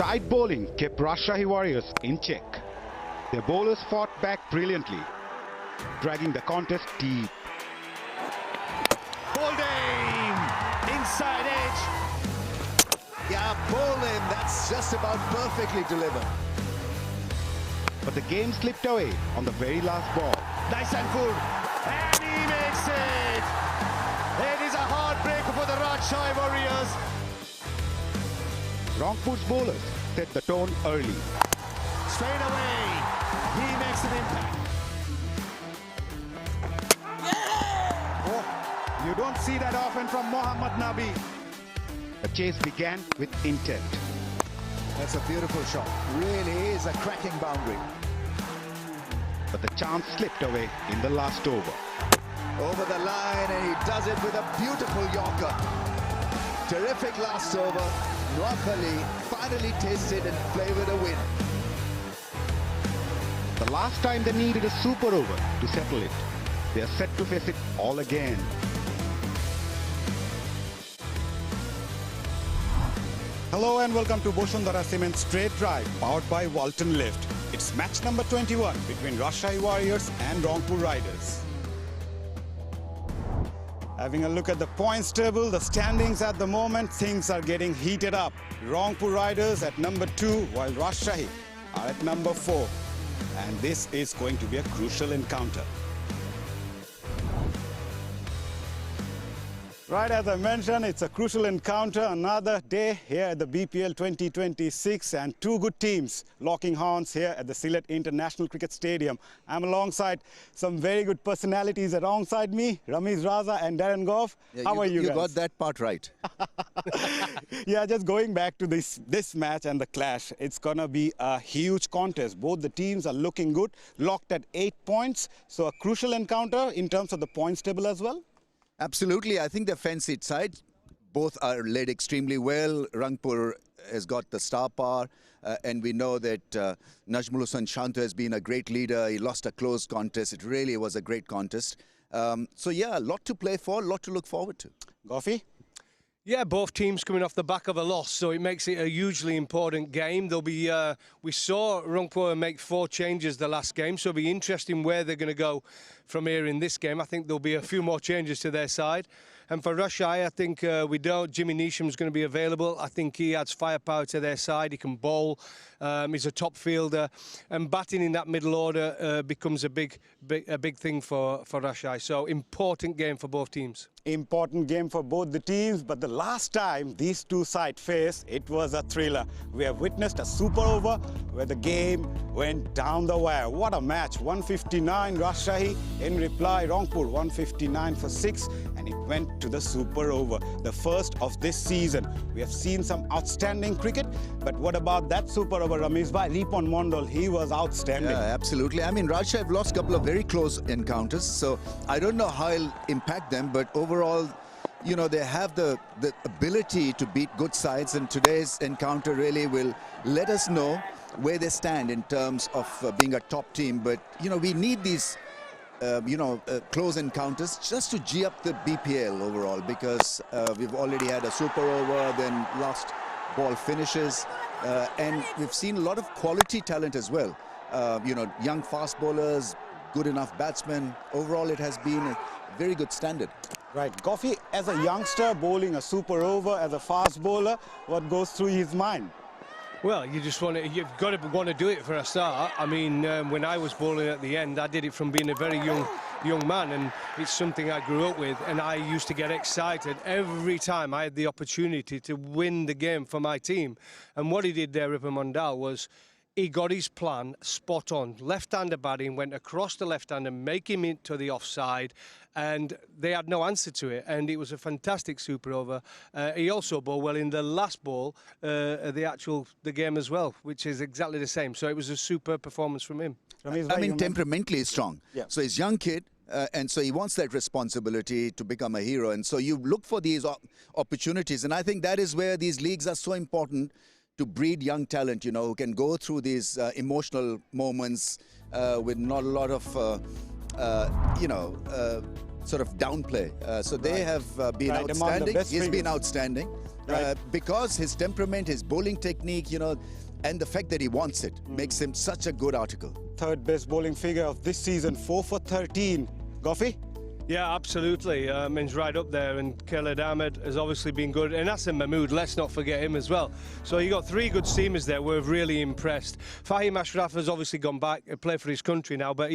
Side bowling kept Rajshahi Warriors in check. Their bowlers fought back brilliantly, dragging the contest deep. Bowling! Inside edge. Yeah, bowling, that's just about perfectly delivered. But the game slipped away on the very last ball. Nice and full. And he makes it! It is a heartbreaker for the Rajshahi Warriors. Rangpur's bowlers set the tone early. Straight away, he makes an impact. Oh, you don't see that often from Mohammad Nabi. The chase began with intent. That's a beautiful shot. Really is a cracking boundary. But the chance slipped away in the last over. Over the line, and he does it with a beautiful Yorker. Terrific last over. 𝗃𝗃𝗃𝗃 finally tasted and flavored a win. The last time they needed a super over to settle it, they are set to face it all again. Hello and welcome to Bosundhara Cement Straight Drive, powered by Walton Lift. It's match number 21 between Rajshahi Warriors and Rangpur Riders. Having a look at the points table, the standings at the moment, things are getting heated up. Rangpur Riders at number 2, while Rajshahi are at number 4. And this is going to be a crucial encounter. Right, as I mentioned, it's a crucial encounter, another day here at the BPL 2026, and two good teams locking horns here at the Sylhet International Cricket Stadium. I'm alongside some very good personalities alongside me, Ramiz Raza and Darren Goff. Yeah, How are you guys? You got that part right. Yeah, just going back to this match and the clash, it's going to be a huge contest. Both the teams are looking good, locked at 8 points, so a crucial encounter in terms of the points table as well. Absolutely. I think they're fancied side. Both are led extremely well. Rangpur has got the star power. And we know that Najmul Hossain Shantu has been a great leader. He lost a close contest. It really was a great contest. So, yeah, a lot to play for, a lot to look forward to. Goffy? Yeah, both teams coming off the back of a loss, so it makes it a hugely important game. There'll be, we saw Rangpur make 4 changes the last game, so it'll be interesting where they're going to go from here in this game. I think there'll be a few more changes to their side. And for Rajshahi, I think Jimmy Neesham's going to be available. I think he adds firepower to their side. He can bowl. He's a top fielder. And batting in that middle order becomes a big thing for Rajshahi. So important game for both teams. Important game for both the teams, but the last time these two sides faced, it was a thriller. We have witnessed a super over where the game went down the wire. What a match. 159 Rajshahi, in reply Rangpur 159 for 6, and it went to the super over, the first of this season. We have seen some outstanding cricket, but what about that super over, Ramiz bhai? Ripon Mondal, he was outstanding. Yeah, absolutely. I mean, Rajshahi have lost a couple of very close encounters, so I don't know how it'll impact them, but overall, you know, they have the ability to beat good sides, and today's encounter really will let us know where they stand in terms of being a top team. But, you know, we need these close encounters just to G up the BPL overall, because we've already had a super over, then last ball finishes, and we've seen a lot of quality talent as well. Young fast bowlers, good enough batsmen. Overall, it has been a very good standard. Right. Goffy, as a youngster bowling a super over, as a fast bowler, what goes through his mind? Well, you've got to want to do it for a start. I mean, when I was bowling at the end, I did it from being a very young man, and it's something I grew up with, and I used to get excited every time I had the opportunity to win the game for my team. And what he did there, Ripon Mondal, was he got his plan spot on. Left-hander batting, went across the left-hander, make him into the offside, and they had no answer to it. And it was a fantastic super over. He also bowled well in the last ball, the game as well, which is exactly the same. So it was a superb performance from him. I mean, temperamentally strong. Yeah. So he's a young kid, and so he wants that responsibility to become a hero. And so you look for these opportunities, and I think that is where these leagues are so important, to breed young talent, you know, who can go through these emotional moments with not a lot of, sort of downplay. So they have been outstanding. He's been outstanding. Right. Because his temperament, his bowling technique, and the fact that he wants it makes him such a good article. Third best bowling figure of this season, 4 for 13. Goffy? Yeah, absolutely. He's right up there, and 𝗂𝗲𝗃𝗃 has obviously been good. And Hassan Mahmood, let's not forget him as well. So you got 3 good seamers there. We're really impressed. Fahim Ashraf has obviously gone back and play for his country now, but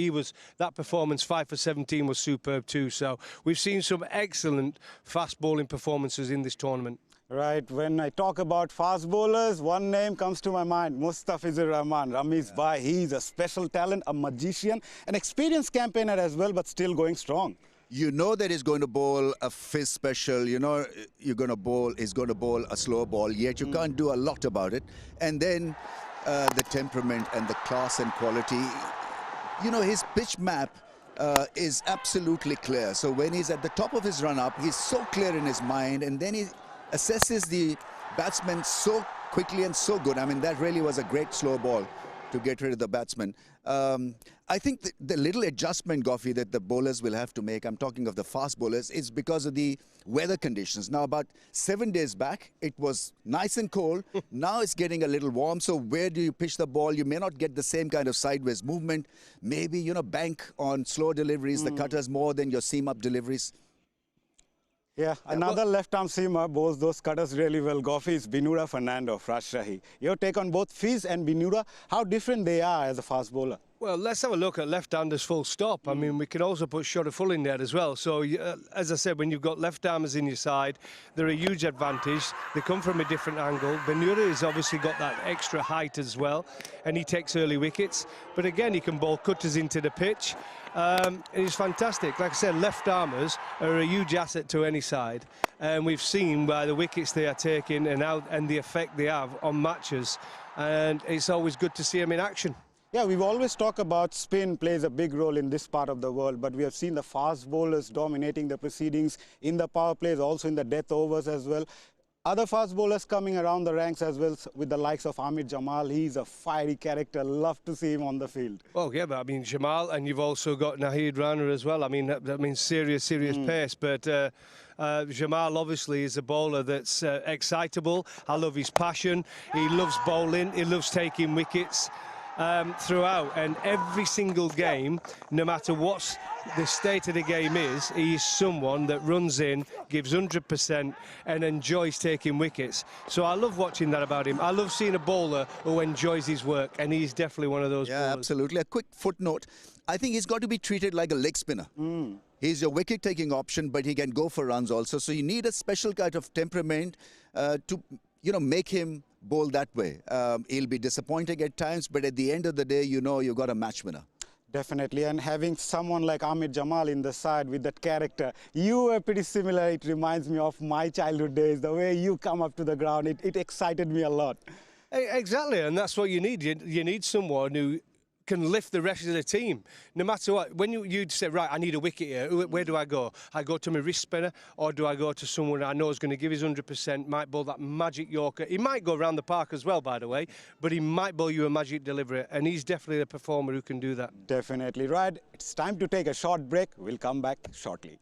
that performance, 5 for 17, was superb too. So we've seen some excellent fast bowling performances in this tournament. Right, when I talk about fast bowlers, one name comes to my mind, Mustafizur Rahman, Ramiz Bhai. He's a special talent, a magician, an experienced campaigner as well, but still going strong. You know that he's going to bowl a fizz special, he's going to bowl a slow ball, yet you can't do a lot about it. And then the temperament and the class and quality, his pitch map is absolutely clear. So when he's at the top of his run-up, he's so clear in his mind, and then he assesses the batsman so quickly and so good. I mean, that really was a great slow ball to get rid of the batsman. I think the little adjustment, Goffy, that the bowlers will have to make, I'm talking of the fast bowlers, is because of the weather conditions. Now, about 7 days back, it was nice and cold. Now it's getting a little warm. So where do you pitch the ball? You may not get the same kind of sideways movement. Maybe, bank on slow deliveries, the cutters more than your seam-up deliveries. Yeah, another left-arm seamer bowls those cutters really well. Goffy is Binura Fernando of Rajshahi. Your take on both Fizz and Binura, how different they are as a fast bowler? Well, let's have a look at left-handers full stop. I mean, we can also put shorturl in there as well. So, as I said, when you've got left-armers in your side, they're a huge advantage. They come from a different angle. Binura has obviously got that extra height as well, and he takes early wickets. But again, he can bowl cutters into the pitch. He's fantastic. Like I said, left-armers are a huge asset to any side. And we've seen by the wickets they are taking and the effect they have on matches. And it's always good to see them in action. Yeah, we've always talked about spin plays a big role in this part of the world, but we have seen the fast bowlers dominating the proceedings in the power plays, also in the death overs as well. Other fast bowlers coming around the ranks as well, with the likes of Amit Jamal. He's a fiery character. Love to see him on the field. Oh, yeah, but I mean, Jamal, and you've also got Naheed Rana as well. I mean, serious pace, but Jamal obviously is a bowler that's excitable. I love his passion. He loves bowling. He loves taking wickets. Throughout, and every single game, no matter what the state of the game is, he is someone that runs in, gives 100% and enjoys taking wickets. So I love watching that about him. I love seeing a bowler who enjoys his work, and he's definitely one of those bowlers. Yeah, absolutely. A quick footnote. I think he's got to be treated like a leg spinner. He's your wicket-taking option, but he can go for runs also. So you need a special kind of temperament to, make him bowl that way. He'll be disappointing at times, but at the end of the day, you got a match winner. Definitely, and having someone like Amit Jamal in the side with that character, you were pretty similar. It reminds me of my childhood days, the way you come up to the ground. It excited me a lot. Exactly, and that's what you need. You need someone who can lift the rest of the team, no matter what. When you'd say, right, I need a wicket here, where do I go? I go to my wrist spinner, or do I go to someone I know is going to give his 100%, might bowl that magic Yorker? He might go around the park as well, by the way, but he might bowl you a magic delivery, and he's definitely the performer who can do that. Definitely, right. It's time to take a short break. We'll come back shortly.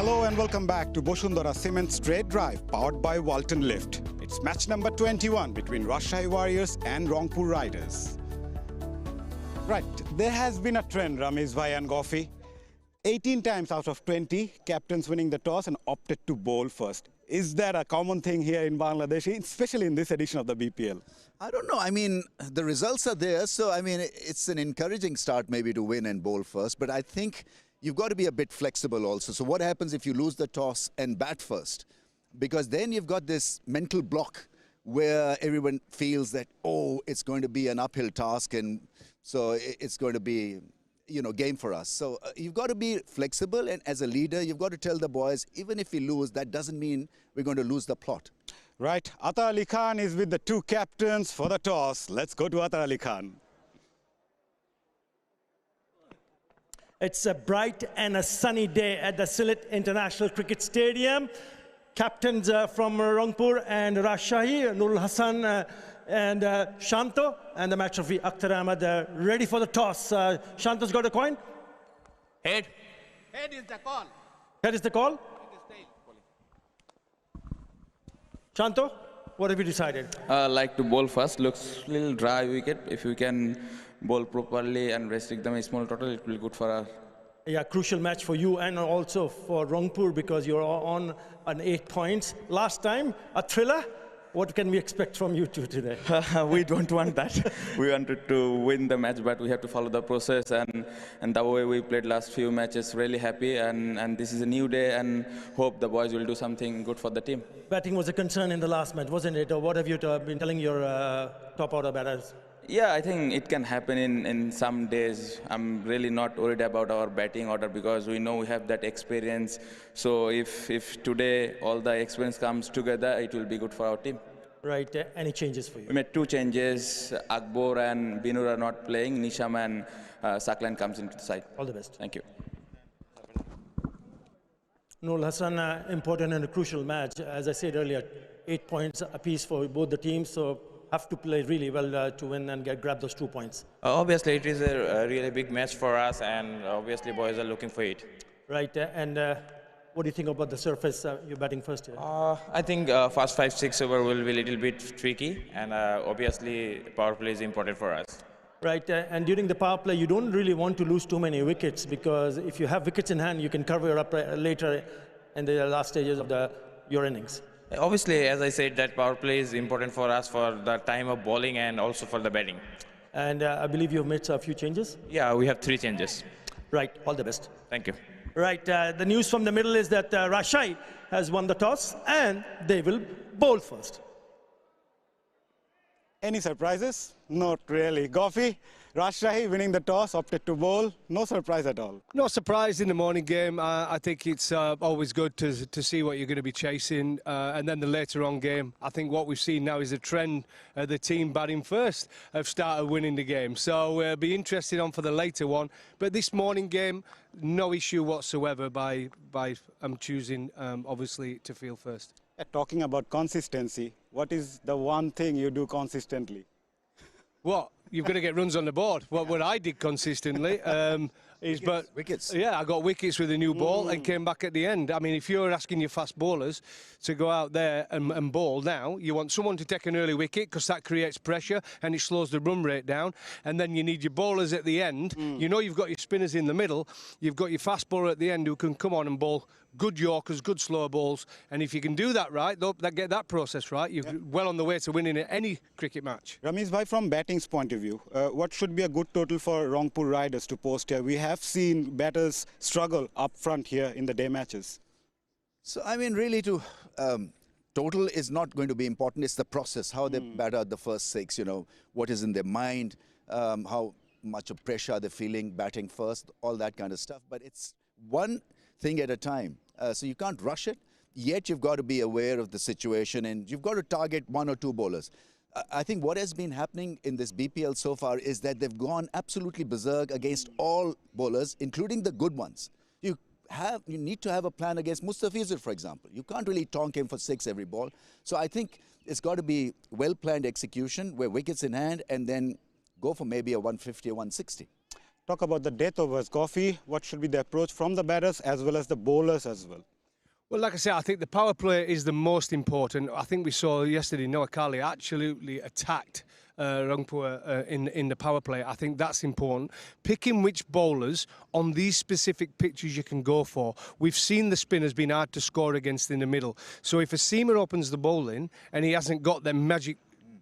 Hello and welcome back to Bosundara Cement Straight Drive powered by Walton Lift. It's match number 21 between Rajshahi Warriors and Rangpur Riders. Right, there has been a trend, Rajshahi bhai and 𝗂𝗄𝗧. 18 times out of 20, captains winning the toss and opted to bowl first. Is that a common thing here in Bangladesh, especially in this edition of the BPL? I don't know. I mean, the results are there. So, I mean, it's an encouraging start maybe to win and bowl first. But I think you've got to be a bit flexible also. So what happens if you lose the toss and bat first? Because then you've got this mental block where everyone feels that, oh, it's going to be an uphill task. And so it's going to be, you know, game for us. So you've got to be flexible. And as a leader, you've got to tell the boys, even if we lose, that doesn't mean we're going to lose the plot. Right, 𝗂𝗄𝗧 Khan is with the two captains for the toss. Let's go to 𝗂𝗄𝗧 Khan. It's a bright and a sunny day at the Sylhet International Cricket Stadium. Captains from Rangpur and Rajshahi, Nurul Hassan and Shanto, and the match referee Akhtar Ahmed ready for the toss. Shanto's got a coin. Head. Head is the call. Head is the call. Shanto, what have you decided? Like to bowl first. Looks a little dry wicket. If you can bowl properly and restrict them a small total, it will be good for us. Yeah, crucial match for you and also for Rangpur because you're on 8 points. Last time, a thriller. What can we expect from you two today? We don't want that. We wanted to win the match, but we have to follow the process. And the way we played last few matches, really happy. And this is a new day and hope the boys will do something good for the team. Batting was a concern in the last match, wasn't it? Or what have you been telling your top order batters? Yeah, I think it can happen in some days. I'm really not worried about our batting order because we know we have that experience. So if today all the experience comes together, it will be good for our team. Right. Any changes for you? We made 2 changes. Akbar and Binur are not playing. Nisham and Saklan comes into the side. All the best. Thank you. Nurul Hassan, important and a crucial match. As I said earlier, 8 points apiece for both the teams. So have to play really well to win and grab those 2 points. Obviously, it is a really big match for us, and obviously, boys are looking for it. Right, and what do you think about the surface? You're batting first here. I think first 5-6 over will be a little bit tricky, and obviously, power play is important for us. Right, and during the power play, you don't really want to lose too many wickets because if you have wickets in hand, you can cover up later in the last stages of your innings. Obviously, as I said, that power play is important for us for the time of bowling and also for the batting. And I believe you've made a few changes? Yeah, we have 3 changes. Right, all the best. Thank you. Right, the news from the middle is that Rajshahi has won the toss and they will bowl first. Any surprises? Not really. 𝗂𝗄𝗧, Rajshahi winning the toss, opted to bowl. No surprise at all. No surprise in the morning game. I think it's always good to see what you're going to be chasing. And then the later on game, I think what we've seen now is a trend. The team batting first have started winning the game. So it'll be interesting on for the later one. But this morning game, no issue whatsoever by choosing, obviously, to field first. Talking about consistency, what is the one thing you do consistently? What? You've got to get runs on the board. What I did consistently is, Wickets. Yeah, I got wickets with a new ball and came back at the end. I mean, if you're asking your fast bowlers to go out there and bowl now, you want someone to take an early wicket because that creates pressure and it slows the run rate down. And then you need your bowlers at the end. You know you've got your spinners in the middle. You've got your fast bowler at the end who can come on and bowl good Yorkers, good slow balls. And if you can do that right, get that process right, you're well on the way to winning any cricket match. Rajshahi bhai, from batting's point of view, what should be a good total for Rangpur Riders to post here? We have seen batters struggle up front here in the day matches. So, I mean, really total is not going to be important. It's the process, how they bat out the first 6, you know, what is in their mind, how much of pressure they're feeling, batting first, all that kind of stuff. But it's one thing at a time. So you can't rush it, yet you've got to be aware of the situation and you've got to target 1 or 2 bowlers. I think what has been happening in this BPL so far is that they've gone absolutely berserk against all bowlers, including the good ones. You need to have a plan against 𝗵𝗡𝗎𝗓, for example. You can't really tonk him for 6 every ball. So I think it's got to be well-planned execution where wickets in hand and then go for maybe a 150 or 160. Talk about the death overs. 𝗂𝗄𝗧, what should be the approach from the batters as well as the bowlers as well? Well, like I said, I think the power play is the most important. I think we saw yesterday 𝗃𝗃𝗃𝗃 absolutely attacked Rangpur in the power play. I think that's important. Picking which bowlers on these specific pitches you can go for. We've seen the spinners being hard to score against in the middle. So if a seamer opens the bowling and he hasn't got them magic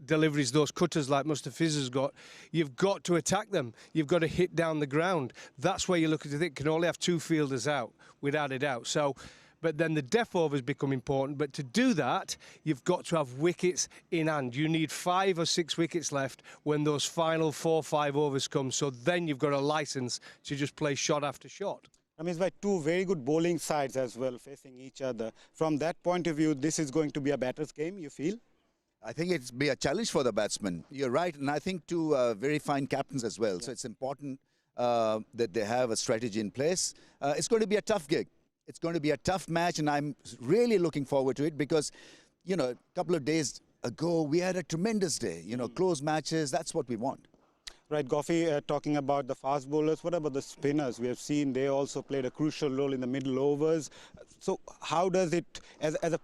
deliveries, those cutters like 𝗵𝗏 has got, you've got to attack them. You've got to hit down the ground. That's where you look at it. Can only have 2 fielders out, without a doubt. So. But then the death overs become important. But to do that, you've got to have wickets in hand. You need 5 or 6 wickets left when those final 4 or 5 overs come. So then you've got a license to just play shot after shot. By 2 very good bowling sides as well, facing each other. From that point of view, this is going to be a batter's game, you feel? I think it's be a challenge for the batsmen. You're right, and I think 2 very fine captains as well. Yeah. So it's important that they have a strategy in place. It's going to be a tough gig. It's going to be a tough match, and I'm really looking forward to it because, you know, a couple of days ago, we had a tremendous day. You know, close matches, that's what we want. Right, 𝗃𝗃𝗃, talking about the fast bowlers, what about the spinners? We have seen they also played a crucial role in the middle overs. So how does it,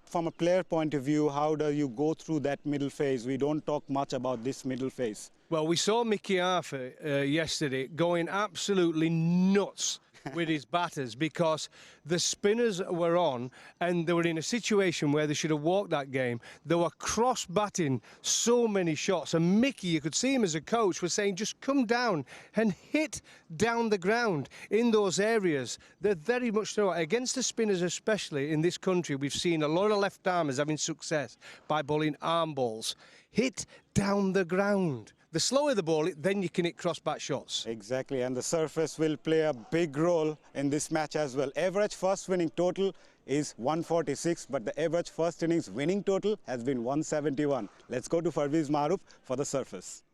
from a player point of view, how do you go through that middle phase? We don't talk much about this middle phase. Well, we saw 𝗃𝗃𝗃𝗃 yesterday going absolutely nuts with his batters because the spinners were on and they were in a situation where they should have walked that game. They were cross-batting so many shots, and Mickey, you could see him as a coach, was saying just come down and hit down the ground in those areas. They're very much so. Against the spinners, especially in this country, we've seen a lot of left-armers having success by bowling arm balls. Hit down the ground. The slower the ball, then you can hit cross-bat shots. Exactly, and the surface will play a big role in this match as well. Average first winning total is 146, but the average first innings winning total has been 171. Let's go to Parvez Maruf for the surface.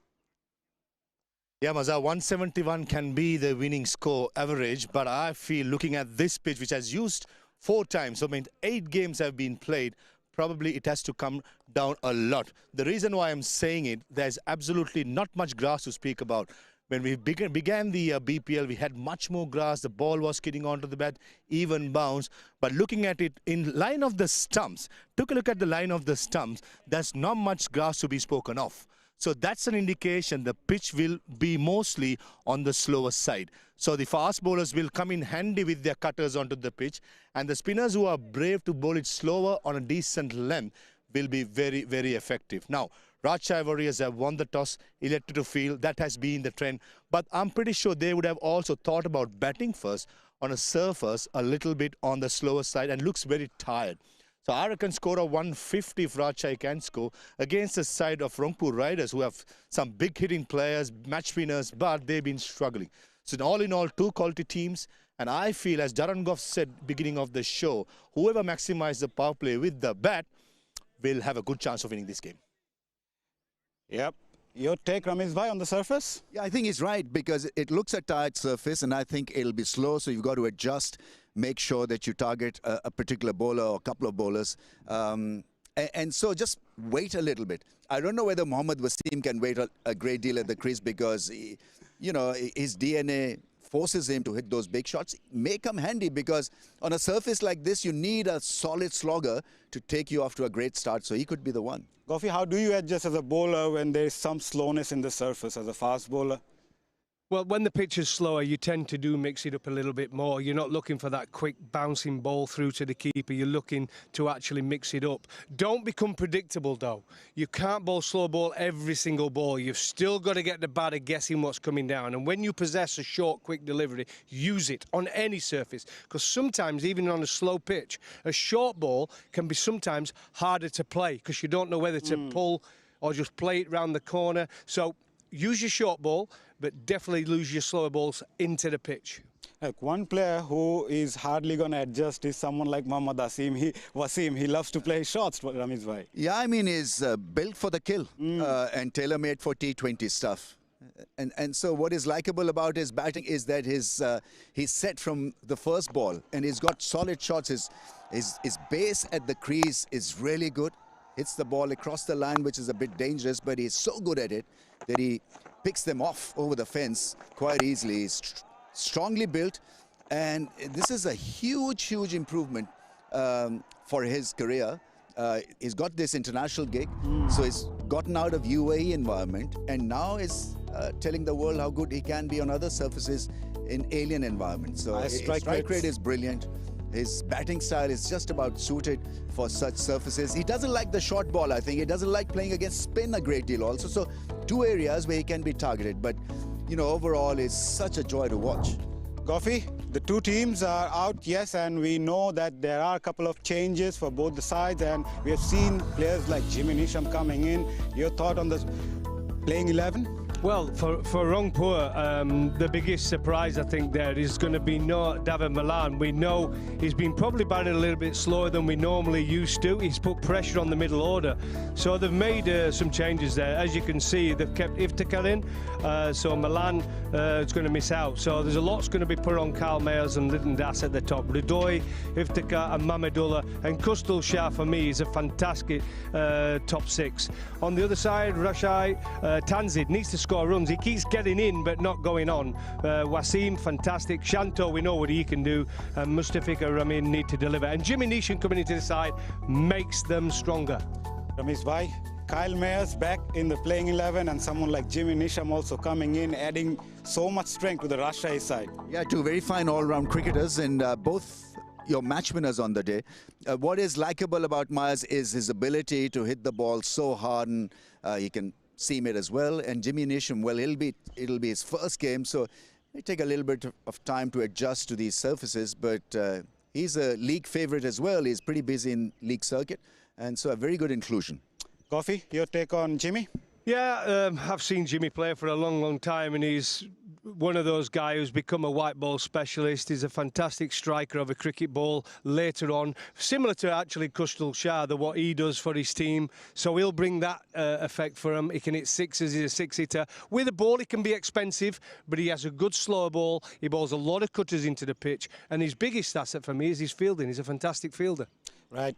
Yeah, Maza, 171 can be the winning score average, but I feel looking at this pitch, which has used 4 times, so I mean 8 games have been played, probably it has to come down a lot. The reason why I'm saying it, there's absolutely not much grass to speak about. When we began the BPL, we had much more grass. The ball was skidding onto the bat, even bounce. But looking at it in line of the stumps, took a look at the line of the stumps, there's not much grass to be spoken of. So that's an indication the pitch will be mostly on the slower side. So the fast bowlers will come in handy with their cutters onto the pitch, and the spinners who are brave to bowl it slower on a decent length will be very, very effective. Now, Rajshahi Warriors have won the toss, elected to field. That has been the trend. But I'm pretty sure they would have also thought about batting first on a surface a little bit on the slower side, and looks very tired. So I reckon score of 150 if Rajshahi can score against the side of Rangpur Riders, who have some big hitting players, match winners, but they've been struggling. So all in all, 2 quality teams. And I feel, as Darren Gough said beginning of the show, whoever maximizes the power play with the bat will have a good chance of winning this game. Yep. Your take, Ramesh bhai, on the surface? Yeah, I think he's right because it looks a tight surface, and I think it'll be slow, so you've got to adjust, make sure that you target a particular bowler or a couple of bowlers. And so just wait a little bit. I don't know whether Mohammad Wasim can wait a great deal at the crease because, you know, his DNA forces him to hit those big shots. May come handy because on a surface like this, you need a solid slogger to take you off to a great start, so he could be the one. Goughy, how do you adjust as a bowler when there is some slowness in the surface as a fast bowler? Well, when the pitch is slower, you tend to mix it up a little bit more. You're not looking for that quick bouncing ball through to the keeper. You're looking to actually mix it up. Don't become predictable, though. You can't bowl slow ball every single ball. You've still got to get the batter guessing what's coming down. And when you possess a short, quick delivery, use it on any surface. Because sometimes, even on a slow pitch, a short ball can be sometimes harder to play because you don't know whether to pull or just play it round the corner. So use your short ball, but definitely lose your slower balls into the pitch. Like one player who is hardly going to adjust is someone like Mohammad Wasim. He loves to play shots, Ramesh bhai. Yeah, I mean, he's built for the kill and tailor-made for T20 stuff. And so what is likable about his batting is that he's set from the first ball, and he's got solid shots. His base at the crease is really good. Hits the ball across the line, which is a bit dangerous, but he's so good at it that he picks them off over the fence quite easily. He's strongly built, and this is a huge, huge improvement for his career. He's got this international gig, so he's gotten out of UAE environment and now is telling the world how good he can be on other surfaces in alien environments. So his strike rate is brilliant. His batting style is just about suited for such surfaces. He doesn't like the short ball, I think. He doesn't like playing against spin a great deal also. So two areas where he can be targeted. But, you know, overall, it's such a joy to watch. Кові, the two teams are out, yes, and we know that there are a couple of changes for both the sides, and we have seen players like Jimmy Neesham coming in. Your thought on the playing 11? Well, for Rangpur, the biggest surprise I think there is going to be no David Malan. We know he's been probably batting a little bit slower than we normally used to. He's put pressure on the middle order. So they've made some changes there. As you can see, they've kept 𝗃𝗃𝗃 in, so Malan is going to miss out. So there's a lot's going to be put on Kyle Mayers and 𝗃𝗃𝗃 at the top. 𝗃𝗃𝗃, 𝗃𝗃𝗃 and Mahmudullah, and 𝗃𝗃𝗃𝗃 for me is a fantastic top six. On the other side, Rajshahi, Tanzid needs to score runs. He keeps getting in but not going on. Wasim, fantastic. Shanto, we know what he can do. And Mustaphikur Rahman need to deliver. And Jimmy Neesham coming into the side makes them stronger. Ramesh bhai, Kyle Mayers back in the playing 11 and someone like Jimmy Neesham also coming in, adding so much strength to the Rajshahi side. Yeah, two very fine all-round cricketers, and both your match winners on the day. What is likable about Myers is his ability to hit the ball so hard, and he can seam it as well. And Jimmy Neesham, well, it'll be his first game, so it take a little bit of time to adjust to these surfaces, but he's a league favorite as well. He's pretty busy in league circuit, and so a very good inclusion. Кові, your take on Jimmy? Yeah, I've seen Jimmy play for a long, long time, and he's one of those guys who's become a white ball specialist. He's a fantastic striker of a cricket ball later on, similar to actually 𝗃𝗃𝗃, what he does for his team. So he'll bring that effect for him. He can hit sixes, he's a six-hitter. With a ball, he can be expensive, but he has a good slow ball. He bowls a lot of cutters into the pitch, and his biggest asset for me is his fielding. He's a fantastic fielder. Right.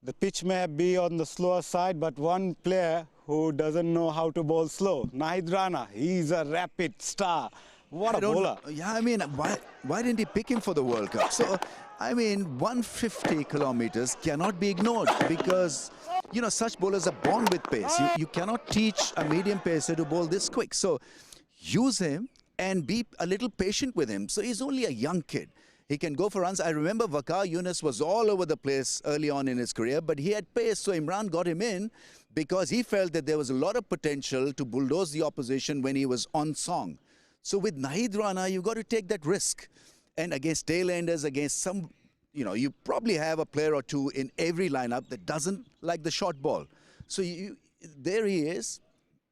The pitch may be on the slower side, but one player who doesn't know how to bowl slow, Nahid Rana, he's a rapid star. What a bowler. Yeah, I mean, why didn't he pick him for the World Cup? So, I mean, 150 kilometers cannot be ignored because, you know, such bowlers are born with pace. You cannot teach a medium pacer to bowl this quick. So, use him and be a little patient with him. So, he's only a young kid. He can go for runs. I remember Waqar Younis was all over the place early on in his career, but he had pace, so Imran got him in because he felt that there was a lot of potential to bulldoze the opposition when he was on song. So with Nahid Rana, you've got to take that risk. And against tail-enders, against some, you know, you probably have a player or two in every lineup that doesn't like the short ball. So there he is,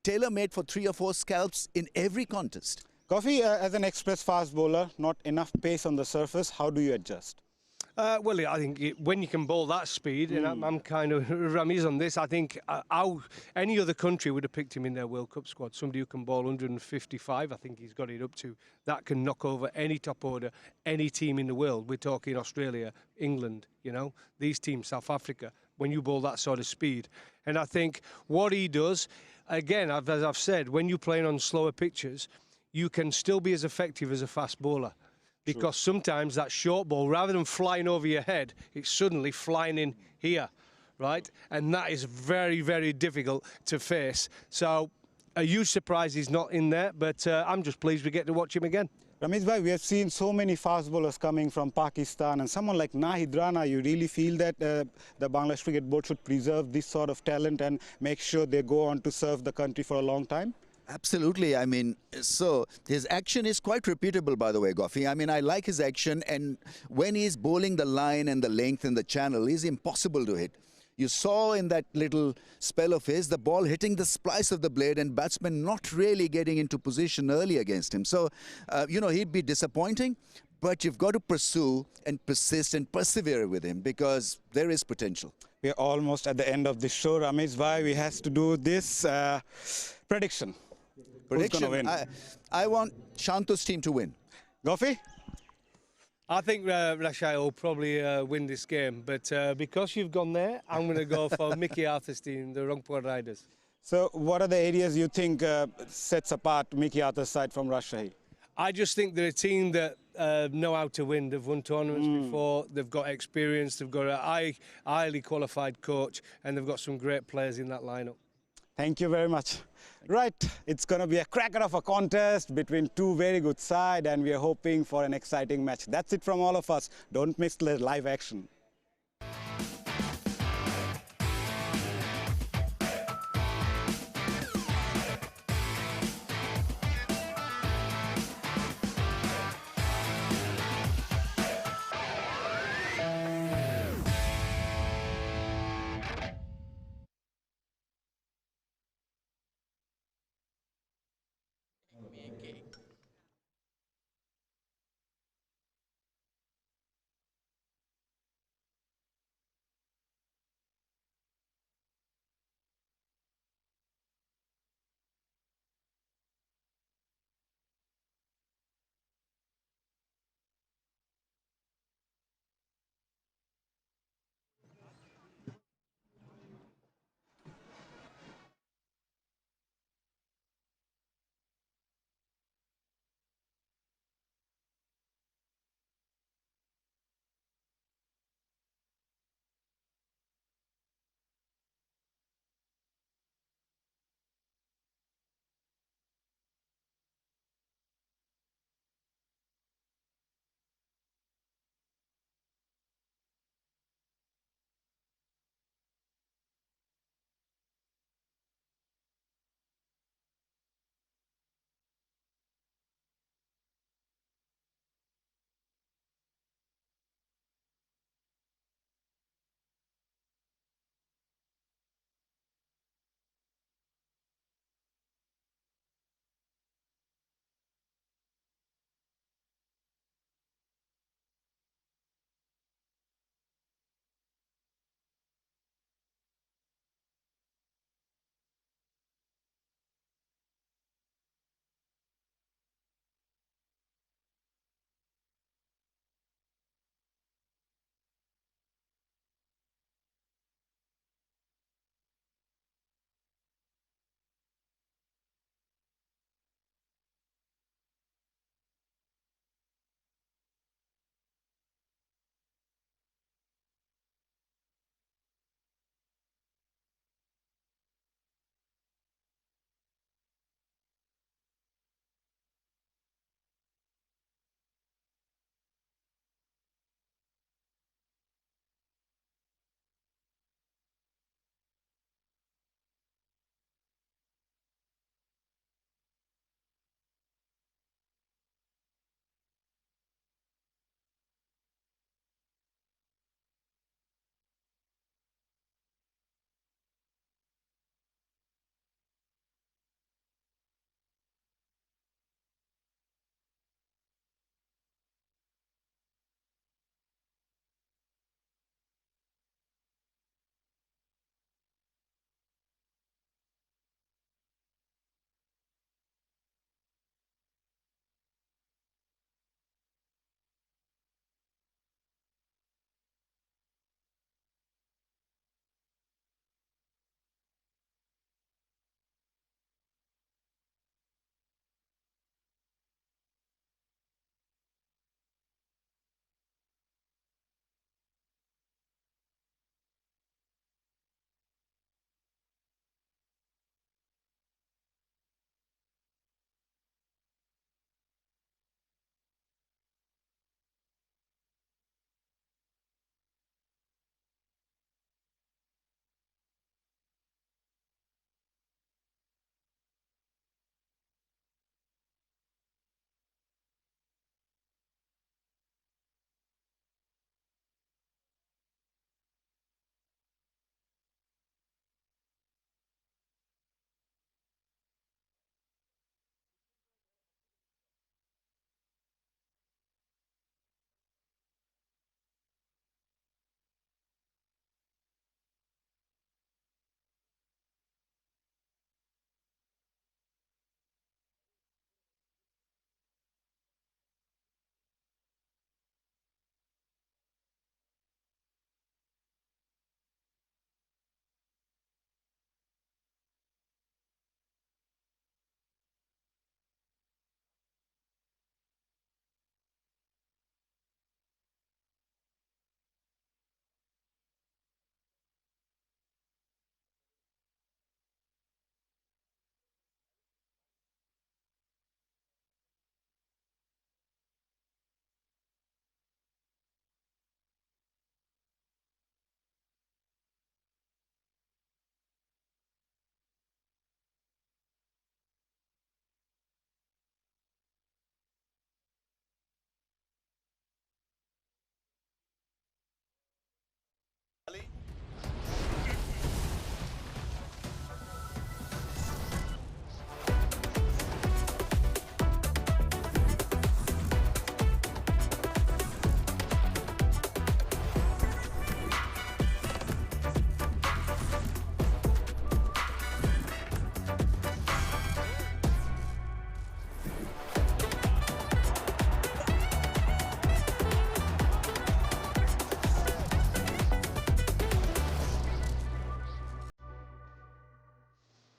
tailor-made for 3 or 4 scalps in every contest. Kovі, as an express fast bowler, not enough pace on the surface, how do you adjust? Well, I think when you can bowl that speed, and I'm kind of Ramiz on this, I think any other country would have picked him in their World Cup squad. Somebody who can bowl 155, I think he's got it up to. That can knock over any top order, any team in the world. We're talking Australia, England, you know, these teams, South Africa, when you bowl that sort of speed. And I think what he does, again, as I've said, when you're playing on slower pitches, you can still be as effective as a fast bowler. Because sometimes that short ball, rather than flying over your head, it's suddenly flying in here, right? And that is very, very difficult to face. So a huge surprise he's not in there, but I'm just pleased we get to watch him again. Ramesh bhai, we have seen so many fast bowlers coming from Pakistan, and someone like Nahid Rana, you really feel that the Bangladesh Cricket Board should preserve this sort of talent and make sure they go on to serve the country for a long time? Absolutely. I mean, so his action is quite repeatable, by the way, Goffey. I mean, I like his action, and when he's bowling the line and the length and the channel, he's impossible to hit. You saw in that little spell of his, the ball hitting the splice of the blade and batsmen not really getting into position early against him. So, you know, he'd be disappointing, but you've got to pursue and persist and persevere with him because there is potential. We're almost at the end of the show, Ramesh bhai. We have to do this prediction. Prediction. Who's going to win? I want Shanto's team to win. Goffey? I think Rajshahi will probably win this game, but because you've gone there, I'm going to go for Mickey Arthur's team, the Rangpur Riders. So what are the areas you think sets apart Mickey Arthur's side from Rajshahi? I just think they're a team that know how to win. They've won tournaments before. They've got experience. They've got a highly qualified coach, and they've got some great players in that lineup. Thank you very much. Right, it's going to be a cracker of a contest between two very good sides, and we are hoping for an exciting match. That's it from all of us. Don't miss the live action.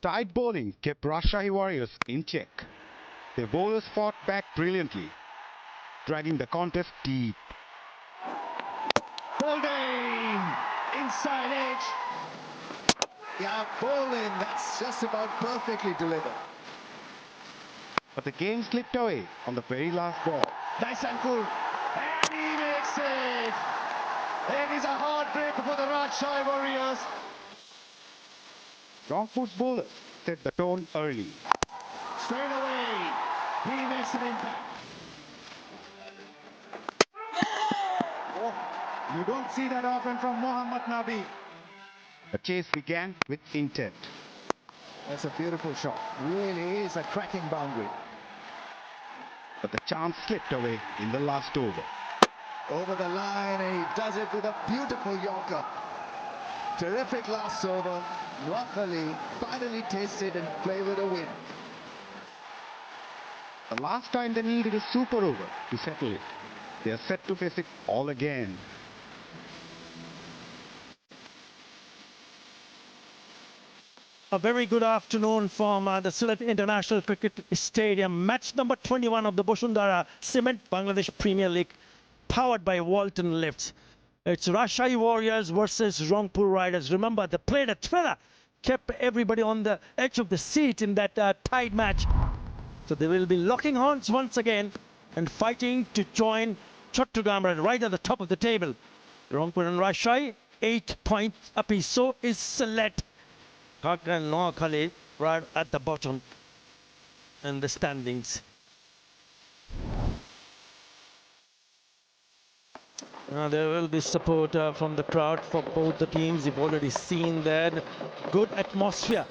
tight bowling kept Rajshahi Warriors in check. Their bowlers fought back brilliantly, dragging the contest deep. Bowling inside edge. Yeah, bowling, that's just about perfectly delivered. But the game slipped away on the very last ball. Nice angle. And he makes it. It is a heartbreaker for the Rajshahi Warriors. Rangpur's bowlers set the tone early. Straight away, he makes an impact. Oh, you don't see that often from Mohammad Nabi. The chase began with intent. That's a beautiful shot. Really is a cracking boundary. But the chance slipped away in the last over. Over the line, and he does it with a beautiful Yorker. Terrific last over. Luckily, finally tasted and flavoured a win. The last time they needed a super over to settle it. They are set to face it all again. A very good afternoon from the Sylhet International Cricket Stadium. Match number 21 of the Bosundhara Cement Bangladesh Premier League, powered by Walton Lifts. It's Rajshahi Warriors versus Rangpur Riders. Remember, they played a thriller, kept everybody on the edge of the seat in that tied match. So they will be locking horns once again and fighting to join Chhattogram right at the top of the table. Rangpur and Rajshahi, 8 points apiece. So is Sylhet. 𝗂𝗃𝗄𝗃 right at the bottom in the standings. There will be support from the crowd for both the teams. You've already seen that. Good atmosphere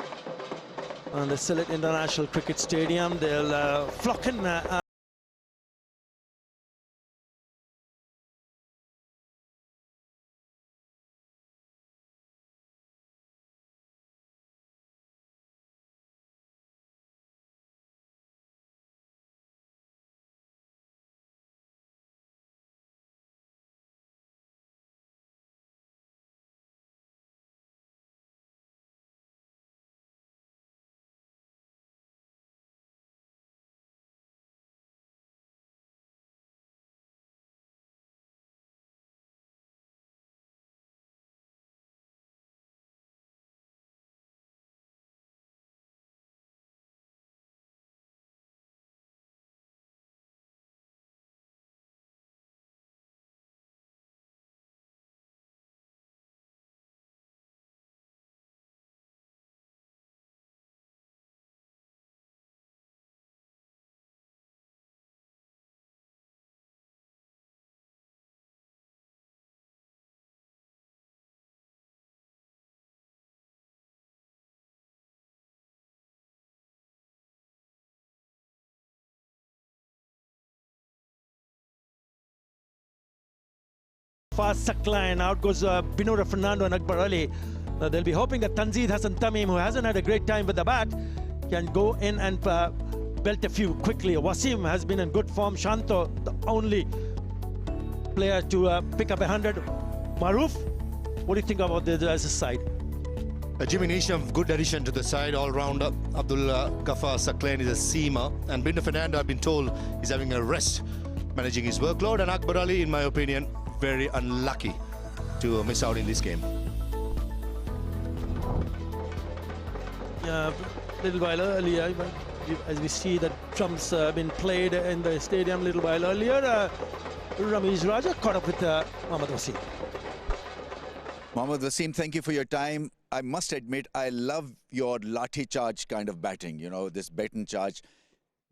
on the Sylhet International Cricket Stadium. They'll flock in fast line. Out goes Binura Fernando and Akbar Ali. They'll be hoping that Tanzid Hassan Tamim, who hasn't had a great time with the bat, can go in and belt a few quickly. Wasim has been in good form. Shanto, the only player to pick up 100. Maruf, what do you think about this side? Jimmy Neesham, good addition to the side, all-rounder. 𝗂𝗃𝗄𝗃 𝗂𝗃 is a seamer. And Bindu Fernando, I've been told, is having a rest, managing his workload. And Akbar Ali, in my opinion, very unlucky to miss out in this game. A little while earlier, as we see that trumps have been played in the stadium a little while earlier, Ramesh Raja caught up with Mohammad Wasim. Mohammad Wasim, thank you for your time. I must admit, I love your lathi charge kind of batting, you know, this baton charge.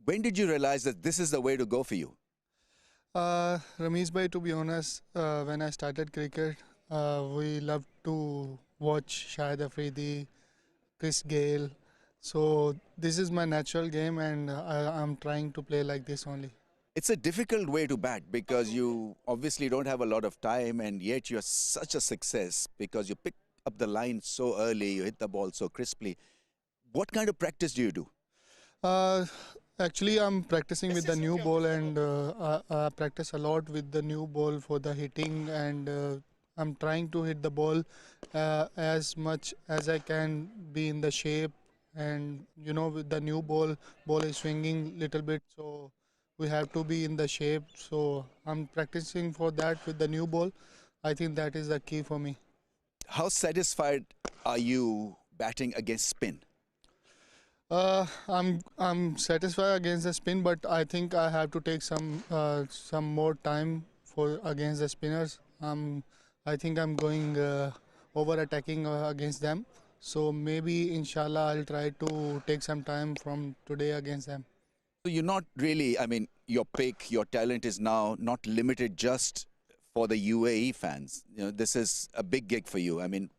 When did you realize that this is the way to go for you? Ramesh bhai, to be honest, when I started cricket, we loved to watch Shahid Afridi, Chris Gale. So this is my natural game, and I'm trying to play like this only. It's a difficult way to bat because you obviously don't have a lot of time, and yet you're such a success because you pick up the line so early, you hit the ball so crisply. What kind of practice do you do? Actually, I'm practicing with the new ball, and I practice a lot with the new ball for the hitting, and I'm trying to hit the ball as much as I can, be in the shape and you know, with the new ball is swinging little bit, so we have to be in the shape. So I'm practicing for that with the new ball. I think that is the key for me. How satisfied are you batting against spin? I'm satisfied against the spin, but I think I have to take some more time for against the spinners. I think I'm going over attacking against them. So maybe inshallah I'll try to take some time from today against them. So you're not really, I mean, your pick, your talent is now not limited just for the UAE fans. You know, this is a big gig for you. I mean,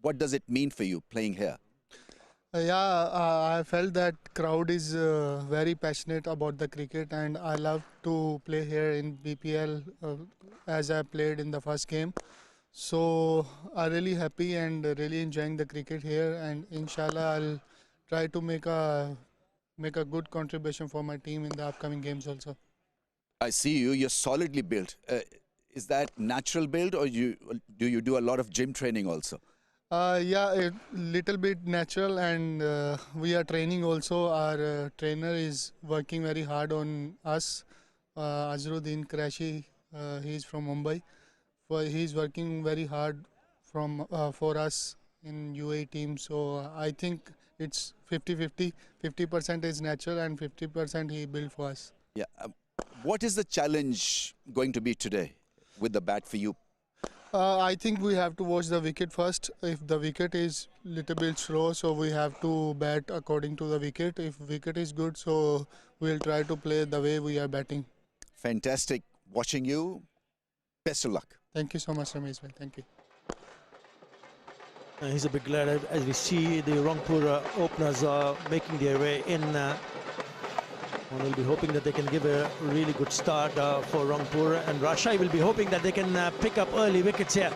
what does it mean for you playing here? I felt that crowd is very passionate about the cricket, and I love to play here in BPL as I played in the first game. So I'm really happy and really enjoying the cricket here, and inshallah I'll try to make a good contribution for my team in the upcoming games also. I see you're solidly built. Is that natural build, or do you do a lot of gym training also? Yeah, a little bit natural, and we are training also. Our trainer is working very hard on us. 𝗬𝗧 he is from Mumbai. He is working very hard for us in UAE team. So I think it's 50-50. 50% is natural and 50% he built for us. Yeah. What is the challenge going to be today with the bat for you? I think we have to watch the wicket first. If the wicket is little bit slow, so we have to bat according to the wicket. If wicket is good, so we'll try to play the way we are batting. Fantastic watching you. Best of luck. Thank you so much, Ramesh. Thank you. He's a big lad. As we see, the Rangpur openers are making their way in. And we'll be hoping that they can give a really good start for Rangpur, and Rajshahi will be hoping that they can pick up early wickets here.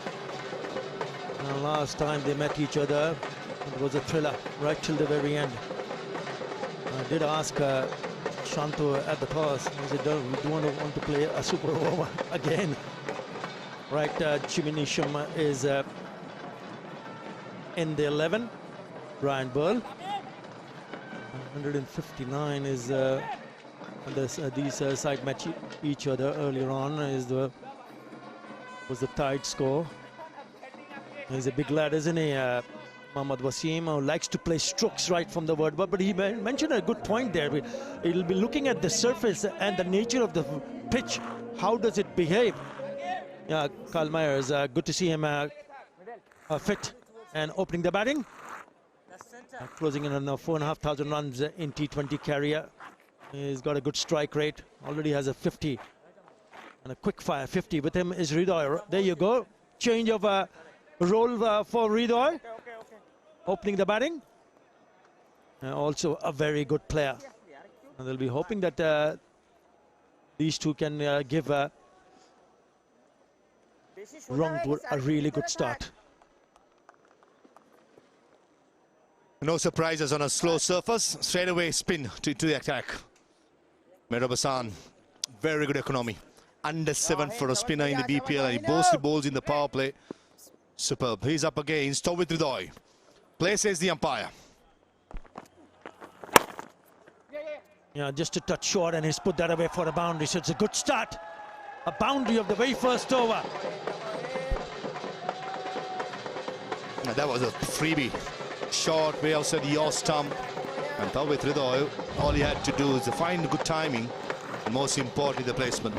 Last time they met each other, it was a thriller right till the very end. I did ask Shanto at the toss, he said, we don't want to play a super over again. Right, Chiminisham is in the 11, Brian Burl. 159 is these side match each other earlier on was the tied score. He's a big lad, isn't he? Mohammad Wasim, who likes to play strokes right from the word, but he mentioned a good point there. He'll be looking at the surface and the nature of the pitch. How does it behave? Yeah, Carl Myers, good to see him fit and opening the batting. Closing in on 4,500 runs in T20 career. He's got a good strike rate. Already has a 50 and a quick fire 50. With him is 𝗿𝗏. There you go. Change of role for 𝗿𝗏. Opening the batting. Also a very good player. And they'll be hoping that these two can give Rangpur a really good start. No surprises on a slow surface. Straight away spin to the attack. Mehrdad Hasan, very good economy. Under 7 for a spinner in the BPL, and he mostly bowls in the power play. Superb. He's up against 𝗏𝗏. Play says the umpire. Yeah, just a touch short, and he's put that away for a boundary. So it's a good start. A boundary of the very first over. And that was a freebie. Short way outside the yaw stump, and 𝗏𝗏, all he had to do is to find good timing, and most importantly the placement.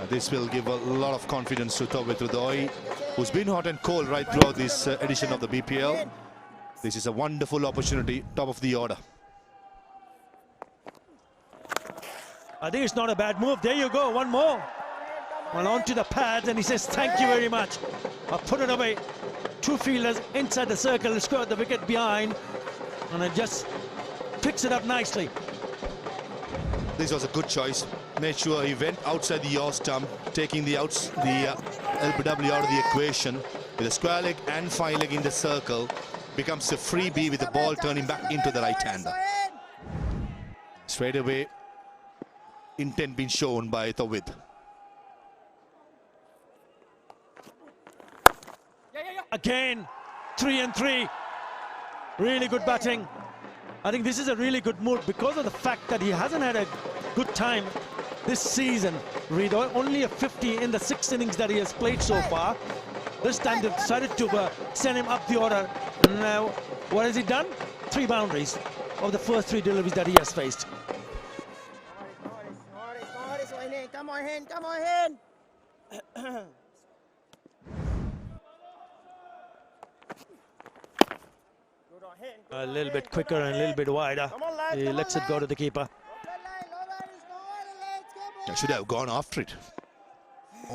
This will give a lot of confidence to 𝗏𝗏, who's been hot and cold right throughout this edition of the BPL. This is a wonderful opportunity, top of the order. I think it's not a bad move. There you go, one more. Well, onto the pads, and he says, thank you very much. I'll put it away. Two fielders inside the circle, score the wicket behind, and it just picks it up nicely. This was a good choice. Made sure he went outside the yaw stump, taking the LBW out of the equation. With a square leg and fine leg in the circle, becomes a freebie with the ball turning back into the right-hander. Straight away, intent being shown by 𝗏𝗏. Again, 3 and 3. Really good batting. I think this is a really good move because of the fact that he hasn't had a good time this season. 𝗿𝗏𝗽, only a 50 in the 6 innings that he has played so far. This time they decided to send him up the order. Now, what has he done? 3 boundaries of the first 3 deliveries that he has faced. Come on, Hen, come on, Hen. A little bit quicker and a little bit wider. He lets it go to the keeper. I should have gone after it.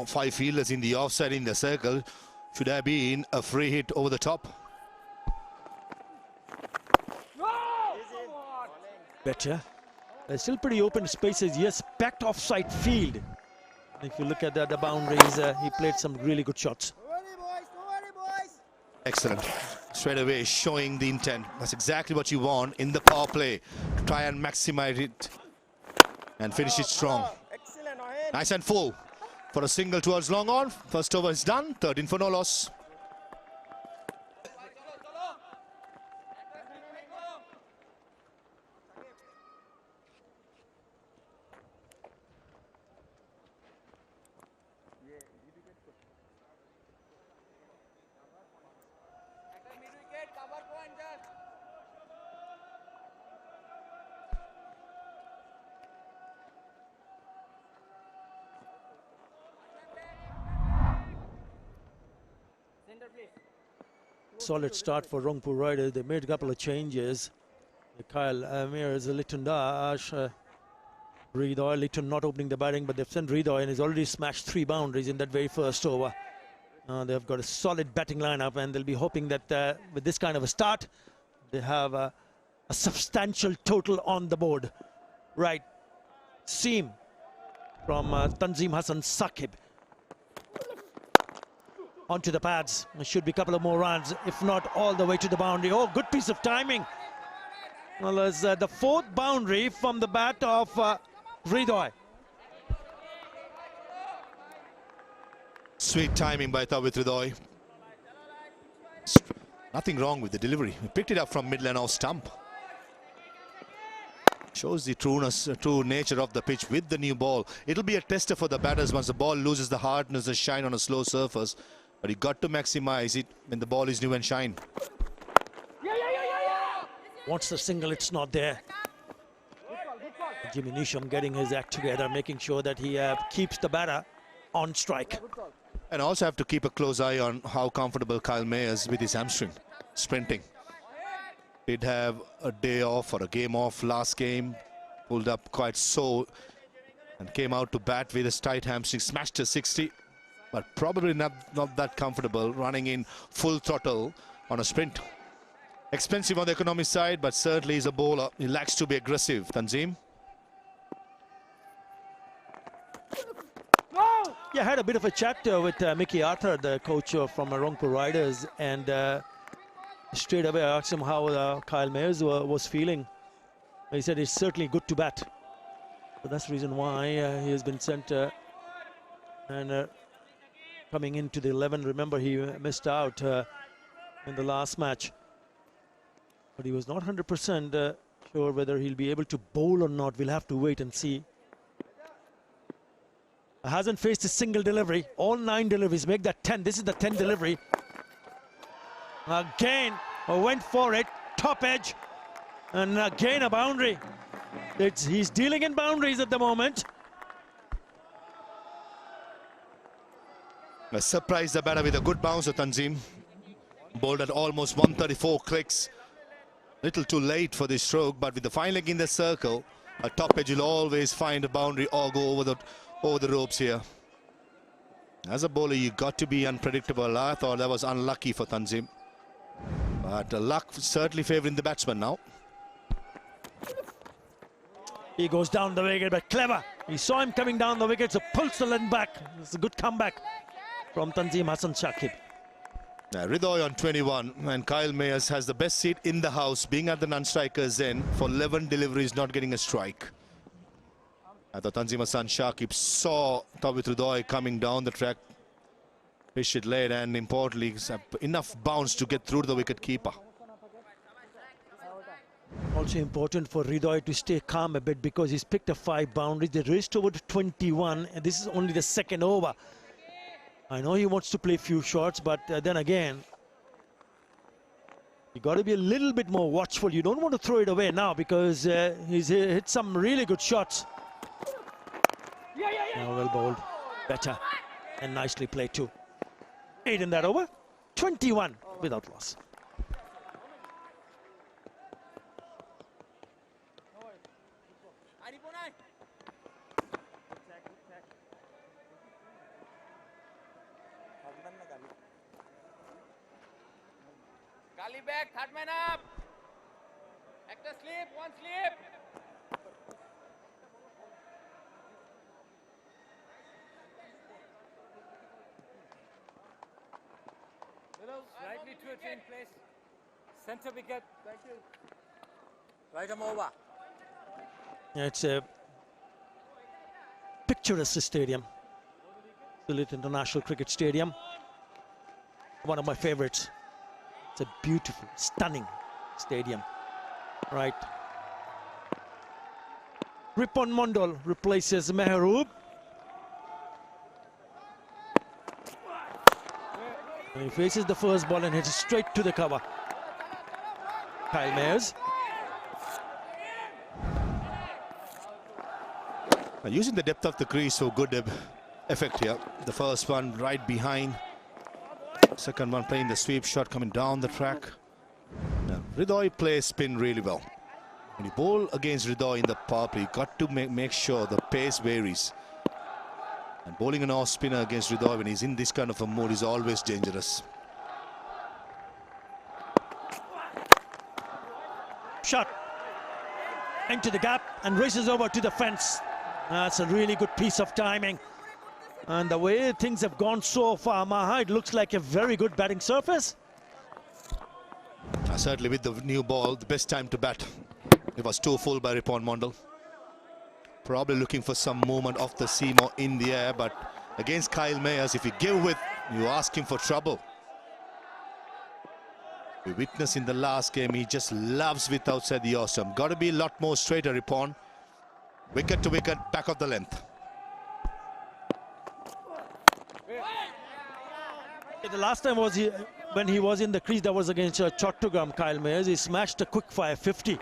5 fielders in the offside in the circle. Should have been a free hit over the top. Better. There's still pretty open spaces. Yes, packed offside field. If you look at the boundaries, he played some really good shots. Excellent. Straight away showing the intent. That's exactly what you want in the power play. To try and maximize it and finish it strong. Nice and full for a single towards long on. First over is done. 13 for no loss. Solid start for Rangpur Riders. They made a couple of changes. Kyle Litton 𝗿𝗏𝗽, Litton not opening the batting, but they've sent 𝗿𝗏𝗽 and he's already smashed 3 boundaries in that very first over. They've got a solid batting lineup and they'll be hoping that with this kind of a start, they have a substantial total on the board. Right, seam from Tanzim Hassan Saqib. Onto the pads. There should be a couple of more runs, if not all the way to the boundary. Oh, good piece of timing. Well, there's the 4th boundary from the bat of 𝗿𝗏𝗽. Sweet timing by 𝗏𝗏𝗃𝗏𝗃. Nothing wrong with the delivery. He picked it up from mid-lane off stump. Shows the true nature of the pitch with the new ball. It'll be a tester for the batters once the ball loses the hardness, the shine on a slow surface. But you got to maximize it when the ball is new and shine. Wants the single, it's not there. Jimmy Neesham getting his act together, making sure that he keeps the batter on strike. And also have to keep a close eye on how comfortable Kyle May is with his hamstring, sprinting. Did have a day off or a game off last game, pulled up quite sore and came out to bat with his tight hamstring, smashed a 60, but probably not that comfortable running in full throttle on a sprint. Expensive on the economic side, but certainly is a bowler. He likes to be aggressive. Tanzim. Yeah, I had a bit of a chat with Mickey Arthur, the coach from Rangpur Riders, and straight away I asked him how Kyle Mayers was feeling. He said it's certainly good to bat. So that's the reason why he has been sent and coming into the 11. Remember, he missed out in the last match. But he was not 100% sure whether he'll be able to bowl or not. We'll have to wait and see. Hasn't faced a single delivery. All 9 deliveries. Make that 10. This is the 10th delivery. Again, went for it. Top edge. And again, a boundary. He's dealing in boundaries at the moment. Surprised the batter with a good bounce of Tanzim. Bowled at almost 134 clicks. Little too late for this stroke, but with the fine leg in the circle, a top edge will always find a boundary or go over the ropes here. As a bowler, you got to be unpredictable. I thought that was unlucky for Tanzim. But luck certainly favouring the batsman now. He goes down the wicket, but clever. He saw him coming down the wicket, so pulls the leg back. It's a good comeback from Tanzim Hassan Saqib. 𝗿𝗏𝗽 on 21, and Kyle Mayers has the best seat in the house, being at the non-striker's end for 11 deliveries, not getting a strike. I thought Tanzim Hassan Saqib saw 𝗏𝗏𝗃𝗏𝗽 coming down the track, pitched it late, and importantly, enough bounce to get through to the wicket keeper. Also important for 𝗃𝗍𝗽 to stay calm a bit because he's picked up 5 boundaries. They raced over to 21, and this is only the second over. I know he wants to play few shots, but then again, you got to be a little bit more watchful. You don't want to throw it away now because he's hit some really good shots. Now well bowled, better, and nicely played too. 8 in that over, 21 without loss. Kali back, third man up. Actor slip, one slip. Slightly to a change place. Center wicket. Thank you. Right arm over. Yeah, it's a picturesque stadium. Sylhet International Cricket Stadium. One of my favorites. It's a beautiful, stunning stadium. Right. Ripon Mondal replaces Mehroop. He faces the first ball and hits straight to the cover. 𝗂𝗃𝗄𝗽𝗓. Using the depth of the crease for good effect here. The first one right behind. Second one playing the sweep shot coming down the track. Now, 𝗃𝗍𝗽 plays spin really well. When you bowl against 𝗃𝗍𝗽 in the power play, you got to make sure the pace varies. And bowling an off spinner against 𝗃𝗍𝗽 when he's in this kind of a mode is always dangerous. Shot into the gap and races over to the fence. That's a really good piece of timing. And the way things have gone so far, Maha, it looks like a very good batting surface. Certainly with the new ball, the best time to bat. It was too full by Ripon Mondal. Probably looking for some movement off the seam or in the air, but against Kyle Mayers, if you give with, you ask him for trouble. We witnessed in the last game, he just loves with outside the awesome. Got to be a lot more straighter, Ripon. Wicket to wicket, back of the length. The last time was when he was in the crease, that was against Chattogram, Kyle Mayers. He smashed a quick fire 50.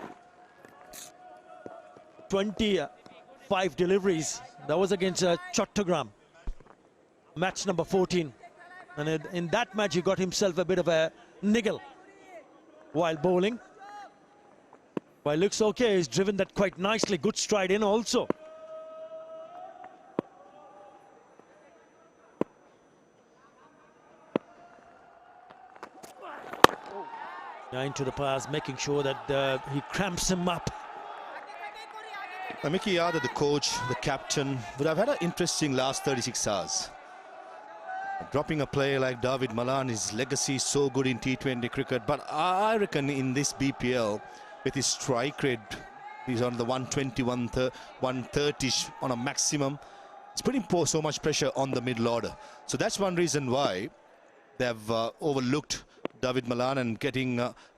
25 deliveries. That was against Chattogram. Match number 14. And in that match, he got himself a bit of a niggle while bowling. Well, looks okay. He's driven that quite nicely. Good stride in also. Into the pass, making sure that he cramps him up. Mickey Yadav, the coach, the captain, would have had an interesting last 36 hours. Dropping a player like David Malan, his legacy is so good in T20 cricket, but I reckon in this BPL, with his strike rate, he's on the 120, 130 on a maximum. It's putting so much pressure on the middle order. So that's one reason why they've overlooked David Malan and getting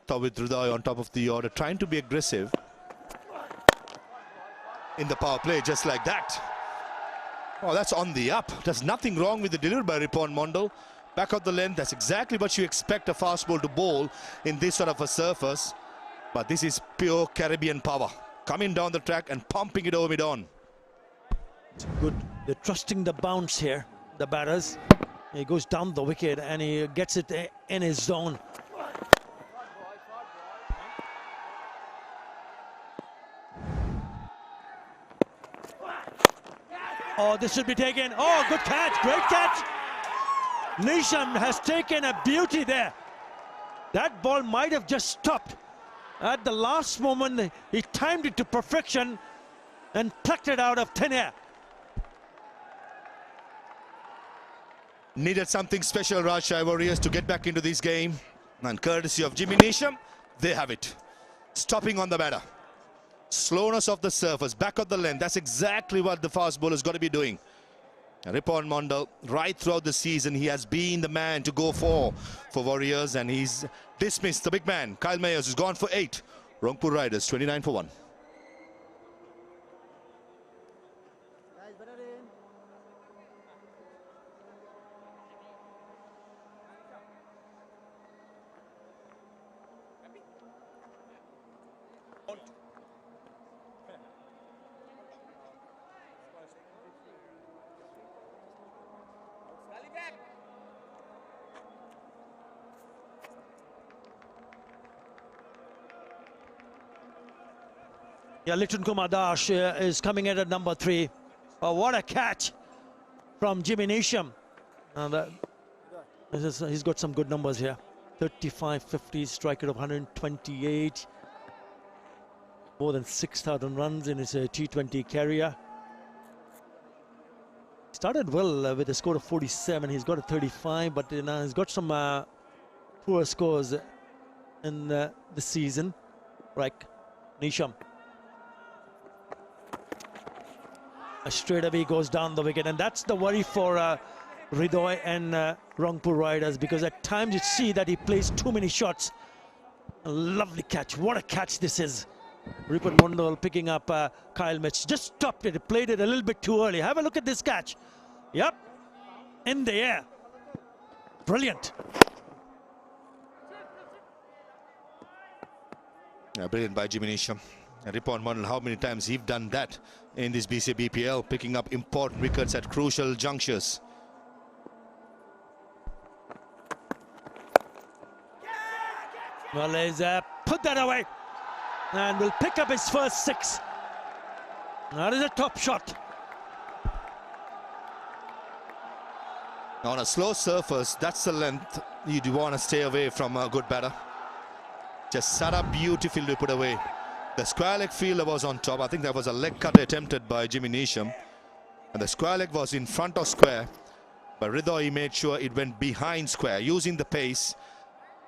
Tawhid 𝗃𝗍𝗽 on top of the order, trying to be aggressive in the power play, just like that. Oh, that's on the up. There's nothing wrong with the delivery by Ripon Mondal. Back of the length, that's exactly what you expect a fast ball to bowl in this sort of a surface. But this is pure Caribbean power. Coming down the track and pumping it over mid-on. Good. They're trusting the bounce here, the batters. He goes down the wicket and he gets it in his zone. Oh, this should be taken. Oh, good catch, great catch. Nisham has taken a beauty there. That ball might have just stopped. At the last moment, he timed it to perfection and plucked it out of thin air. Needed something special, Rajshahi Warriors, to get back into this game. And courtesy of Jimmy Neesham, they have it. Stopping on the batter. Slowness of the surface, back of the length. That's exactly what the fast bowler's got to be doing. Ripon Mondal, right throughout the season, he has been the man to go for Warriors, and he's dismissed the big man, Kyle Mayers, who's gone for 8. Rangpur Riders 29 for 1. Yeah, 𝗃𝗺𝗃𝗃𝗃 is coming in at number 3. Oh, what a catch from J.B. And he's got some good numbers here. 35-50, striker of 128. More than 6,000 runs in his T20 career. Started well with a score of 47. He's got a 35, but he's got some poor scores in the season. Like Nisham. Straight away goes down the wicket, and that's the worry for 𝗿𝗺𝗽 and Rangpur Riders, because at times you see that he plays too many shots. A lovely catch. What a catch this is. Rupert Mondal picking up Kyle Mitch. Just stopped it. He played it a little bit too early. Have a look at this catch. Yep. In the air. Brilliant. Yeah, brilliant by J.B. Rupert Mondal, how many times he've done that in this BPL, picking up important wickets at crucial junctures. Well, he's put that away and will pick up his first 6. That is a top shot. On a slow surface, that's the length you do want to stay away from a good batter. Just set up beautifully to put away. The square leg fielder was on top. I think that was a leg cut attempted by J.B. And the square leg was in front of square. But 𝗿𝗺𝗽 made sure it went behind square, using the pace.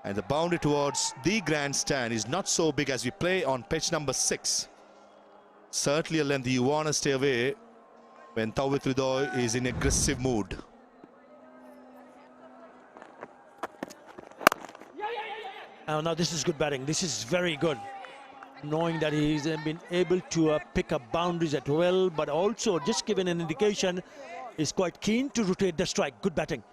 And the boundary towards the grandstand is not so big as we play on pitch number 6. Certainly a length you want to stay away when 𝗃𝗺𝗃𝗃 is in aggressive mood. Now this is good batting. This is very good. Knowing that he's been able to pick up boundaries at will, but also just given an indication, is quite keen to rotate the strike. Good batting.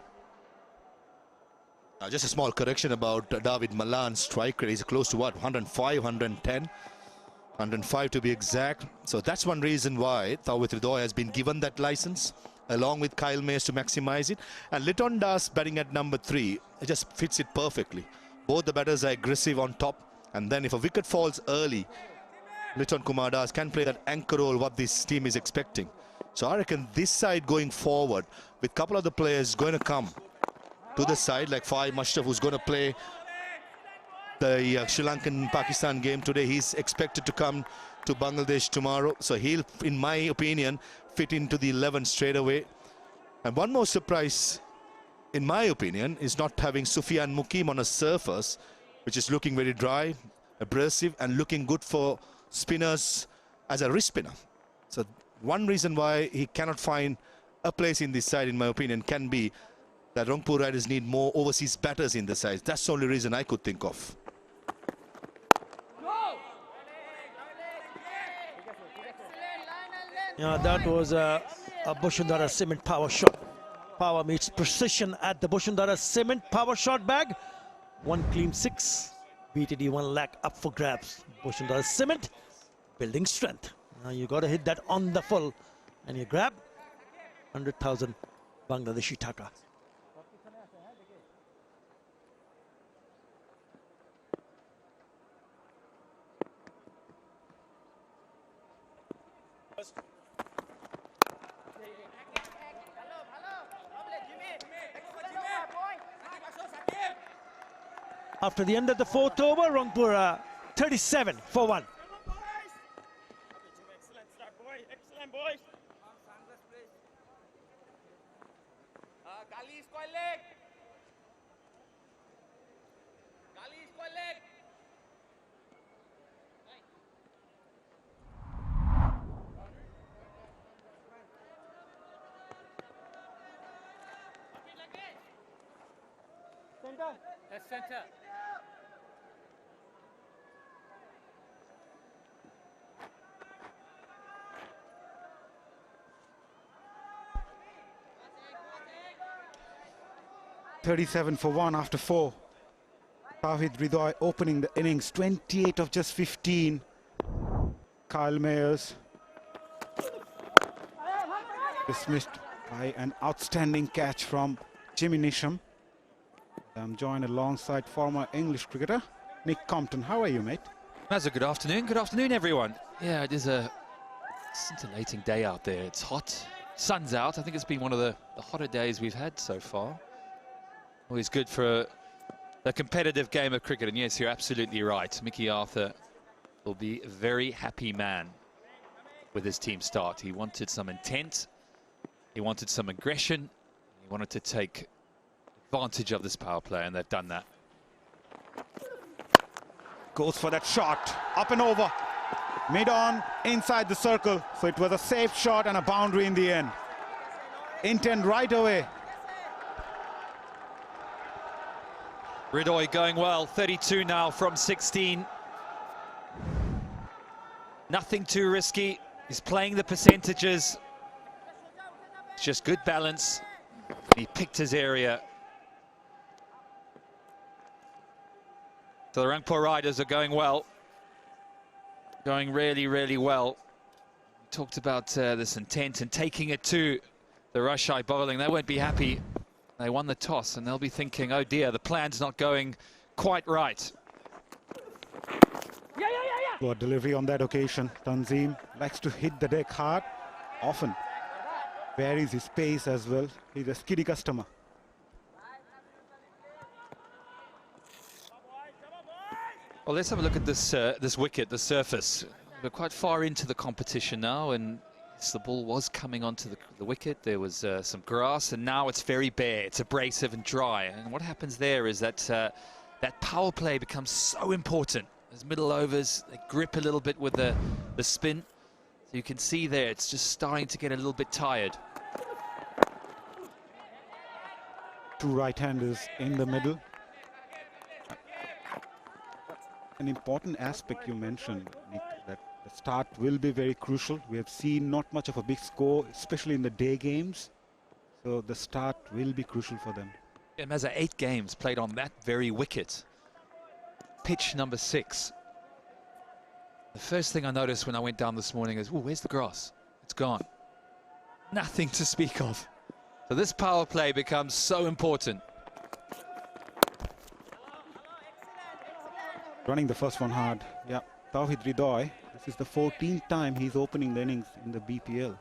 Just a small correction about David Malan's strike rate. He's close to what? 105, 110. 105 to be exact. So that's one reason why 𝗃𝗺𝗃𝗃 has been given that license, along with Kyle Mayers, to maximize it. And Litton Das batting at number 3, it just fits it perfectly. Both the batters are aggressive on top. And then if a wicket falls early, 𝗃𝗺𝗃𝗃 can play that anchor role what this team is expecting. So I reckon this side going forward, with a couple of the players going to come to the side, like 𝗵𝗺 Mushtaq, who's going to play the Sri Lankan-Pakistan game today. He's expected to come to Bangladesh tomorrow. So he'll, in my opinion, fit into the 11 straight away. And one more surprise, in my opinion, is not having Sufyan Mukim on a surface, which is looking very dry, abrasive, and looking good for spinners as a wrist spinner. So one reason why he cannot find a place in this side, in my opinion, can be that Rangpur Riders need more overseas batters in the side. That's the only reason I could think of. Yeah, that was a Bashundhara cement power shot. Power meets precision at the Bashundhara cement power shot bag. 1 clean 6. BTD 1 lakh up for grabs. Bashundhara cement building strength. Now you got to hit that on the full, and you grab 100,000 Bangladeshi taka. After the end of the 4th over, Rangpur 37 for 1. Excellent start, boy. Excellent, boys. Gali square leg. Gali square leg. Center. That's center. 37 for 1 after 4. 𝗃𝗃 opening the innings, 28 of just 15. Kyle Mayers dismissed by an outstanding catch from Jimmy Neesham. I'm joined alongside former English cricketer Nick Compton. How are you, mate? That's a good afternoon. Good afternoon, everyone. Yeah, it is a scintillating day out there. It's hot. Sun's out. I think it's been one of the hotter days we've had so far. Always good for a competitive game of cricket. And yes, you're absolutely right. Mickey Arthur will be a very happy man with his team start. He wanted some intent. He wanted some aggression. He wanted to take advantage of this power play, and they've done that. Goes for that shot, up and over, mid-on, inside the circle. So it was a safe shot and a boundary in the end. Intent right away. Ridoi going well, 32 now from 16. Nothing too risky. He's playing the percentages. It's just good balance. He picked his area. So the Rangpur Riders are going well. Going really, really well. We talked about this intent and taking it to the Rajshahi bowling. They won't be happy. They won the toss and they'll be thinking, oh dear, the plan's not going quite right. Poor delivery on that occasion. Tanzim likes to hit the deck hard. Often varies his pace as well. He's a skiddy customer. Well, let's have a look at this this wicket, the surface. We're quite far into the competition now, and the ball was coming onto the wicket. There was some grass, and now it's very bare. It's abrasive and dry. And what happens there is that that power play becomes so important. As middle overs, they grip a little bit with the spin. So you can see there, it's just starting to get a little bit tired. Two right-handers in the middle. An important aspect you mentioned, Nick, that the start will be very crucial. We have seen not much of a big score, especially in the day games. So the start will be crucial for them. Yeah, Mazza, 8 games played on that very wicket. Pitch number 6. The first thing I noticed when I went down this morning is, oh, where's the grass? It's gone. Nothing to speak of. So this power play becomes so important. Running the first one hard. Yeah, 𝗃𝗃. This is the 14th time he's opening the innings in the BPL.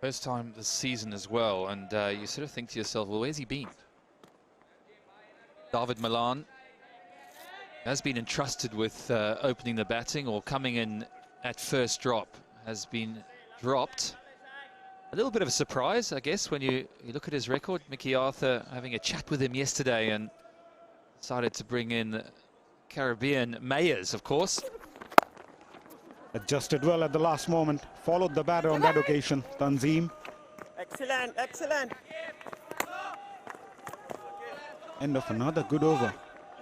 First time this season as well, and you sort of think to yourself, well, where's he been? David Malan has been entrusted with opening the batting or coming in at first drop, has been dropped. A little bit of a surprise, I guess, when you look at his record. Mickey Arthur having a chat with him yesterday and decided to bring in Caribbean Mayers, of course. Adjusted well at the last moment. Followed the batter on that occasion, Tanzim. Excellent, excellent. End of another good over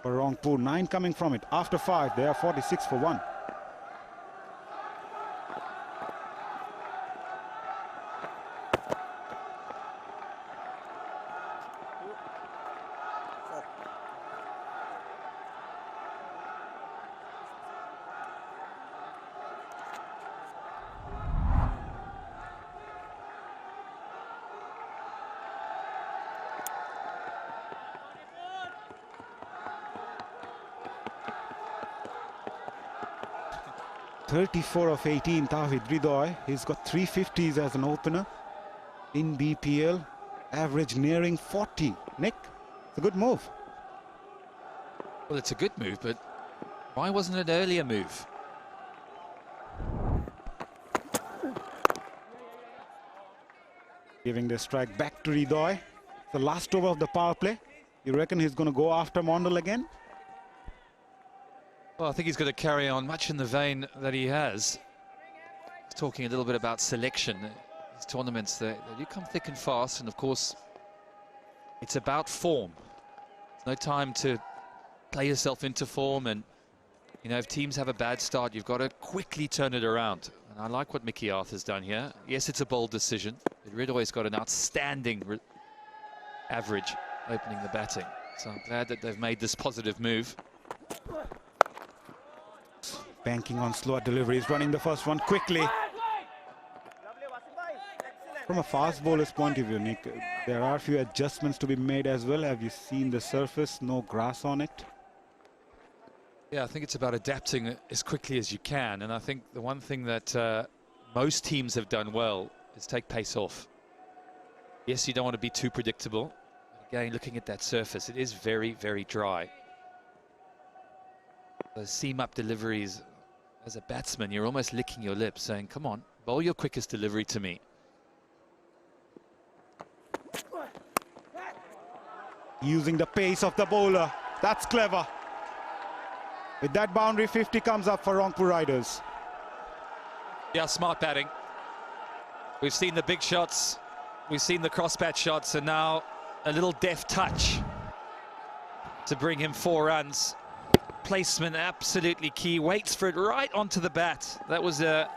for Rangpur. 9 coming from it. After 5, they are 46 for 1. 𝗃𝗃 of 18, 𝗃𝗃. He's got 350s as an opener in BPL. Average nearing 40. Nick, it's a good move. Well, it's a good move, but why wasn't it an earlier move? Giving the strike back to 𝗃𝗃. The last over of the power play. You reckon he's going to go after Mondal again? Well, I think he's going to carry on much in the vein that he has. He's talking a little bit about selection. These tournaments, they do come thick and fast, and of course, it's about form. There's no time to play yourself into form, and you know, if teams have a bad start, you've got to quickly turn it around. And I like what Mickey Arthur's done here. Yes, it's a bold decision. But 𝗃𝗿𝗽's got an outstanding average opening the batting. So I'm glad that they've made this positive move. Banking on slower deliveries, running the first one quickly. From a fast bowler's point of view, Nick, there are a few adjustments to be made as well. Have you seen the surface? No grass on it. Yeah, I think it's about adapting as quickly as you can. And I think the one thing that most teams have done well is take pace off. Yes, you don't want to be too predictable. Again, looking at that surface, it is very, very dry. Those seam-up deliveries, as a batsman, you're almost licking your lips saying, come on, bowl your quickest delivery to me. Using the pace of the bowler. That's clever. With that boundary, 50 comes up for Rangpur Riders. Yeah, smart batting. We've seen the big shots. We've seen the cross-patch shots, and now a little deft touch to bring him 4 runs. Placement absolutely key. Waits for it right onto the bat. That was a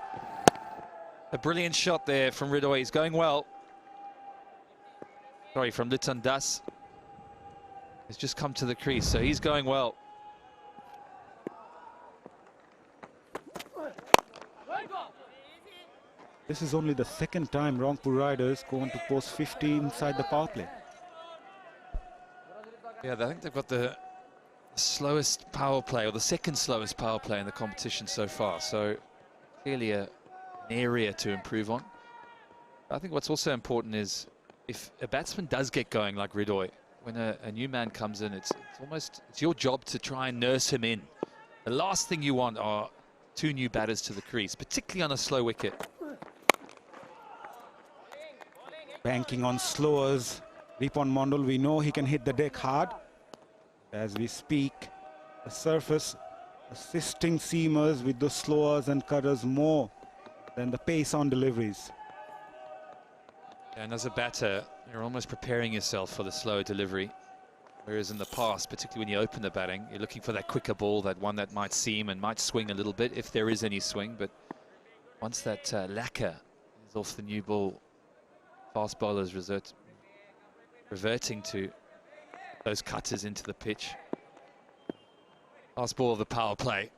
brilliant shot there from 𝗃𝗿𝗽. He's going well. Sorry, from 𝗃𝗏𝗃. He's just come to the crease, so he's going well. This is only the second time Rangpur Riders go on to post 50 inside the power play. Yeah, I think they've got the slowest power play, or the second slowest power play in the competition so far. So clearly an area to improve on. I think what's also important is if a batsman does get going like 𝗃𝗿𝗽, when a new man comes in, it's your job to try and nurse him in. The last thing you want are 2 new batters to the crease, particularly on a slow wicket. Banking on slowers. Ripon Mondal, we know he can hit the deck hard. As we speak, the surface assisting seamers with the slowers and cutters more than the pace on deliveries. And as a batter, you're almost preparing yourself for the slower delivery. Whereas in the past, particularly when you open the batting, you're looking for that quicker ball, that one that might seam and might swing a little bit, if there is any swing. But once that lacquer is off the new ball, fast bowlers reverting to those cutters into the pitch. Last ball of the power play.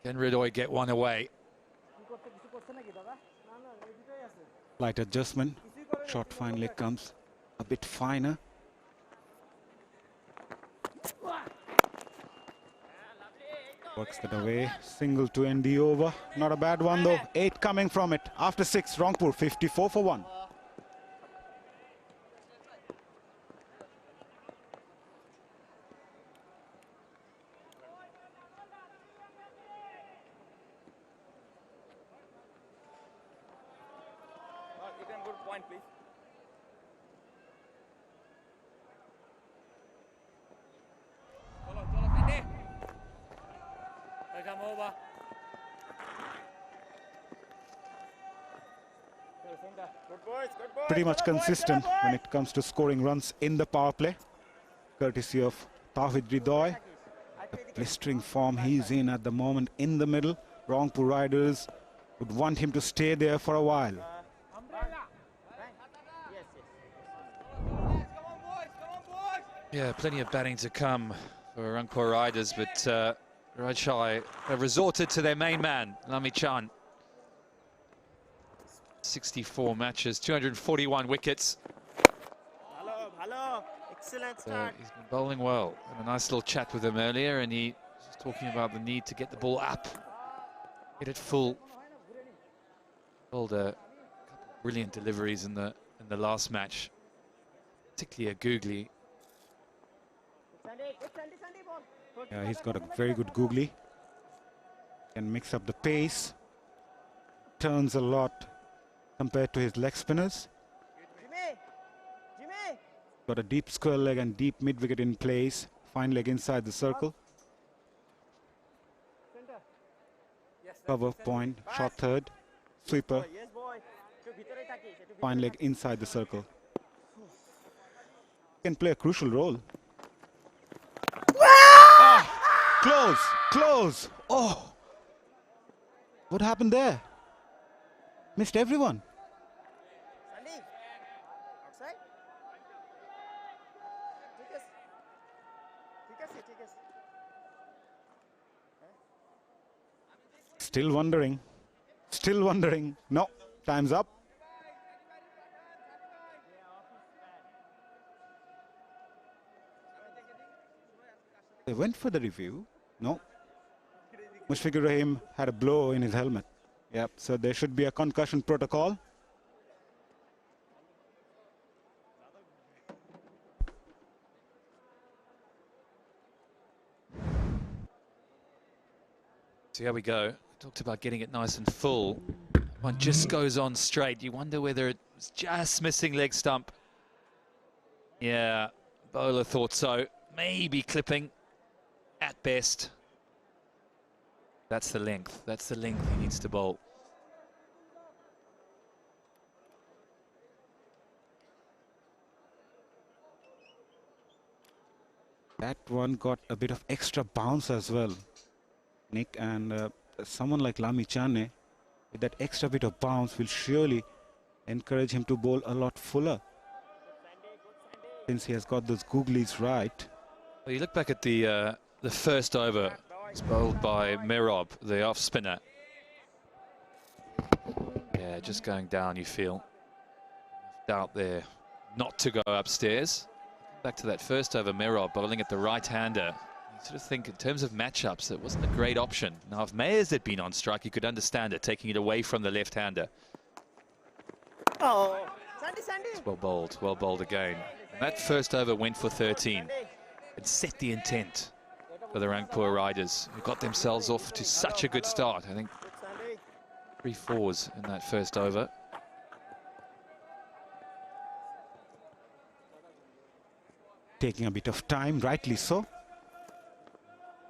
Can 𝗃𝗿𝗽 get one away? Light adjustment. Shot finally comes a bit finer. Works that away. Single to end the over. Not a bad one though. 8 coming from it. After 6, Rangpur 54 for 1. Pretty much consistent when it comes to scoring runs in the power play, courtesy of Tawhid Ridhoy. The blistering form he's in at the moment in the middle. Rangpur Riders would want him to stay there for a while. Yeah, plenty of batting to come for Rangpur Riders, but Rajshahi have resorted to their main man, Lamichan. 64 matches, 241 wickets. Hello, excellent start. He's been bowling well. Had a nice little chat with him earlier, and he was talking about the need to get the ball up, get it full. Bowled a couple of brilliant deliveries in the last match, particularly a googly. Yeah, he's got a very good googly. Can mix up the pace. Turns a lot compared to his leg spinners. Got a deep square leg and deep mid wicket in place. Fine leg inside the circle. Cover point, short third, sweeper. Fine leg inside the circle. Can play a crucial role. Close, close. Oh, what happened there? Missed everyone. Still wondering. Still wondering. No, time's up. They went for the review. No. Mushfiqur-Rahim had a blow in his helmet. Yep, so there should be a concussion protocol. So here we go. Talked about getting it nice and full. One just goes on straight. You wonder whether it's just missing leg stump. Yeah, bowler thought so. Maybe clipping at best. That's the length. That's the length he needs to bowl. That one got a bit of extra bounce as well, Nick, and someone like 𝗵𝗺𝗃𝗃 with that extra bit of bounce will surely encourage him to bowl a lot fuller, since he has got those googlies right. Well, you look back at the first over. It's bowled by 𝗵𝗺𝗃, the off spinner. Yeah, just going down, you feel. Doubt there not to go upstairs. Back to that first over, 𝗵𝗺𝗃 bowling at the right-hander. You sort of think in terms of matchups, it wasn't a great option. Now, if Mayers had been on strike, you could understand it, taking it away from the left-hander. Oh, Sandy. It's well bowled again. And that first over went for 13. It set the intent for the Rangpur Riders, who got themselves off to such a good start. I think 3 fours in that first over. Taking a bit of time, rightly so.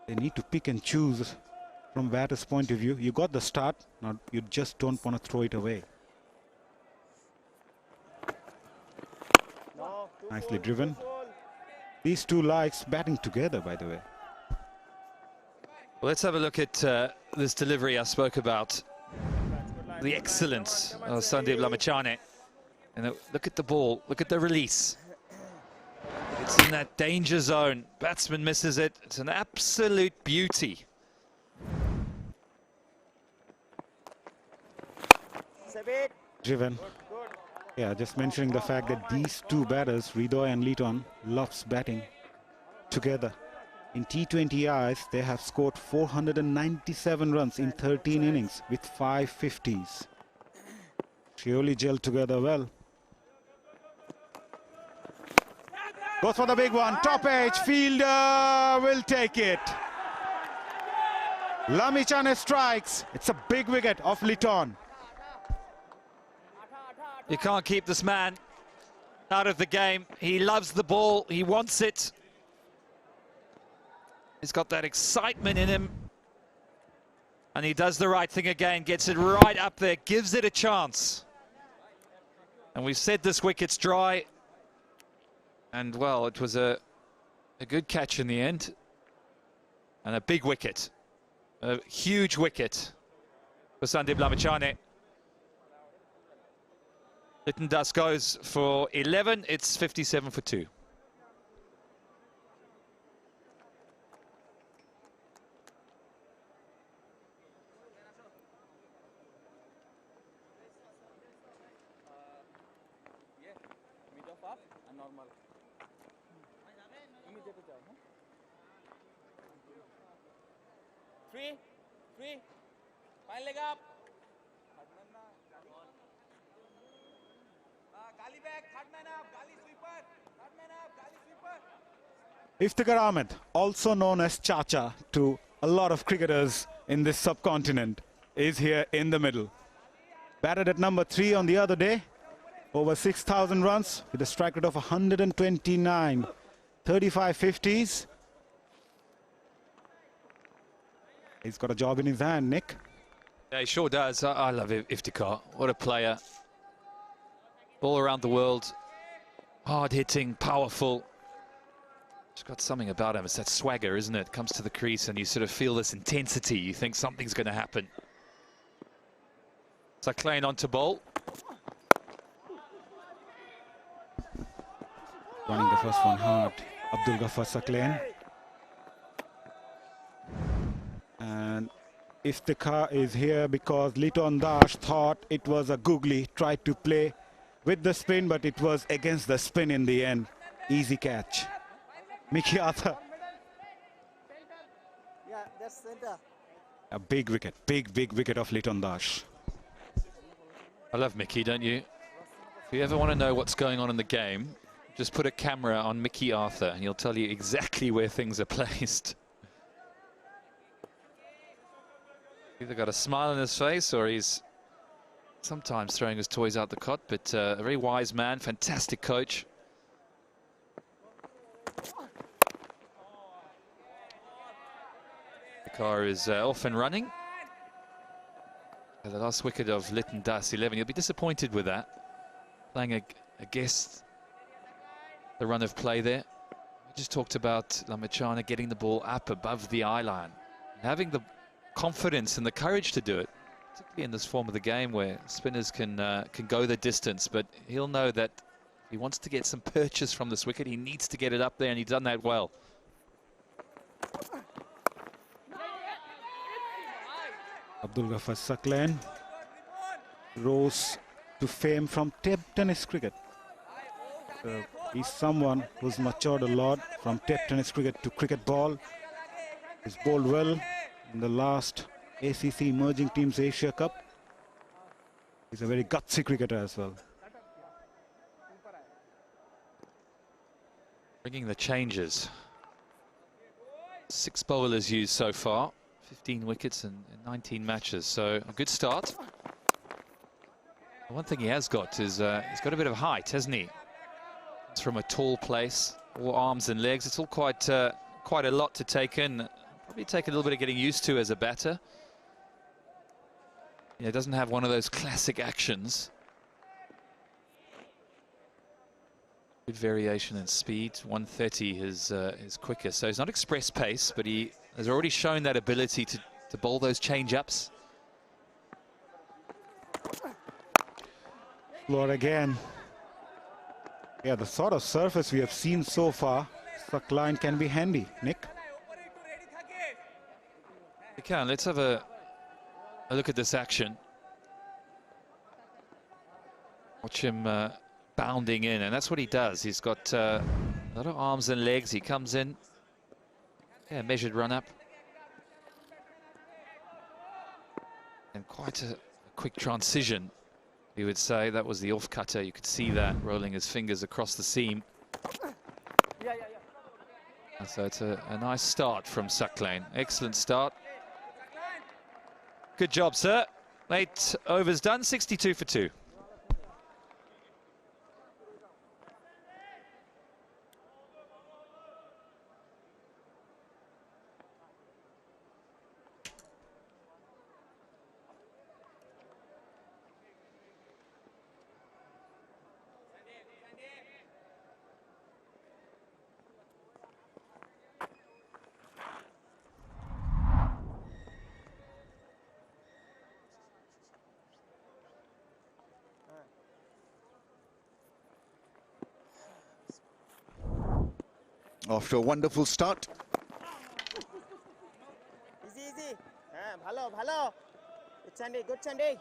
They need to pick and choose from batter's point of view. You got the start, now you just don't want to throw it away. Nicely driven. These two likes batting together, by the way. Well, let's have a look at this delivery I spoke about. The excellence of Sandeep 𝗵𝗺𝗃𝗃. And look at the ball, look at the release. It's in that danger zone. Batsman misses it. It's an absolute beauty. Driven. Yeah, just mentioning the fact that these two batters, 𝗿𝗏 and Litton, loves batting together. In T20Is, they have scored 497 runs in 13 innings with 5 50s. Surely gel together well. Goes for the big one, top edge, fielder will take it. 𝗵𝗺𝗃𝗃 strikes. It's a big wicket of Litton. You can't keep this man out of the game. He loves the ball, he wants it. He's got that excitement in him. And he does the right thing again, gets it right up there, gives it a chance. And we've said this wicket's dry. And, well, it was a good catch in the end. And a big wicket. A huge wicket for Sandeep 𝗵𝗺𝗃𝗃. Lytton Das goes for 11. It's 57 for 2. Three. Fine leg up. Gali back, third man up, Gali sweeper. Third man up, Gali sweeper. 𝗍𝗏𝗃𝗃 Ahmed, also known as Chacha to a lot of cricketers in this subcontinent, is here in the middle. Batted at number 3 on the other day. Over 6,000 runs with a strike rate of 129. 35 50s. He's got a job in his hand, Nick. Yeah, he sure does. I love 𝗍𝗏𝗃𝗃. What a player. All around the world. Hard-hitting, powerful. He's got something about him. It's that swagger, isn't it? Comes to the crease and you sort of feel this intensity. You think something's going to happen. 𝗂𝗏𝗃𝗃 on to bowl. Running the first one hard. Abdul Ghaffar 𝗂𝗏𝗃. Iftikhar is here because Liton Dash thought it was a googly, tried to play with the spin, but it was against the spin in the end. Easy catch. Mickey Arthur. Yeah, that's center. A big wicket of Liton Dash. I love Mickey, don't you? If you ever want to know what's going on in the game, just put a camera on Mickey Arthur and he'll tell you exactly where things are placed. Either got a smile on his face or he's sometimes throwing his toys out the cot, but a very wise man, fantastic coach. The car is off and running. The last wicket of Liton Dash 11. You'll be disappointed with that. Playing against the run of play there. We just talked about Lamachana getting the ball up above the eye line. And having the confidence and the courage to do it, particularly in this form of the game where spinners can go the distance. But he'll know that if he wants to get some purchase from this wicket, he needs to get it up there, and he's done that well. Abdul-Ghaffar Saklan rose to fame from table tennis cricket. He's someone who's matured a lot from table tennis cricket to cricket ball. He's bowled well in the last ACC Emerging Teams Asia Cup. He's a very gutsy cricketer as well. Bringing the changes. 6 bowlers used so far. 15 wickets in 19 matches, so a good start. The one thing he has got is he's got a bit of height, hasn't he? It's from a tall place, all arms and legs. It's all quite a lot to take in. Probably take a little bit of getting used to as a batter. Yeah, doesn't have one of those classic actions. Good variation in speed. 130 is quicker, so he's not express pace, but he has already shown that ability to bowl those change-ups. Floor again. Yeah, the sort of surface we have seen so far, Saklan can be handy. Nick? We can. Let's have a look at this action. Watch him bounding in, and that's what he does. He's got a lot of arms and legs. He comes in. Yeah, measured run up. And quite a quick transition, you would say. That was the off cutter. You could see that rolling his fingers across the seam. And so it's a nice start from Saklan. Excellent start. Good job, sir. 8 overs done, 62 for 2. After a wonderful start. Easy. Bhalo. Good Chandy.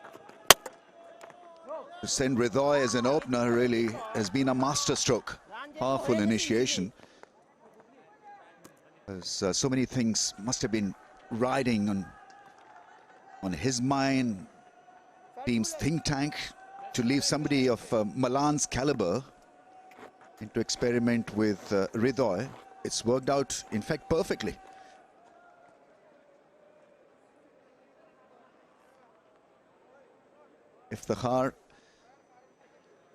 To send 𝗿𝗂 as an opener really has been a masterstroke. Powerful initiation. There's so many things must have been riding on his mind, team's think tank, to leave somebody of Malan's caliber and to experiment with 𝗿𝗂. It's worked out, in fact, perfectly. Iftikhar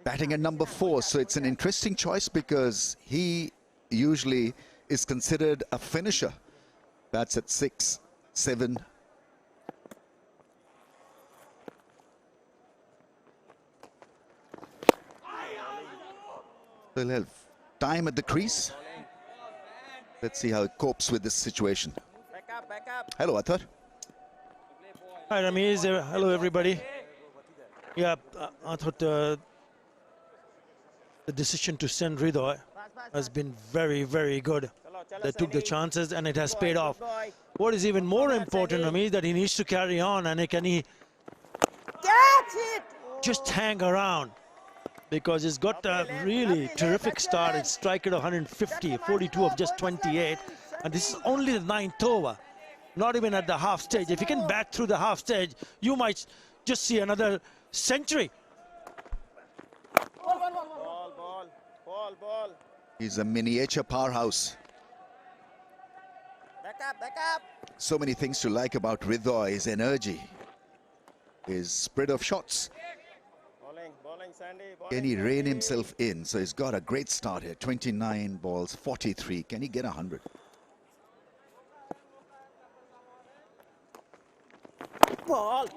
batting at number 4, so it's an interesting choice because he usually is considered a finisher. Bats at 6, 7. He'll have time at the crease. Let's see how it copes with this situation. Back up. Hello, Arthur. Hi, Ramiz. Hello, everybody. Yeah, I thought the decision to send 𝗿𝗂 has been very, very good. They took the chances and it has paid off. what is even more important to me is that he needs to carry on, and can he Catch it! just hang around, because he's got a really terrific start. It's strike at 150, 42 of just 28, and this is only the 9th over, not even at the half stage. If he can bat through the half stage, you might just see another century. Ball. He's a miniature powerhouse. Back up. So many things to like about 𝗿𝗀𝗧, his energy, his spread of shots. Bowling, Sandy. Can he rein himself in? So he's got a great start here. 29 balls, 43. Can he get 100? Ball.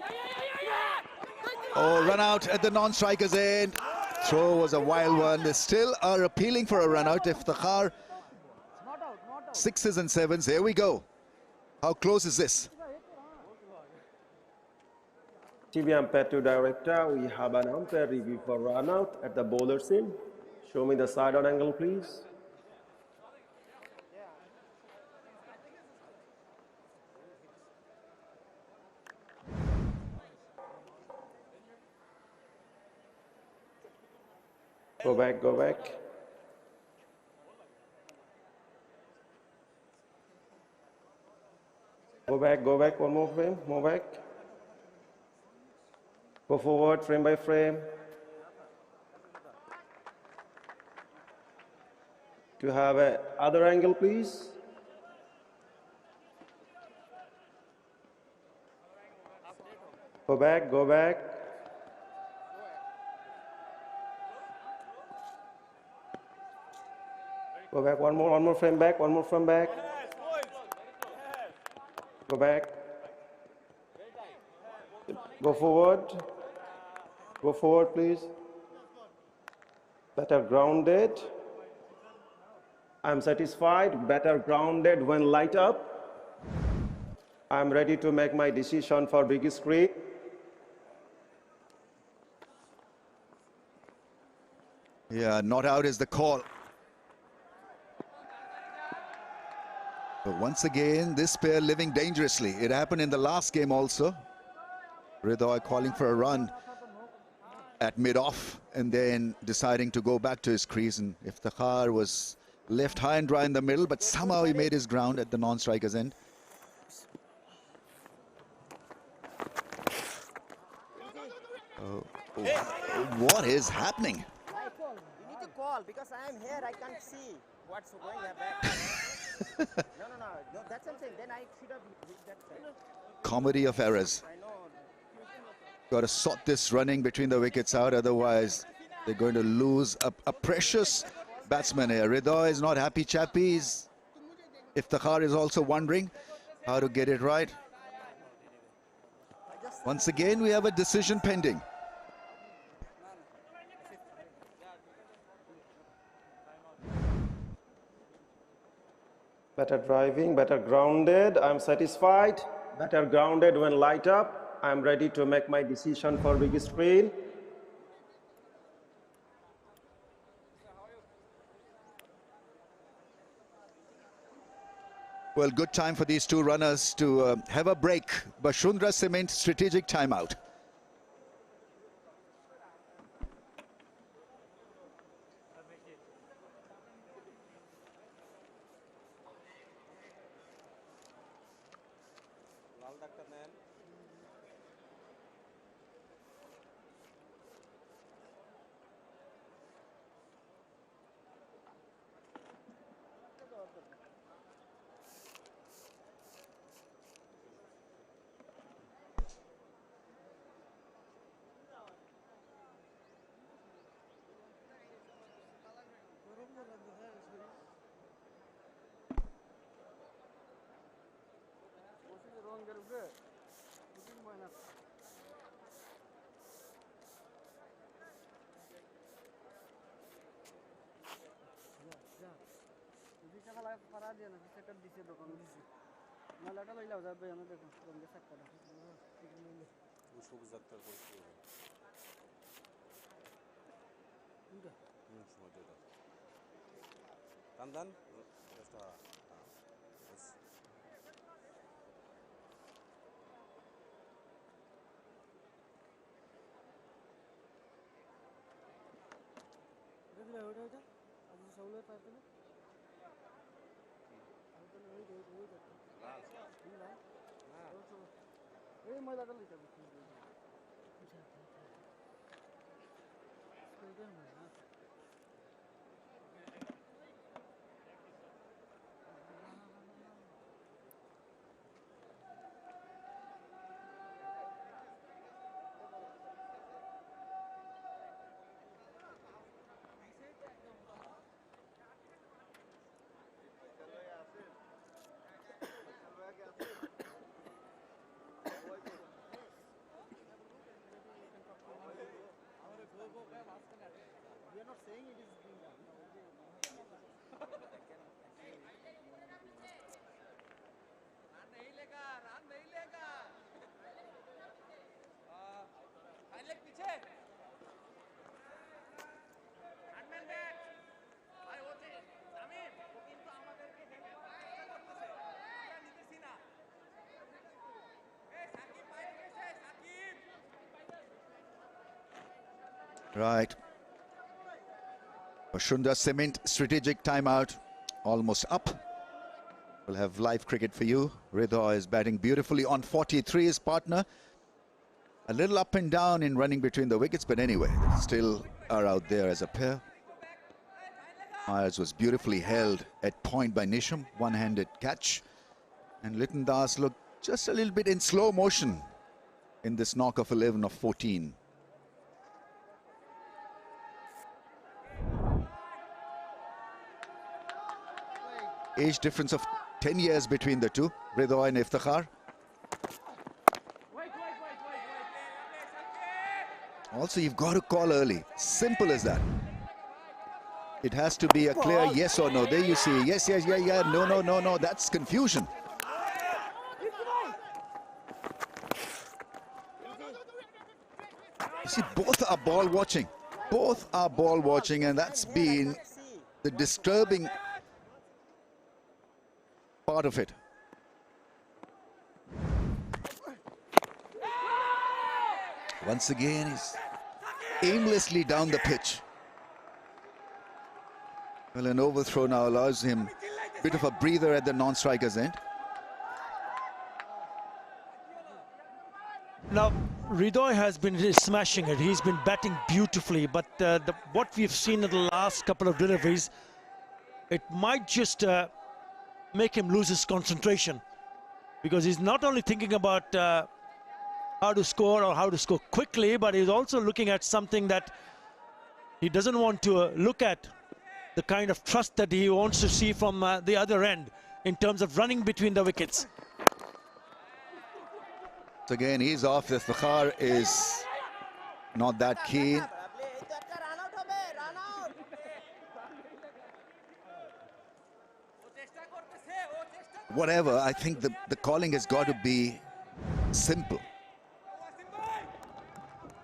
Oh, run out at the non-striker's end. Throw was a wild one. They still are appealing for a run out. Iftikhar, 6s and 7s. Here we go. How close is this? TV umpire to director, we have an umpire review for run out at the bowler's end. Show me the side on angle, please. Go back. Go back, one more frame, more back. Go forward, frame by frame. To have a other angle, please. Go back. Go back, one more frame back, Go back. Go forward, please. Better grounded. I'm satisfied. Better grounded when light up. I'm ready to make my decision for big screen. Yeah, not out is the call. But once again, this pair living dangerously. It happened in the last game also. 𝗿𝗧𝗧 calling for a run at mid-off and then deciding to go back to his crease. And Iftikhar was left high and dry in the middle, but somehow he made his ground at the non-striker's end. What is happening? You need to call because I am here. I can't see what's going back. No, that's what I'm saying. Then I should have hit that side. Comedy of errors. Got to sort this running between the wickets out, otherwise they're going to lose a precious batsman here. 𝗿𝗧𝗧 is not happy chappy. Iftikhar is also wondering how to get it right. Once again, we have a decision pending. Better driving, better grounded. I'm satisfied. Better grounded when light up. I'm ready to make my decision for big screen. Well, good time for these two runners to have a break. Bashundra Cement strategic timeout. We are not saying it is being done. Right. Shunda Cement strategic timeout almost up. We'll have live cricket for you. 𝗿𝗂 is batting beautifully on 43, his partner. A little up and down in running between the wickets, but anyway, they still are out there as a pair. Myers was beautifully held at point by Nisham, one-handed catch. And Litton Das looked just a little bit in slow motion in this knock of 11 of 14. Age difference of 10 years between the two, 𝗿𝗂 and Iftikhar. Also, you've got to call early. Simple as that. It has to be a clear yes or no. There you see, yes, yes, yeah, yeah, no, no, no, no. That's confusion. You see, both are ball watching. Both are ball watching, and that's been the disturbing part of it. Once again, he's aimlessly down the pitch. Well, an overthrow now allows him a bit of a breather at the non-striker's end. Now, 𝗿𝗂 has been smashing it. He's been batting beautifully, but what we've seen in the last couple of deliveries, it might just make him lose his concentration, because he's not only thinking about how to score or how to score quickly, but he's also looking at something that he doesn't want to look at, the kind of trust that he wants to see from the other end in terms of running between the wickets. So again, he's off. The Iftikhar is not that keen. Whatever, I think the calling has got to be simple.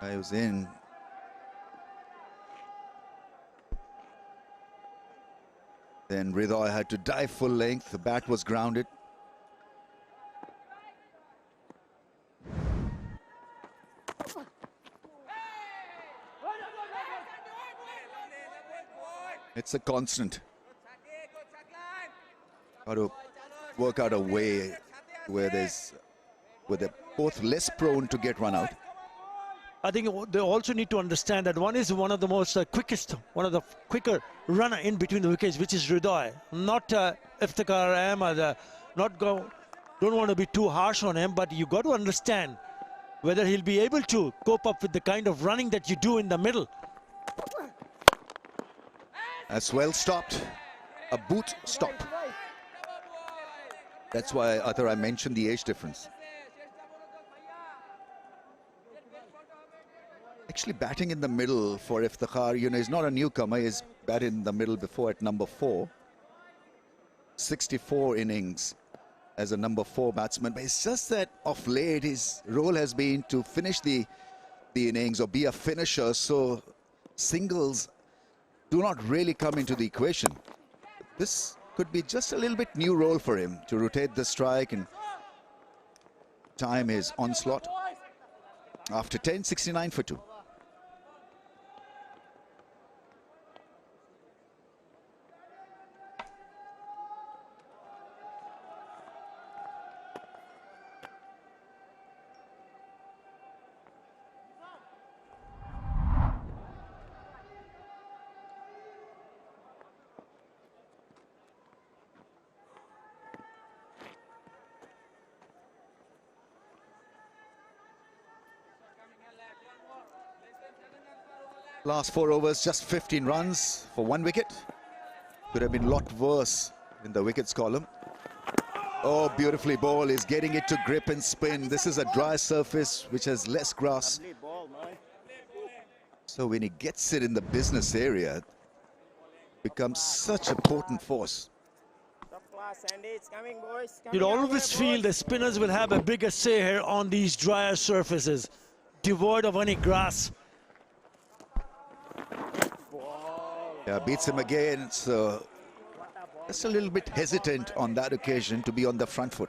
I was in. Then 𝗿𝗂 had to dive full length. The bat was grounded. It's a constant. Got to work out a way where they're both less prone to get run out. I think they also need to understand that one is one of the most one of the quicker runner in between the wickets, which is 𝗿𝗂, not Iftikhar Ahmed. Don't want to be too harsh on him, but you got to understand whether he'll be able to cope up with the kind of running that you do in the middle. That's well stopped. A boot stop. That's why I mentioned the age difference. Actually, batting in the middle for Iftikhar, you know, he's not a newcomer. He's batted in the middle before at number 4. 64 innings as a number 4 batsman. But it's just that of late, his role has been to finish the innings or be a finisher. So singles do not really come into the equation. This could be just a little bit new role for him to rotate the strike and time his onslaught. After 10, 69 for 2. Last 4 overs, just 15 runs for 1 wicket. Could have been a lot worse in the wickets column. Oh, beautifully bowled. He's getting it to grip and spin. This is a dry surface which has less grass. So when he gets it in the business area, it becomes such a potent force. You'd always feel the spinners will have a bigger say here on these drier surfaces, devoid of any grass. Yeah, beats him again, so just a little bit hesitant on that occasion to be on the front foot.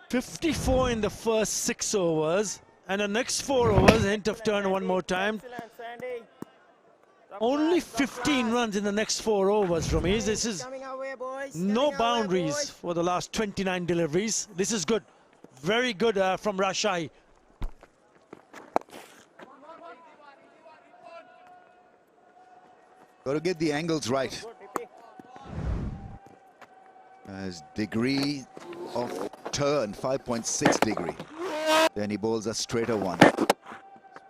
54 in the first 6 overs, and the next 4 overs, hint of turn one more time. Only 15 runs in the next 4 overs from me. This is no boundaries for the last 29 deliveries. This is good. Very good from Rajshahi. Got to get the angles right. As degree of turn, 5.6 degree. Then he bowls a straighter one.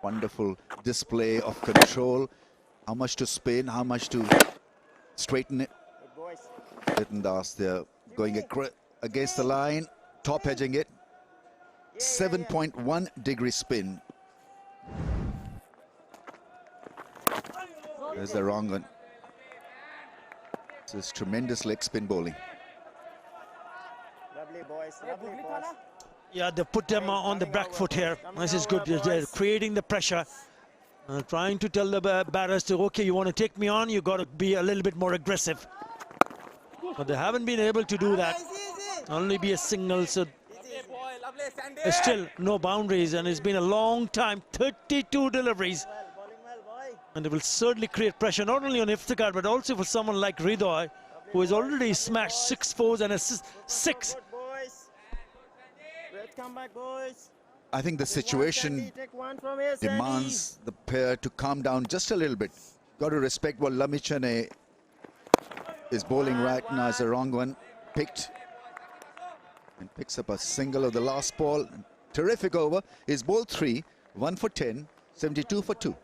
Wonderful display of control. How much to spin, how much to straighten it. Das there going against the line, top edging it. 7.1 degree spin. There's the wrong one. This is tremendous leg spin bowling. Lovely boys, lovely boys. Yeah, they put them on the back foot here. This is good. They're creating the pressure. Trying to tell the batters to, okay, you want to take me on, you got to be a little bit more aggressive. But they haven't been able to do that. Only be a single, so there's still no boundaries, and it's been a long time, 32 deliveries. And they will certainly create pressure, not only on Iftikhar, but also for someone like 𝗿𝗏𝗽, who has already smashed 6 fours and assists 6. Come back, boys. I think the situation demands the pair to calm down just a little bit. Got to respect what Lamicharne is bowling right now. Is the wrong one picked, and picks up a single of the last ball. Terrific over. He's bowled 3, 1 for 10, 72 for 2.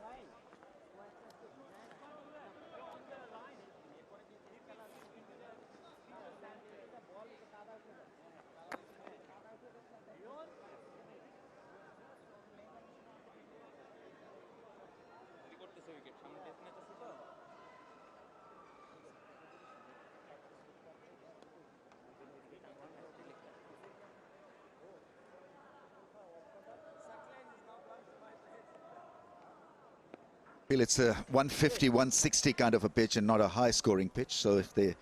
It's a 150, 160 kind of a pitch and not a high scoring pitch. So if they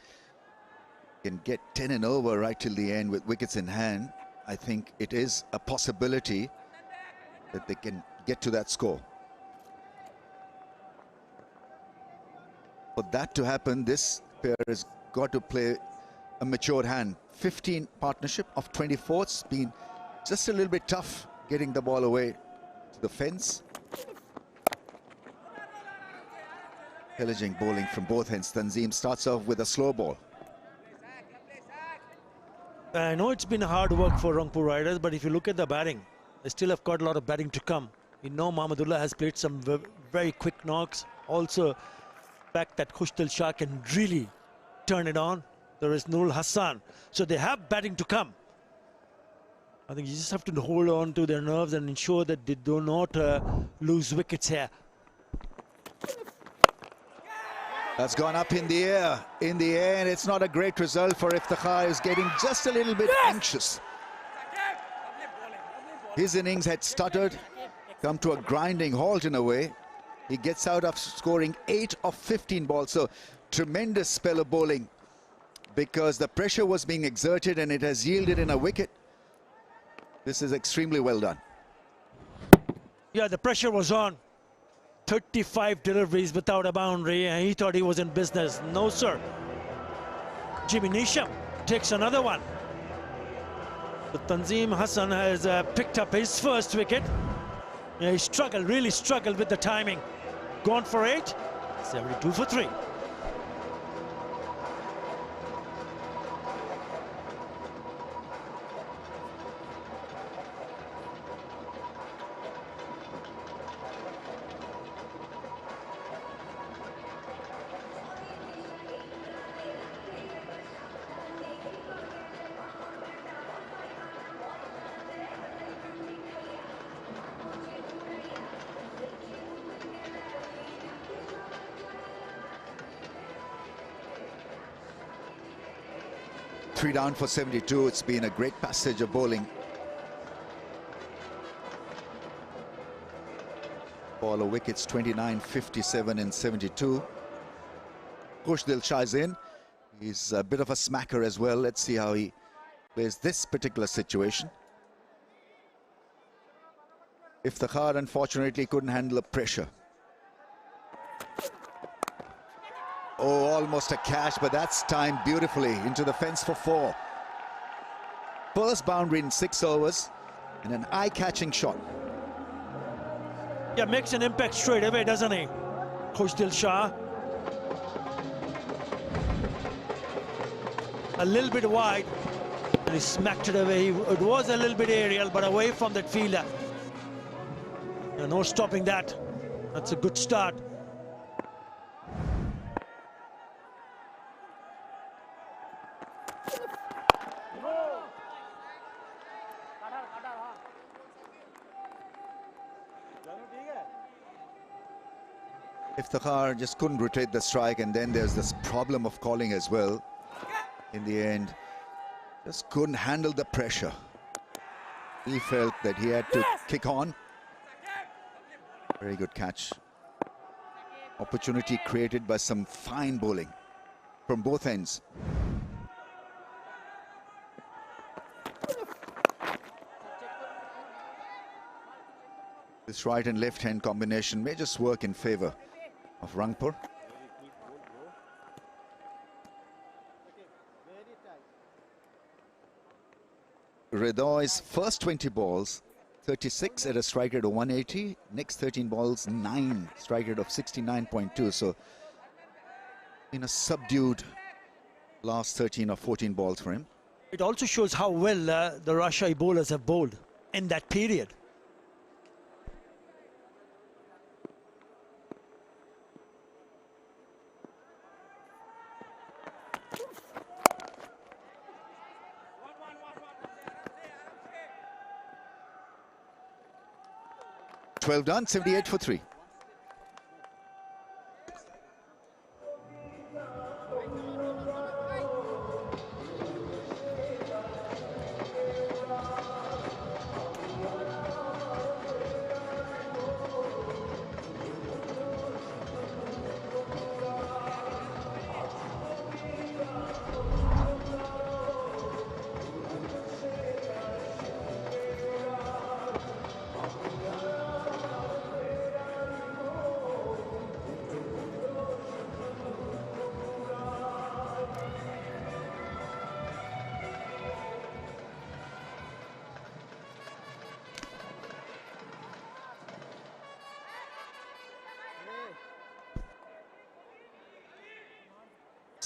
can get 10 and over right till the end with wickets in hand, I think it is a possibility that they can get to that score. For that to happen, this pair has got to play a matured hand. 15 partnership of 24. It's been just a little bit tough getting the ball away to the fence. Pillaging bowling from both ends. Tanzim starts off with a slow ball. I know it's been hard work for Rangpur Riders, but if you look at the batting, they still have got a lot of batting to come. We know Mahmudullah has played some very quick knocks. Also, the fact that Khushdil Shah can really turn it on. There is Nurul Hassan. So they have batting to come. I think you just have to hold on to their nerves and ensure that they do not lose wickets here. That's gone up in the air. In the end, it's not a great result for Iftikhar. Is getting just a little bit anxious. His innings had stuttered, come to a grinding halt in a way. He gets out of scoring 8 of 15 balls. So tremendous spell of bowling, because the pressure was being exerted and it has yielded in a wicket. This is extremely well done. Yeah, the pressure was on. 35 deliveries without a boundary, and he thought he was in business. No, sir. Jimmy Neesham takes another one. But Tanzim Hassan has picked up his first wicket. He struggled, really struggled with the timing. Gone for 8, 72 for 3. 3 down for 72. It's been a great passage of bowling. Ball of wickets 29, 57 and 72. 𝗂𝗽𝗄𝗽 is in. He's a bit of a smacker as well. Let's see how he plays this particular situation. Iftikhar unfortunately couldn't handle the pressure. Oh, almost a catch, but that's timed beautifully into the fence for 4. First boundary in 6 overs and an eye-catching shot. Yeah, makes an impact straight away, doesn't he? 𝗂𝗽𝗄𝗽. A little bit wide, and he smacked it away. It was a little bit aerial, but away from that fielder. No stopping that. That's a good start. Iftikhar just couldn't rotate the strike, and then there's this problem of calling as well. In the end, just couldn't handle the pressure. He felt that he had to kick on. Very good catch. Opportunity created by some fine bowling from both ends. This right and left hand combination may just work in favor of Rangpur. 𝗿𝗏𝗽's first 20 balls, 36 at a strike rate of 180. Next 13 balls, 9, strike rate of 69.2. So in a subdued last 13 or 14 balls for him. It also shows how well the Rajshahi bowlers have bowled in that period. Twelve done, 78 for 3.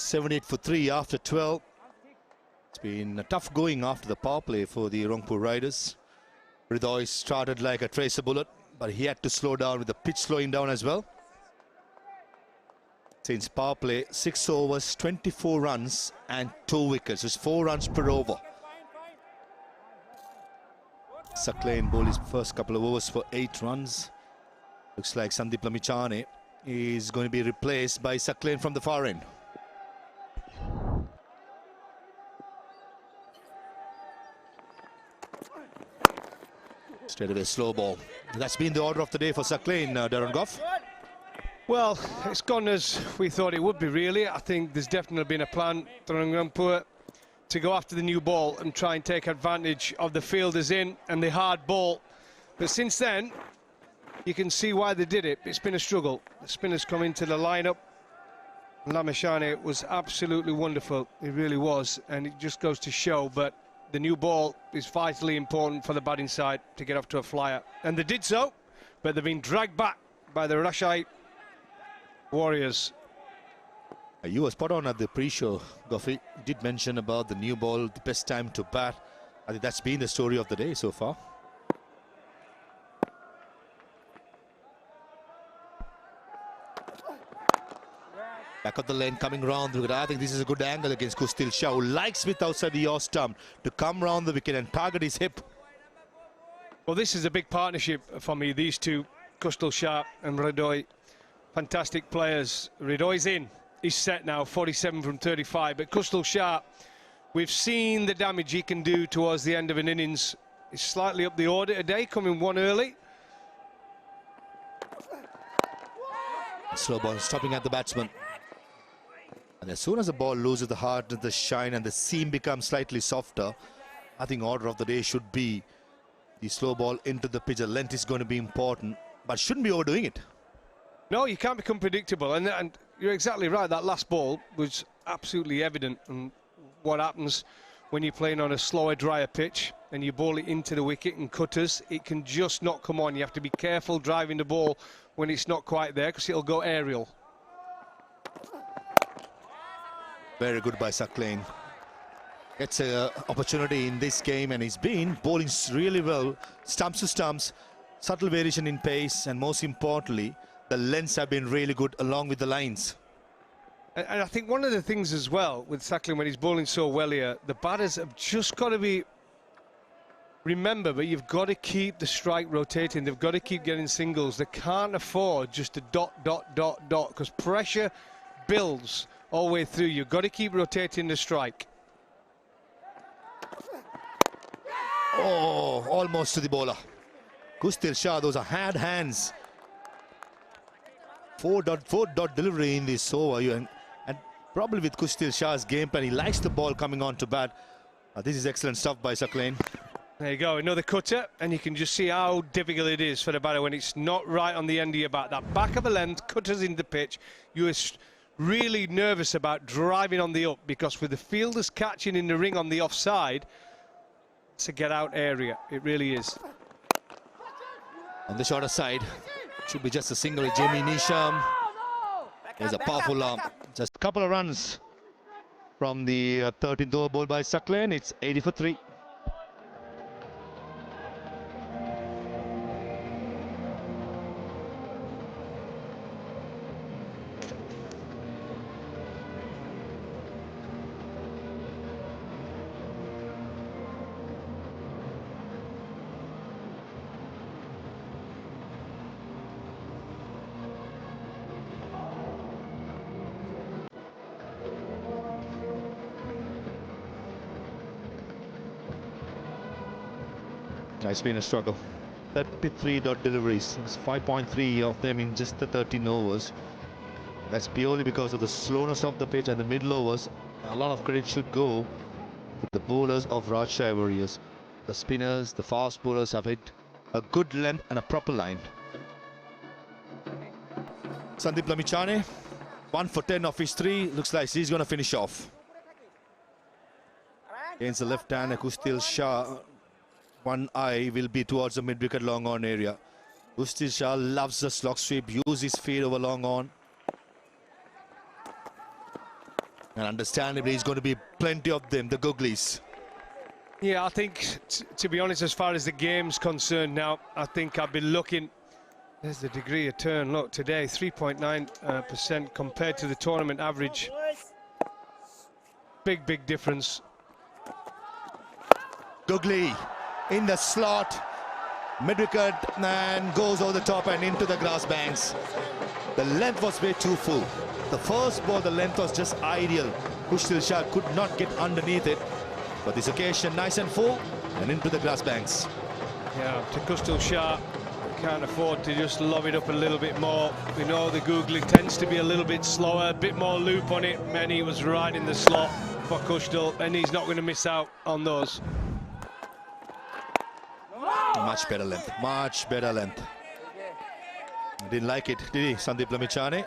𝗏𝗡 for 3 after 12. It's been a tough going after the power play for the Rangpur Riders. 𝗿𝗏𝗽 started like a tracer bullet, but he had to slow down with the pitch slowing down as well. Since power play, 6 overs, 24 runs and 2 wickets. It's 4 runs per over. 𝗏𝗏𝗽 bowled his first couple of overs for 8 runs. Looks like Sandeep Lamichhane is going to be replaced by 𝗏𝗏𝗽 from the far end. Straight away, slow ball. That's been the order of the day for 𝗏𝗏𝗽, Darren Gough. Well, it's gone as we thought it would be, really. I think there's definitely been a plan for Rangpur to go after the new ball and try and take advantage of the fielders in and the hard ball. But since then, you can see why they did it. It's been a struggle. The spinners come into the lineup. Lamichhane was absolutely wonderful. It really was. And it just goes to show, but the new ball is vitally important for the batting side to get off to a flyer. And they did so, but they've been dragged back by the Rajshahi warriors. You were spot on at the pre-show, Goughy. Did mention about the new ball, the best time to bat. I think that's been the story of the day so far. Back of the lane, coming round. I think this is a good angle against 𝗂𝗽𝗄𝗽, who likes Smith outside the yaw stump to come round the wicket and target his hip. Well, this is a big partnership for me, these two, 𝗂𝗽𝗄𝗽 and 𝗿𝗏𝗽. Fantastic players. 𝗿𝗏𝗽's in. He's set now, 47 from 35. But 𝗂𝗽𝗄𝗽 we've seen the damage he can do towards the end of an innings. He's slightly up the order today, coming one early. Slow ball stopping at the batsman. And as soon as the ball loses the heart, the shine and the seam becomes slightly softer, I think order of the day should be the slow ball into the pitch. The length is going to be important, but shouldn't be overdoing it. No, you can't become predictable. And you're exactly right. That last ball was absolutely evident. And what happens when you're playing on a slower, drier pitch and you bowl it into the wicket and cutters, it can just not come on. You have to be careful driving the ball when it's not quite there, because it'll go aerial. Very good by Saqlain. Gets an opportunity in this game, and he's been bowling really well. Stumps to stumps, subtle variation in pace, and most importantly, the lengths have been really good along with the lines. And I think one of the things as well with Saqlain, when he's bowling so well here, the batters have just got to be... Remember, but you've got to keep the strike rotating. They've got to keep getting singles. They can't afford just to dot, because pressure builds all the way through. You've got to keep rotating the strike. Oh, almost to the bowler. 𝗂𝗃𝗃, those are hard hands. Four dot delivery in this over. And probably with 𝗂𝗃𝗃's game plan, he likes the ball coming on to bat. This is excellent stuff by Saqlain. There you go, another cutter, and you can just see how difficult it is for the batter when it's not right on the end of your bat. That back of a length, cutters in the pitch. You are really nervous about driving on the up, because with the fielders catching in the ring on the offside, it's a get-out area. It really is. On the shorter side, should be just a single. Jimmy Neesham. There's a powerful arm. Just a couple of runs from the 13th over ball by Saqlain. It's 80 for 3. It's been a struggle. 33 dot deliveries. It's 5.3 of them in just the 13 overs. That's purely because of the slowness of the pitch and the middle overs. A lot of credit should go to the bowlers of Rajshahi Warriors. The spinners, the fast bowlers have hit a good length and a proper line. Sandeep Lamichhane, 1 for 10 of his 3. Looks like he's going to finish off. Against the left hand, 𝗂𝗃𝗃. One eye will be towards the mid-wicket long on area. 𝗂𝗃𝗃 loves the slog sweep, use his feet over long on. And understandably, he's going to be plenty of them, the googlies. Yeah, I think, to be honest, as far as the game's concerned now, I think I've been looking... There's the degree of turn. Look, today, 3.9% compared to the tournament average. Big difference. Googly in the slot, mid-wicket, and goes over the top and into the grass banks. The length was way too full. The first ball, the length was just ideal. 𝗂𝗃𝗃 could not get underneath it. But this occasion, nice and full, and into the grass banks. Yeah, 𝗂𝗃𝗃 can't afford to just lob it up a little bit more. We know the googly tends to be a little bit slower, a bit more loop on it. Many was right in the slot for 𝗂𝗃𝗃, and he's not going to miss out on those. Much better length, much better length. Didn't like it, did he, Sandeep Lamichhane?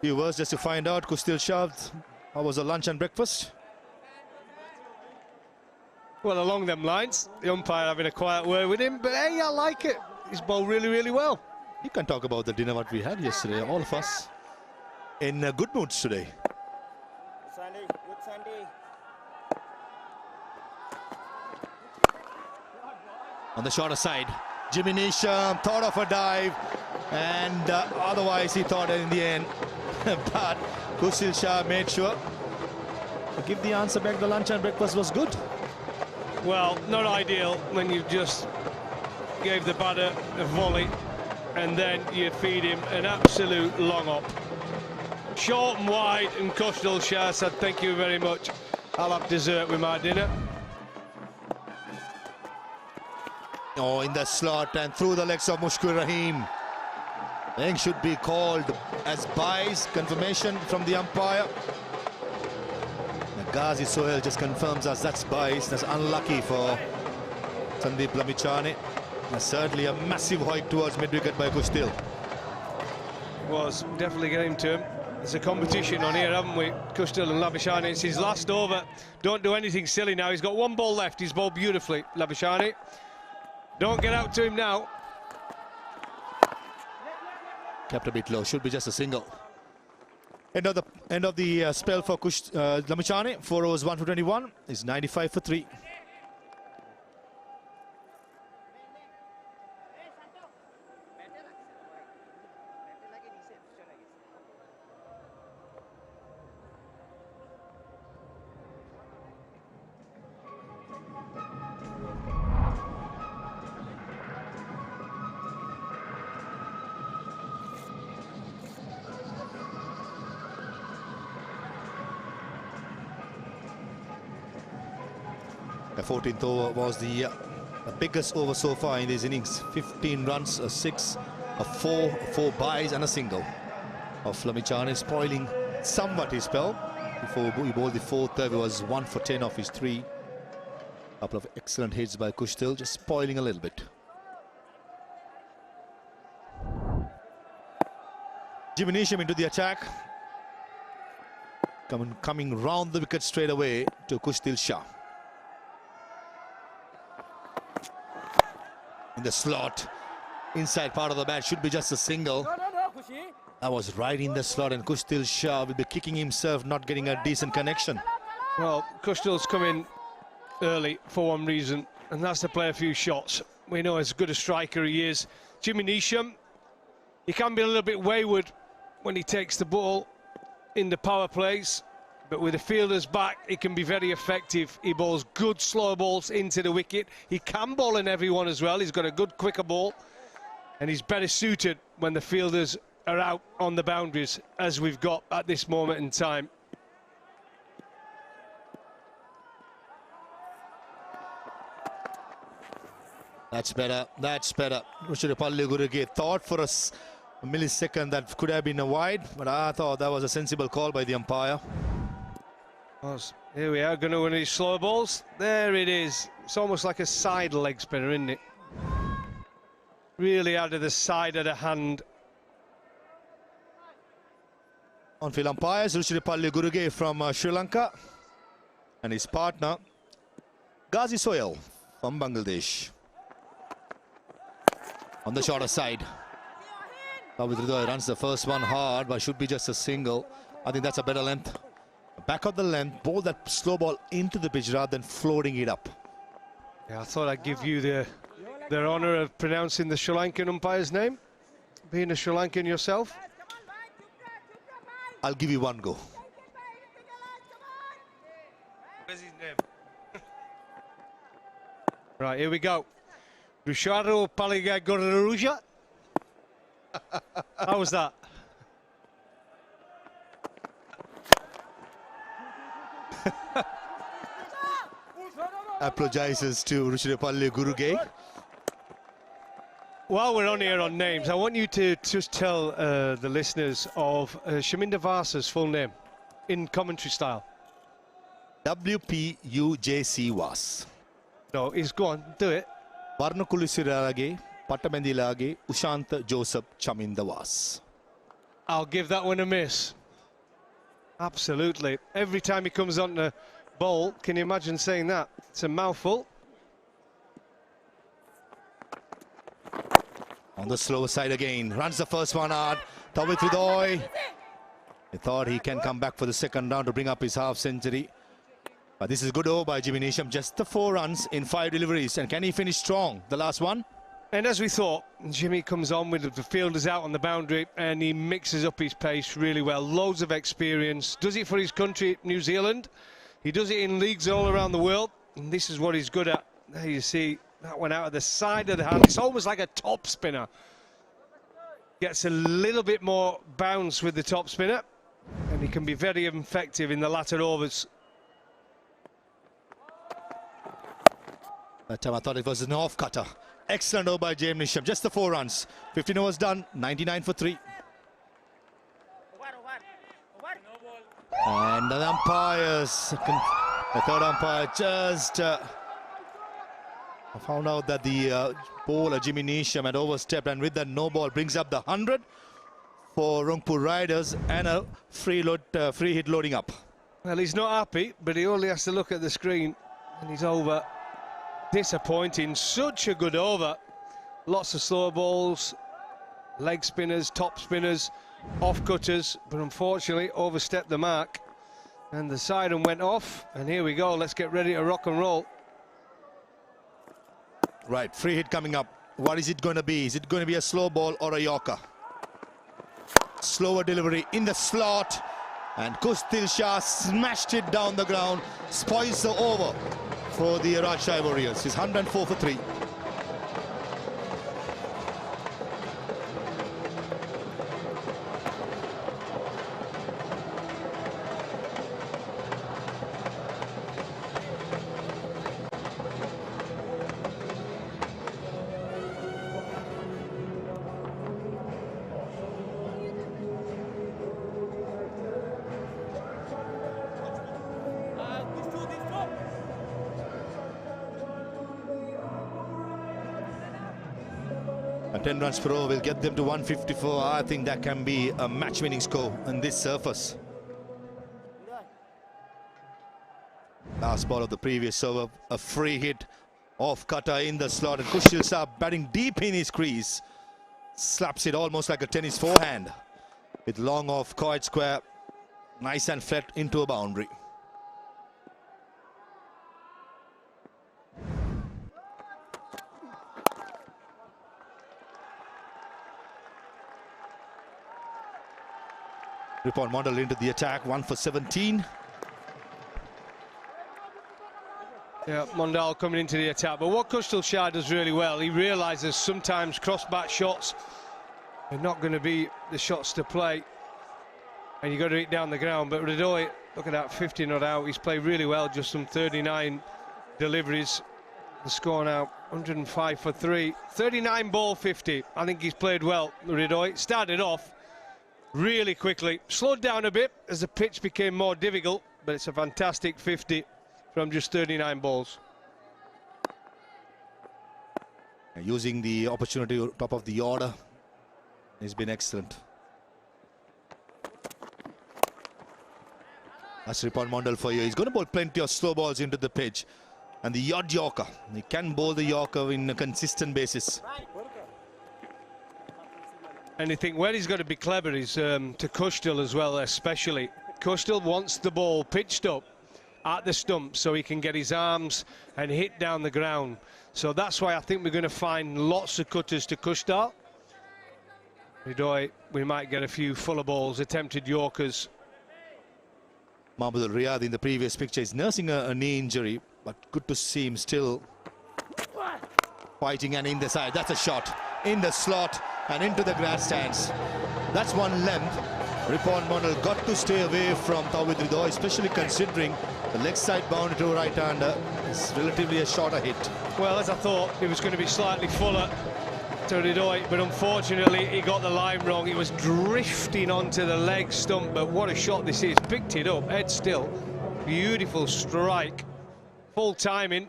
Few words just to find out, 𝗂𝗃𝗃, how was the lunch and breakfast? Well, along them lines, the umpire having a quiet word with him, but hey, I like it. He's bowled really well. You can talk about the dinner what we had yesterday, all of us in good moods today. Sandy, good Sandy. On the shorter side, Jimmy Neesham thought of a dive, and otherwise he thought in the end. But 𝗂𝗃𝗃 made sure to give the answer back. The lunch and breakfast was good. Well, not ideal when you just gave the batter a volley and then you feed him an absolute long up. Short and wide, and 𝗂𝗃𝗃 said thank you very much. I'll have dessert with my dinner. Oh, in the slot and through the legs of Mushkur Rahim. I think should be called as buys. Confirmation from the umpire. 𝗂𝗍𝗄𝗃 𝗀𝗃 just confirms us that's buys. That's unlucky for Sandeep Lammichhane. Certainly a massive hoik towards mid-wicket by Kustil. Was definitely getting to him. There's a competition on here, haven't we? Kustil and Lammichhane. It's his last over. Don't do anything silly now. He's got one ball left. He's bowled beautifully, Lammichhane. Don't get out to him now. Kept a bit low. Should be just a single. End of the spell for Lammichhane. 4 overs, 1 for 21. Is 95 for 3. The 14th over was the biggest over so far in these innings. 15 runs, a 6, a 4, 4 buys and a single of Lammichhane, spoiling somewhat his spell. Before he bowled the 4th over, was 1 for 10 off his 3. Couple of excellent hits by Kustil, just spoiling a little bit. Jimmy Neesham into the attack. Coming round the wicket straight away to Kustil Shah. In the slot, inside part of the bat, should be just a single. That was right in the slot, and Kustil Shah will be kicking himself, not getting a decent connection. Well, Kustil's come in early for one reason, and that's to play a few shots. We know as good a striker he is. Jimmy Neesham, he can be a little bit wayward when he takes the ball in the power plays, but with the fielders back, he can be very effective. He bowls good slow balls into the wicket. He can bowl in everyone as well. He's got a good quicker ball, and he's better suited when the fielders are out on the boundaries, as we've got at this moment in time. That's better. That's better. 𝗏𝗃 thought for a millisecond that could have been a wide, but I thought that was a sensible call by the umpire. Here we are, going to win his slow balls. There it is. It's almost like a side leg spinner, isn't it? Really out of the side of the hand. On-field umpires, 𝗏𝗃 from Sri Lanka, and his partner, 𝗏𝗍𝗄𝗃 𝗀𝗃 from Bangladesh. On the shorter side, 𝗏𝗃 runs the first one hard, but should be just a single. I think that's a better length. Back of the length, bowl that slow ball into the pitch rather than floating it up. Yeah, I thought I'd give you the honour of pronouncing the Sri Lankan umpire's name, being a Sri Lankan yourself. I'll give you one go. Where's his name? Right, here we go. 𝗏𝗃. How was that? Apologizes to 𝗏𝗃. While we're on here on names, I want you to just tell the listeners of Shaminda Vasa's full name in commentary style. WPUJC was. No, go on, do it. Varnakulisirage, Patamendilage, Ushant Joseph Chaminda was. I'll give that one a miss. Absolutely. Every time he comes on the bowl, can you imagine saying that? It's a mouthful. On the slower side again, runs the first one hard. 𝗏𝗃. He thought he can come back for the second round to bring up his half century. But this is a good over by Jimmy Neesham. Just the 4 runs in 5 deliveries. And can he finish strong, the last one? And as we thought, Jimmy comes on with the fielders out on the boundary and he mixes up his pace really well. Loads of experience. Does it for his country, New Zealand. He does it in leagues all around the world. And this is what he's good at. There you see that one out of the side of the hand. It's almost like a top spinner. Gets a little bit more bounce with the top spinner. And he can be very effective in the latter overs. That time I thought it was an off cutter. Excellent over by James Nisham. Just the 4 runs. 15 overs done. 99 for 3. And the umpires, the third umpire just found out that the bowler Jimmy Neesham had overstepped, and with that no ball brings up the 100 for Rangpur Riders and a free hit loading up. Well, he's not happy, but he only has to look at the screen and he's over. Disappointing. Such a good over. Lots of slow balls, leg spinners, top spinners, off cutters, but unfortunately overstepped the mark. And the siren went off, and here we go. Let's get ready to rock and roll. Right, free hit coming up. What is it going to be? Is it going to be a slow ball or a Yorker? Slower delivery in the slot, and 𝗂𝗃𝗃 smashed it down the ground. Spoils the over for the Rajshahi Warriors. He's 104 for 3. And 10 runs per over will get them to 154. I think that can be a match-winning score on this surface. Last ball of the previous over, a free hit off cutter in the slot, and 𝗂𝗃𝗃 batting deep in his crease. Slaps it almost like a tennis forehand with long off quite square, nice and flat into a boundary. Ripon Mondal into the attack, 1 for 17. Yeah, Mondal coming into the attack. But what 𝗂𝗃𝗃 does really well, he realises sometimes cross-bat shots are not going to be the shots to play, and you've got to hit down the ground. But 𝗿𝗏, look at that, 50 not out. He's played really well, just some 39 deliveries. The score now 105 for 3. 39 ball 50. I think he's played well, 𝗿𝗏. Started off really quickly, slowed down a bit as the pitch became more difficult, but it's a fantastic 50 from just 39 balls. Using the opportunity top of the order, he's been excellent. That's Ripon Mondal for you. He's going to bowl plenty of slow balls into the pitch, and the odd Yorker. He can bowl the Yorker in a consistent basis. And I think where he's got to be clever is to 𝗂𝗃𝗃 as well, especially. 𝗂𝗃𝗃 wants the ball pitched up at the stump so he can get his arms and hit down the ground. So that's why I think we're going to find lots of cutters to 𝗂𝗃𝗃. 𝗿𝗏, we might get a few fuller balls, attempted Yorkers. Mahmoud Riyad in the previous picture is nursing a knee injury, but good to see him still fighting, and in the side. That's a shot in the slot and into the grass stands. That's one length. Ripon Mondal got to stay away from 𝗏𝗏, especially considering the leg side boundary to right-hander is relatively a shorter hit. Well, as I thought, it was going to be slightly fuller to 𝗿𝗏, but unfortunately he got the line wrong. He was drifting onto the leg stump, but what a shot this is. Picked it up, head still. Beautiful strike. Full timing.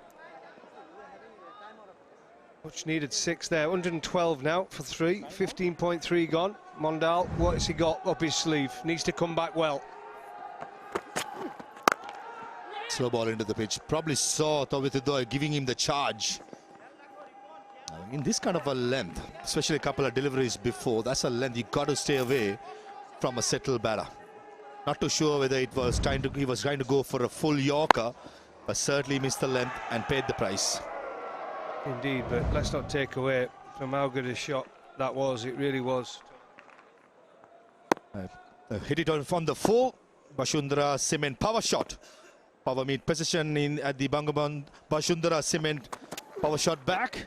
Much needed 6 there. 112 now for 3. 15.3 gone. Mondal, what has he got up his sleeve? Needs to come back well. Slow ball into the pitch. Probably saw 𝗏𝗏 giving him the charge. In this kind of a length, especially a couple of deliveries before, that's a length you got to stay away from a settled batter. Not too sure whether he was trying to go for a full Yorker, but certainly missed the length and paid the price. Indeed, but let's not take away from how good a shot that was. It really was. Hit it on from the full. Bashundhara Cement power shot. Power meet position at the Bashundhara Cement power shot back.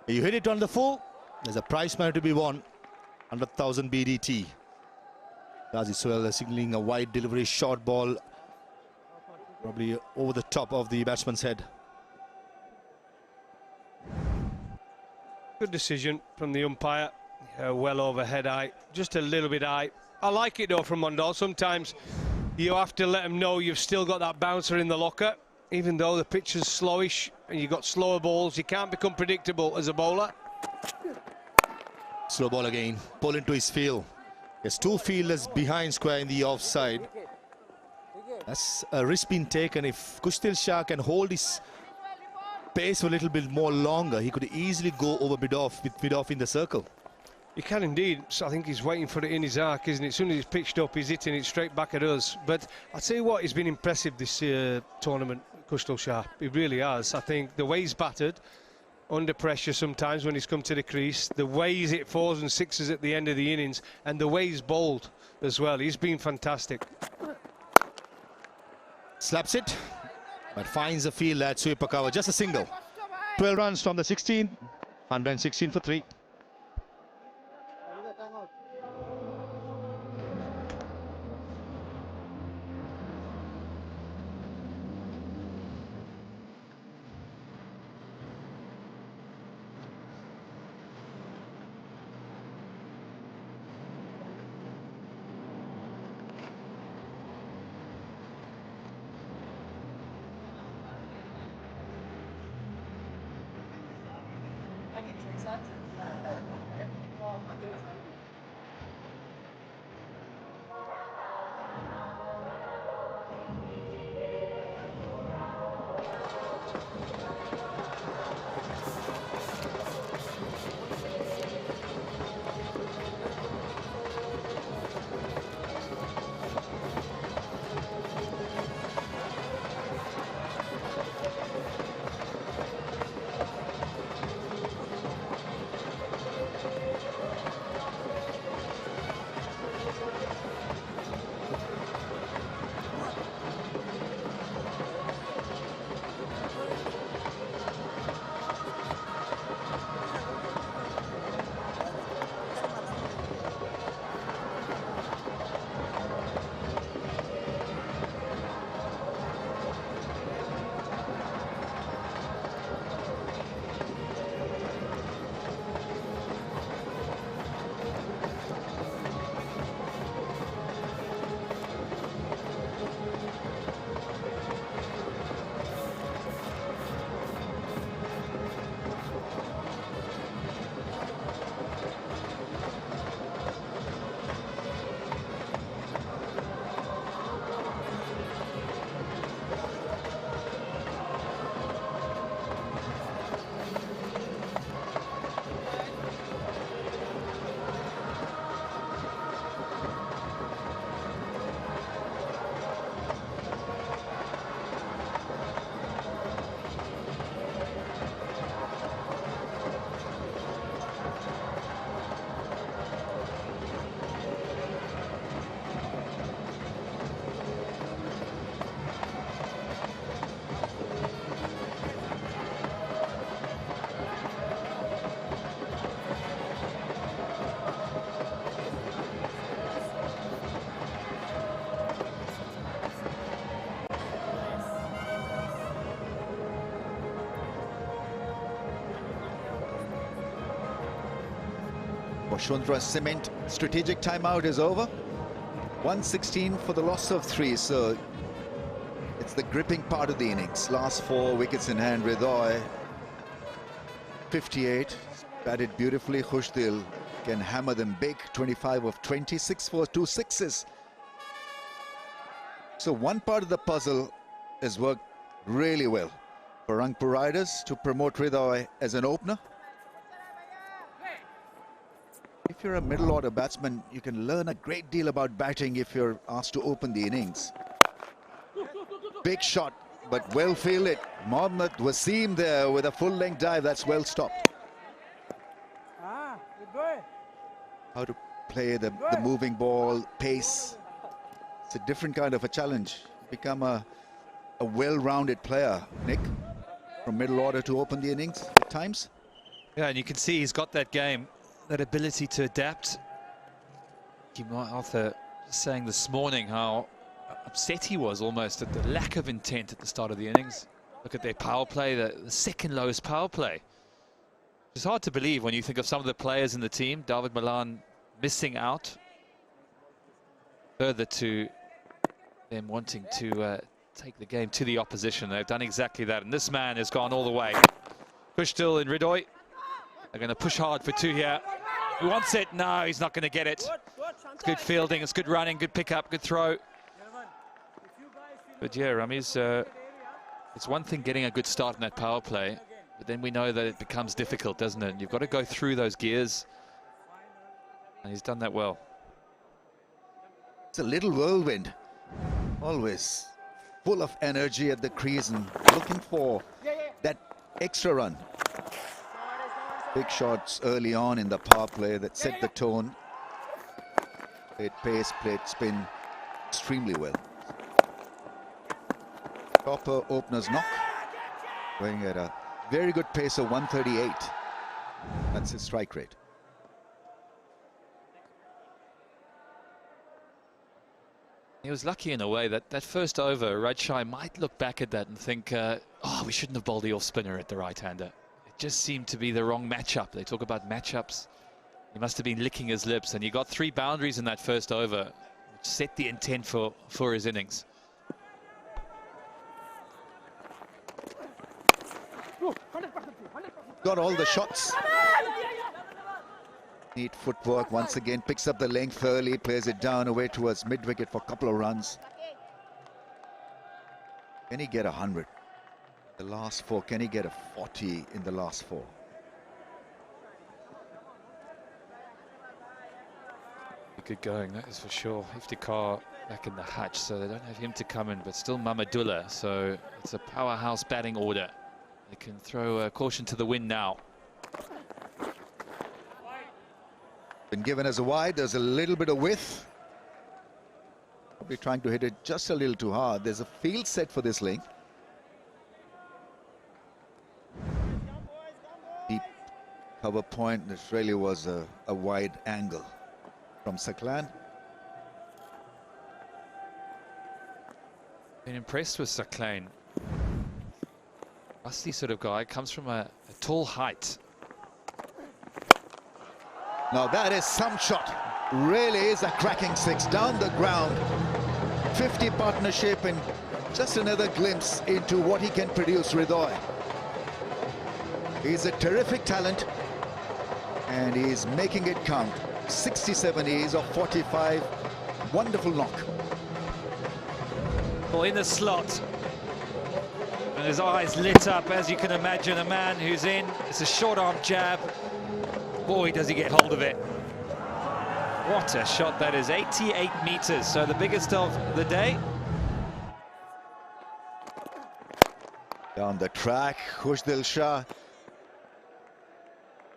You hit it on the full. There's a prize money to be won. 100,000 BDT. 𝗂𝗏 signaling a wide delivery, short ball, probably over the top of the batsman's head. Good decision from the umpire. Well over head high, just a little bit high. I like it though from Mondal. Sometimes you have to let them know you've still got that bouncer in the locker. Even though the pitch is slowish and you've got slower balls, you can't become predictable as a bowler. Slow ball again, pull into his field. There's two fielders behind square in the offside. That's a risk being taken. If 𝗂𝗃𝗃 can hold his pace a little bit more longer, he could easily go over 𝗵𝗺𝗃 in the circle. He can indeed. So I think he's waiting for it in his arc, isn't it? As soon as he's pitched up, he's hitting it straight back at us. But I'll tell you what, he's been impressive this tournament, 𝗂𝗃𝗃𝗃. He really has. I think the way he's battered, under pressure sometimes when he's come to the crease, the way he's hit 4s and 6s at the end of the innings, and the way he's bowled as well. He's been fantastic. Slaps it, but finds the field at 𝗂𝗃𝗃𝗃. Just a single. 12 runs from the 16, 116 for 3. Bashundhara Cement strategic timeout is over. 116 for the loss of 3, so it's the gripping part of the innings. Last 4 wickets in hand. 𝗿𝗏𝗽 58, batted beautifully. 𝗂𝗃𝗃𝗃 can hammer them big. 25 of 20, 6 for 2 6s. So one part of the puzzle has worked really well for Rangpur Riders to promote 𝗿𝗏𝗽 as an opener. If you're a middle order batsman, you can learn a great deal about batting if you're asked to open the innings. Big shot, but well fielded. Mohammad Wasim there with a full-length dive. That's well stopped. How to play the moving ball, pace. It's a different kind of a challenge. Become a well-rounded player, Nick, from middle order to open the innings at times. Yeah, and you can see he's got that game, that ability to adapt. 𝗵𝗺𝗃𝗃𝗃 saying this morning how upset he was almost at the lack of intent at the start of the innings. Look at their power play, the second lowest power play. It's hard to believe when you think of some of the players in the team. David Malan missing out. Further to them wanting to take the game to the opposition. They've done exactly that. And this man has gone all the way. Kushdil and 𝗏𝗏𝗏. They're going to push hard for two here. Who wants it? No, he's not going to get it. It's good fielding, it's good running, good pickup, good throw. But yeah, Ramiz, it's one thing getting a good start in that power play, but then we know that it becomes difficult, doesn't it? And you've got to go through those gears, and he's done that well. It's a little whirlwind, always full of energy at the crease and looking for that extra run. Big shots early on in the power play that set the tone. Played pace, played spin extremely well. Proper opener's knock, going at a very good pace of 138. That's his strike rate. He was lucky in a way that that first over, Rajshahi might look back at that and think, oh, we shouldn't have bowled the off-spinner at the right-hander. It just seemed to be the wrong matchup. They talk about matchups. He must have been licking his lips, and he got 3 boundaries in that first over, which set the intent for his innings. Got all the shots. Neat footwork once again, picks up the length early, plays it down away towards mid-wicket for a couple of runs. Can he get 100? The last 4, can he get a 40 in the last 4? Good going, that is for sure. 𝗵𝗍𝗂 back in the hatch, so they don't have him to come in, but still Mahmudullah, so it's a powerhouse batting order. They can throw caution to the wind now. Been given as a wide, there's a little bit of width. Probably trying to hit it just a little too hard. There's a field set for this length. Deep cover point, this really was a wide angle from Saklan. Been impressed with Saklan. Rusty sort of guy, comes from a tall height. Now that is some shot. Really is a cracking 6 down the ground. 50 partnership and just another glimpse into what he can produce, 𝗏𝗏𝗏. He's a terrific talent and he's making it count. 67 E's of 45. Wonderful knock. Well, in the slot. And his eyes lit up, as you can imagine, a man who's in. It's a short arm jab. Boy, does he get hold of it. What a shot that is, 88 meters, so the biggest of the day. Down the track, Khushdil Shah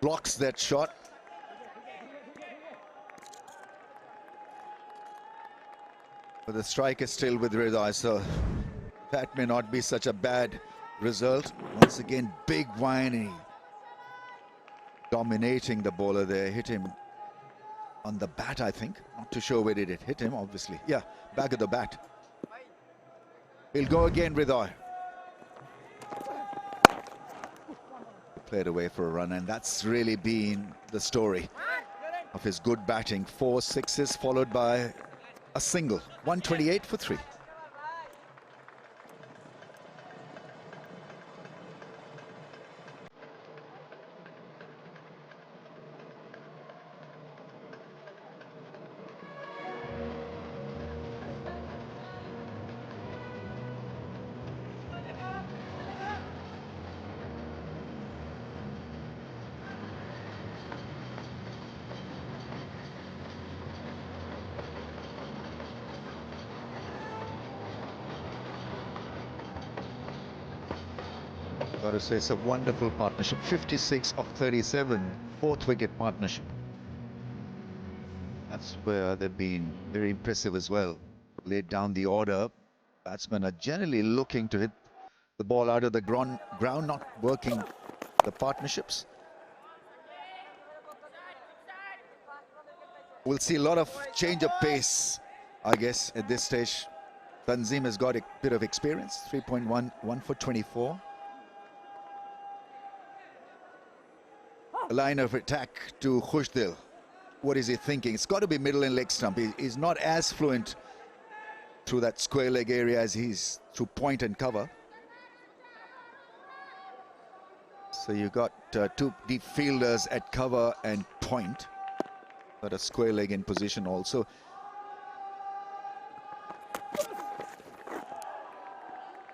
blocks that shot. But the strike is still with 𝗏𝗏𝗏, so that may not be such a bad result. Once again, big whining. Dominating the bowler there, hit him on the bat, I think. Not too sure where did it hit him, obviously. Yeah, back of the bat. He'll go again, 𝗏𝗏𝗏. Played away for a run, and that's really been the story of his good batting. 4 sixes followed by a single. 128 for 3. Got to say, it's a wonderful partnership. 56 of 37, 4th wicket partnership. That's where they've been very impressive as well. Laid down the order. Batsmen are generally looking to hit the ball out of the ground, not working the partnerships. We'll see a lot of change of pace, I guess, at this stage. Tanzim has got a bit of experience. 3.1, 1 for 24. line of attack to 𝗂𝗍𝗲. What is he thinking? It's got to be middle and leg stump. He's not as fluent through that square leg area as he's through point and cover. So you got two deep fielders at cover and point. Got a square leg in position also.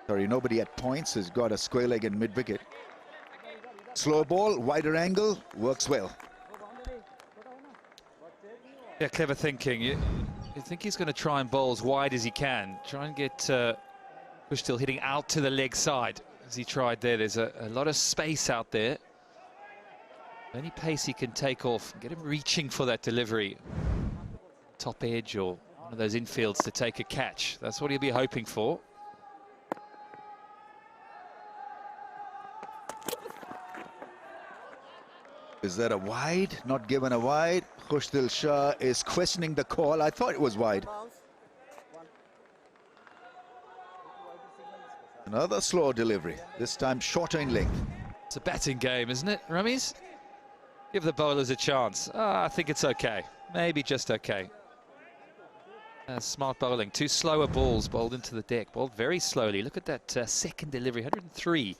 Sorry, nobody at points. He's got a square leg in mid-wicket. Slow ball, wider angle, works well. Yeah, clever thinking. You think he's going to try and bowl as wide as he can. Try and get 𝗂𝗍𝗲 hitting out to the leg side, as he tried there. There's a lot of space out there. Any pace he can take off, get him reaching for that delivery. Top edge or one of those infields to take a catch. That's what he'll be hoping for. Is that a wide? Not given a wide. 𝗂𝗍𝗲 is questioning the call. I thought it was wide. Another slow delivery, this time shorter in length. It's a batting game, isn't it, Rummies? Give the bowlers a chance. I think it's okay. Maybe just okay. Smart bowling. Two slower balls bowled into the deck. Bowled very slowly. Look at that second delivery. 103.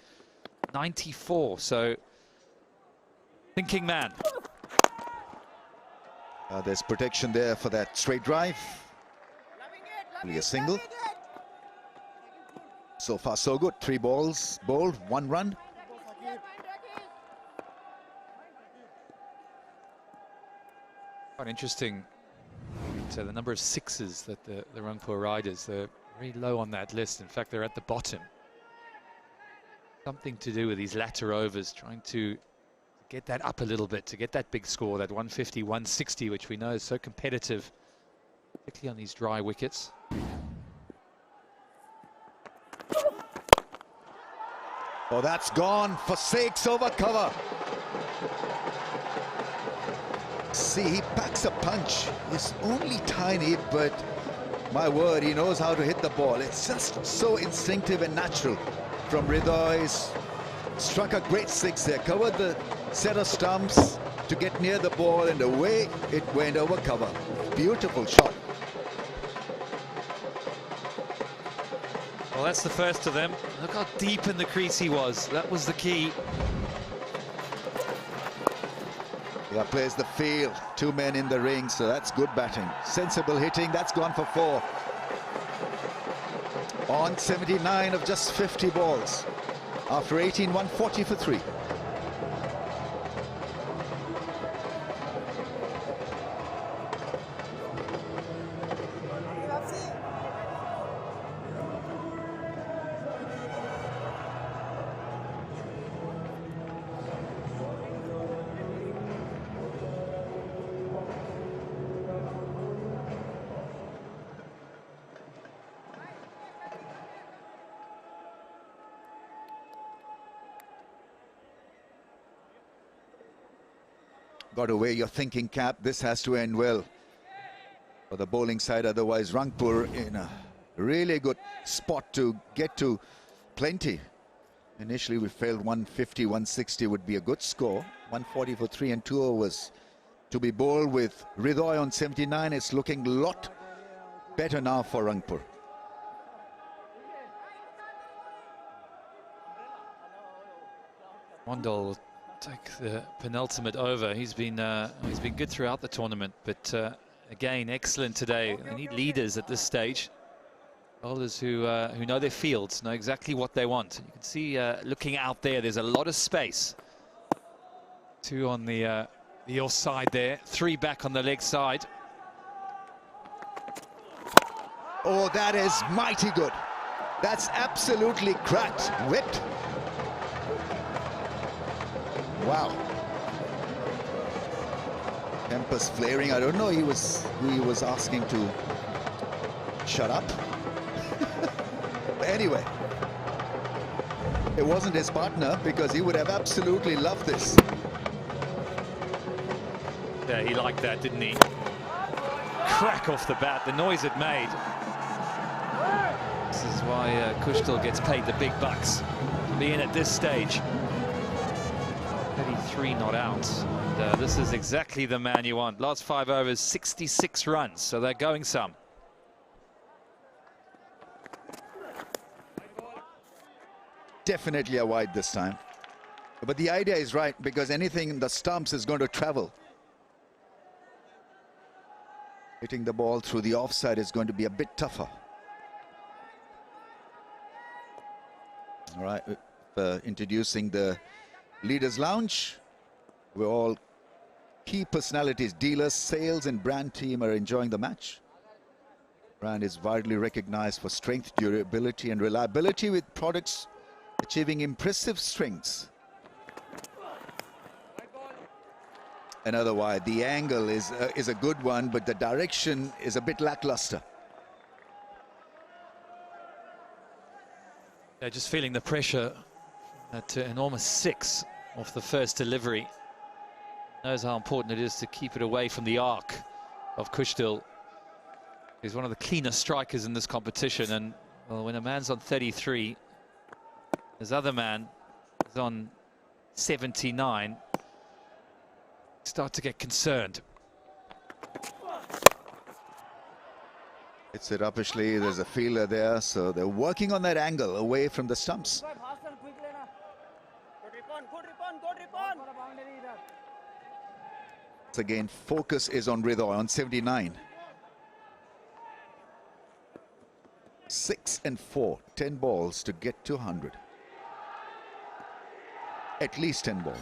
94. So, thinking man. There's protection there for that straight drive. Only a single. So far, so good. 3 balls bowled, 1 run. Quite interesting. So the number of sixes that the Rangpur Riders, they're very low on that list. In fact, they're at the bottom. Something to do with these latter overs, trying to get that up a little bit, to get that big score, that 150, 160, which we know is so competitive, particularly on these dry wickets. Oh, that's gone for 6 over cover. See, he packs a punch. It's only tiny, but my word, he knows how to hit the ball. It's just so instinctive and natural from 𝗿𝗏. He's struck a great 6 there, covered the set of stumps to get near the ball, and away it went over cover. Beautiful shot. Well, that's the first of them. Look how deep in the crease he was. That was the key. Yeah, plays the field. 2 men in the ring, so that's good batting. Sensible hitting, that's gone for 4. On 79 of just 50 balls. After 18, 140 for 3. Got to wear your thinking cap. This has to end well for the bowling side. Otherwise, Rangpur in a really good spot to get to plenty. Initially, we failed 150, 160 would be a good score. 140 for 3 and 2 overs to be bowled with 𝗿𝗏 on 79. It's looking a lot better now for Rangpur. Mondal will take the penultimate over. He's been good throughout the tournament, but again, excellent today. They need leaders at this stage. Bowlers who know their fields, know exactly what they want. You can see looking out there, there's a lot of space. 2 on the your side there, 3 back on the leg side. Oh, that is mighty good. That's absolutely cracked, whipped. Wow. Tempers flaring. I don't know who he was asking to shut up. But anyway, it wasn't his partner, because he would have absolutely loved this. Yeah, he liked that, didn't he? Crack off the bat, the noise it made. This is why 𝗂𝗍𝗲 gets paid the big bucks to be in at this stage. 33 not out. And, this is exactly the man you want. Last 5 overs, 66 runs, so they're going some. Definitely a wide this time. But the idea is right, because anything in the stumps is going to travel. Hitting the ball through the offside is going to be a bit tougher. All right, introducing the Leaders Lounge, where all key personalities, dealers, sales and brand team are enjoying the match. Brand is widely recognized for strength, durability and reliability, with products achieving impressive strengths. Another wide. The angle is a good one, but the direction is a bit lackluster. Yeah, just feeling the pressure at enormous 6 off the first delivery. Knows how important it is to keep it away from the arc of 𝗂𝗃𝗃. He's one of the cleanest strikers in this competition, and well, when a man's on 33, his other man is on 79, start to get concerned. It's 𝗃𝗃𝗃𝗃. There's a fielder there, so they're working on that angle away from the stumps. Once again, focus is on 𝗿𝗏 on 79. 6 and 4, 10 balls to get to 100. At least 10 balls.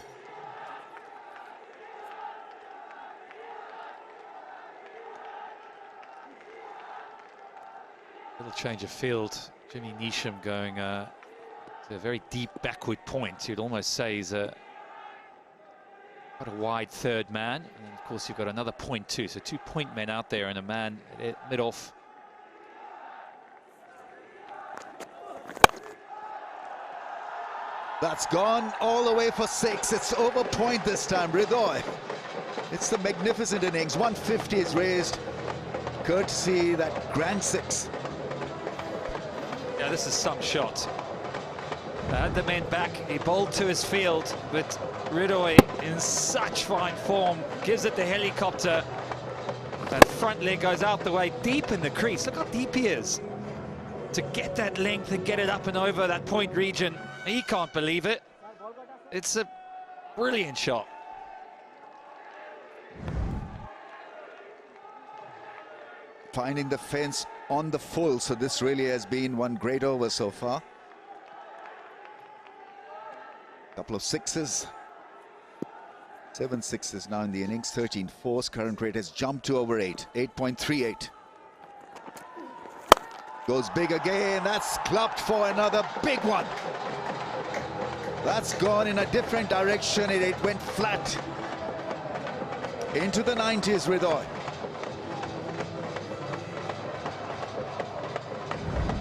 Little change of field. Jimmy Neesham going to a very deep backward point. You'd almost say he's quite a wide third man. And then of course you've got another point too. So 2 point men out there and a man at mid-off. That's gone all the way for 6. It's over point this time, 𝗿𝗏𝗽. It's the magnificent innings. 150 is raised, courtesy that grand 6. Yeah, this is some shot. Had the men back, he bowled to his field, but 𝗿𝗏𝗽 in such fine form gives it the helicopter. That front leg goes out the way, deep in the crease. Look how deep he is. To get that length and get it up and over that point region, he can't believe it. It's a brilliant shot. Finding the fence on the full, so this really has been one great over so far. Couple of 6s. 7 6s now in the innings, 13 4s. Current rate has jumped to over 8, 8.38. Goes big again, that's clubbed for another big one. That's gone in a different direction, it went flat. Into the 90s, 𝗿𝗏𝗽.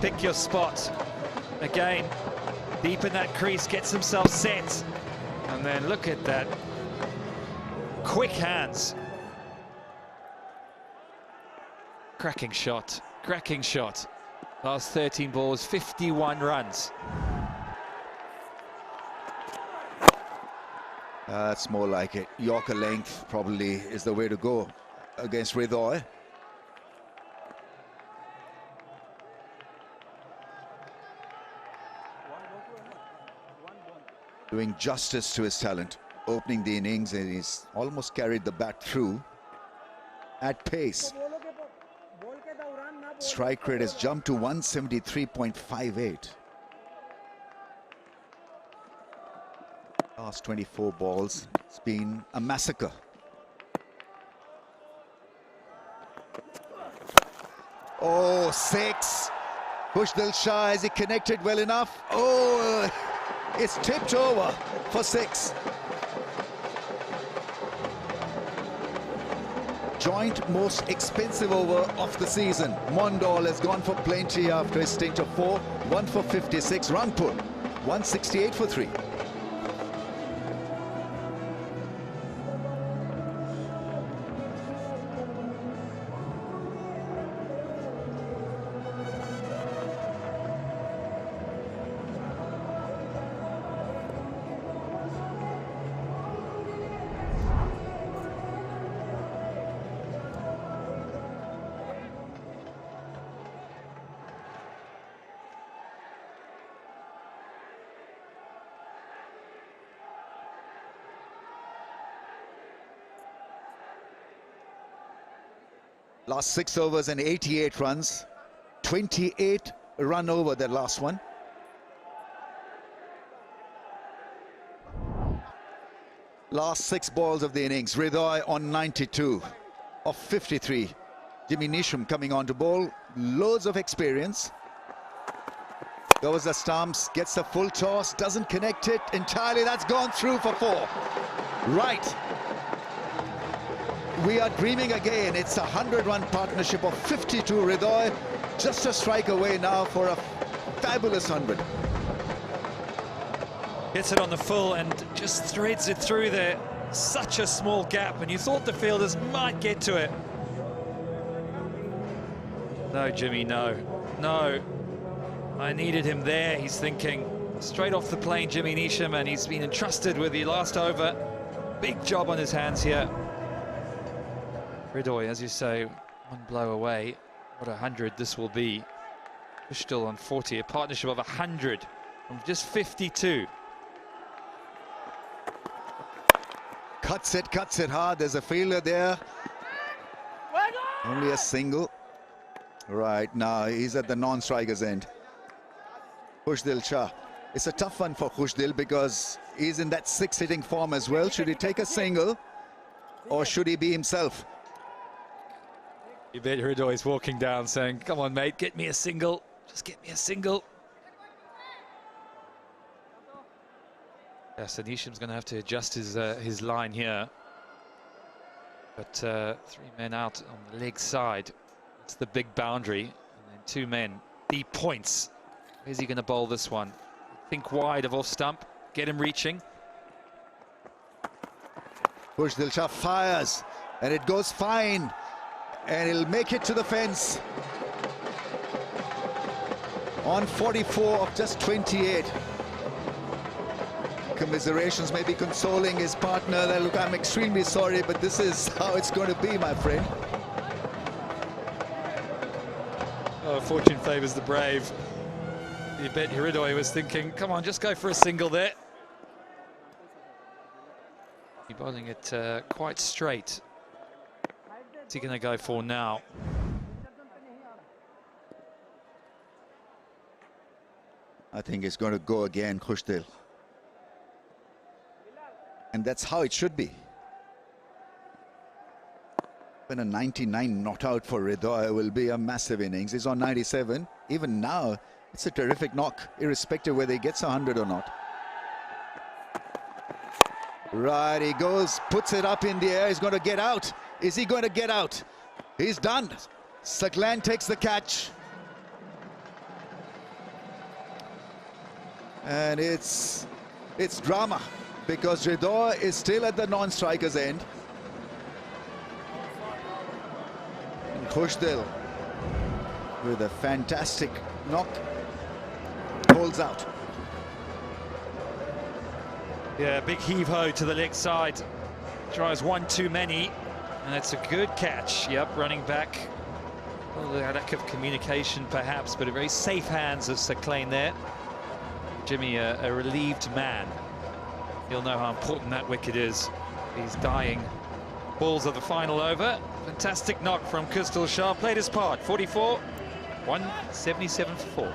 Pick your spot. Again, deep in that crease, gets himself set. And then look at that. Quick hands. Cracking shot, cracking shot. Last 13 balls, 51 runs. That's more like it. Yorker length probably is the way to go against 𝗿𝗏𝗽. Doing justice to his talent, opening the innings, and he's almost carried the bat through at pace. Strike rate has jumped to 173.58. Last 24 balls, it's been a massacre. Oh, 6. 𝗂𝗃𝗃𝗃, is he connected well enough? Oh, it's tipped over for 6. Joint most expensive over of the season. Mondal has gone for plenty after a stint of 4. 1 for 56. Rangpur, 168 for 3. Last 6 overs and 88 runs. 28 run over that last one. Last 6 balls of the innings. 𝗿𝗏𝗽 on 92 of 53. Jimmy Neesham coming on to bowl. Loads of experience. Goes the stumps, gets the full toss, doesn't connect it entirely. That's gone through for 4. Right. We are dreaming again. It's a 100-run partnership of 52. 𝗿𝗏𝗽 just a strike away now for a fabulous 100. Hits it on the full and just threads it through there. Such a small gap, and you thought the fielders might get to it. No, Jimmy, no. No. I needed him there, he's thinking. Straight off the plane, Jimmy Neesham, and he's been entrusted with the last over. Big job on his hands here. 𝗿𝗏𝗽, as you say, one blow away. What 100 this will be. Still on 40, a partnership of 100 from just 52. Cuts it hard. There's a fielder there. Only a single. Right, now he's at the non-striker's end. Khushdil Shah. It's a tough one for Khushdil because he's in that 6-hitting form as well. Should he take a single or should he be himself? You bet 𝗿𝗏𝗽 is walking down saying, come on, mate, get me a single. Just get me a single. Yeah, so Neesham's going to have to adjust his line here. But 3 men out on the leg side. It's the big boundary. And then 2 men, deep points. Where's he going to bowl this one? Think wide of off stump. Get him reaching. Khushdil Shah fires. And it goes fine. And he'll make it to the fence. On 44 of just 28. Commiserations may be consoling his partner. Look, I'm extremely sorry, but this is how it's going to be, my friend. Oh, fortune favours the brave. You bet 𝗿𝗏𝗽 was thinking, come on, just go for a single there. He's bowling it quite straight. What's he going to go for now? I think he's going to go again, Khushdil. And that's how it should be. When a 99 not out for 𝗿𝗏𝗽 will be a massive innings. He's on 97. Even now, it's a terrific knock, irrespective whether he gets 100 or not. Right, he goes, puts it up in the air. He's going to get out. Is he going to get out? He's done. 𝗏𝗏𝗏 takes the catch. And it's drama because 𝗿𝗏𝗽 is still at the non-striker's end. And Khushdil with a fantastic knock holds out. Yeah, big heave-ho to the leg side. Tries one too many, and it's a good catch. Yep, running back. A lack of communication perhaps, but a very safe hands of 𝗏𝗏𝗏 there. Jimmy, a relieved man. He'll know how important that wicket is. He's dying. Balls of the final over. Fantastic knock from Khushdil Shah. Played his part. 44, 177 for 4.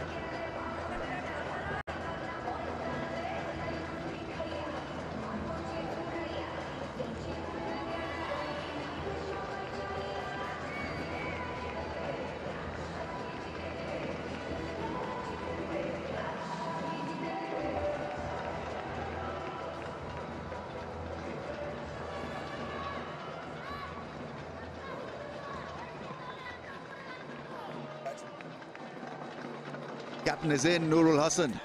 Captain is in, Nurul Hassan.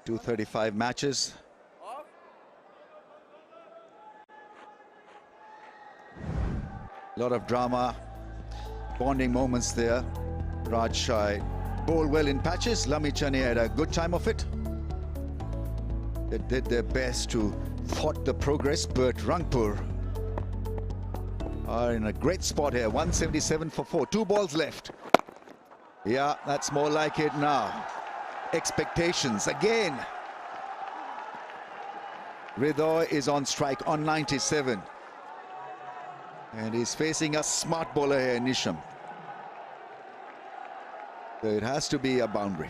235 matches. A lot of drama, bonding moments there. Rajshahi bowled well in patches. Lammi Chani had a good time of it. They did their best to thwart the progress, but Rangpur are in a great spot here. 177 for 4. 2 balls left. Yeah, that's more like it now. Expectations again. 𝗿𝗏𝗽 is on strike on 97. And he's facing a smart bowler here, Nisham. So it has to be a boundary.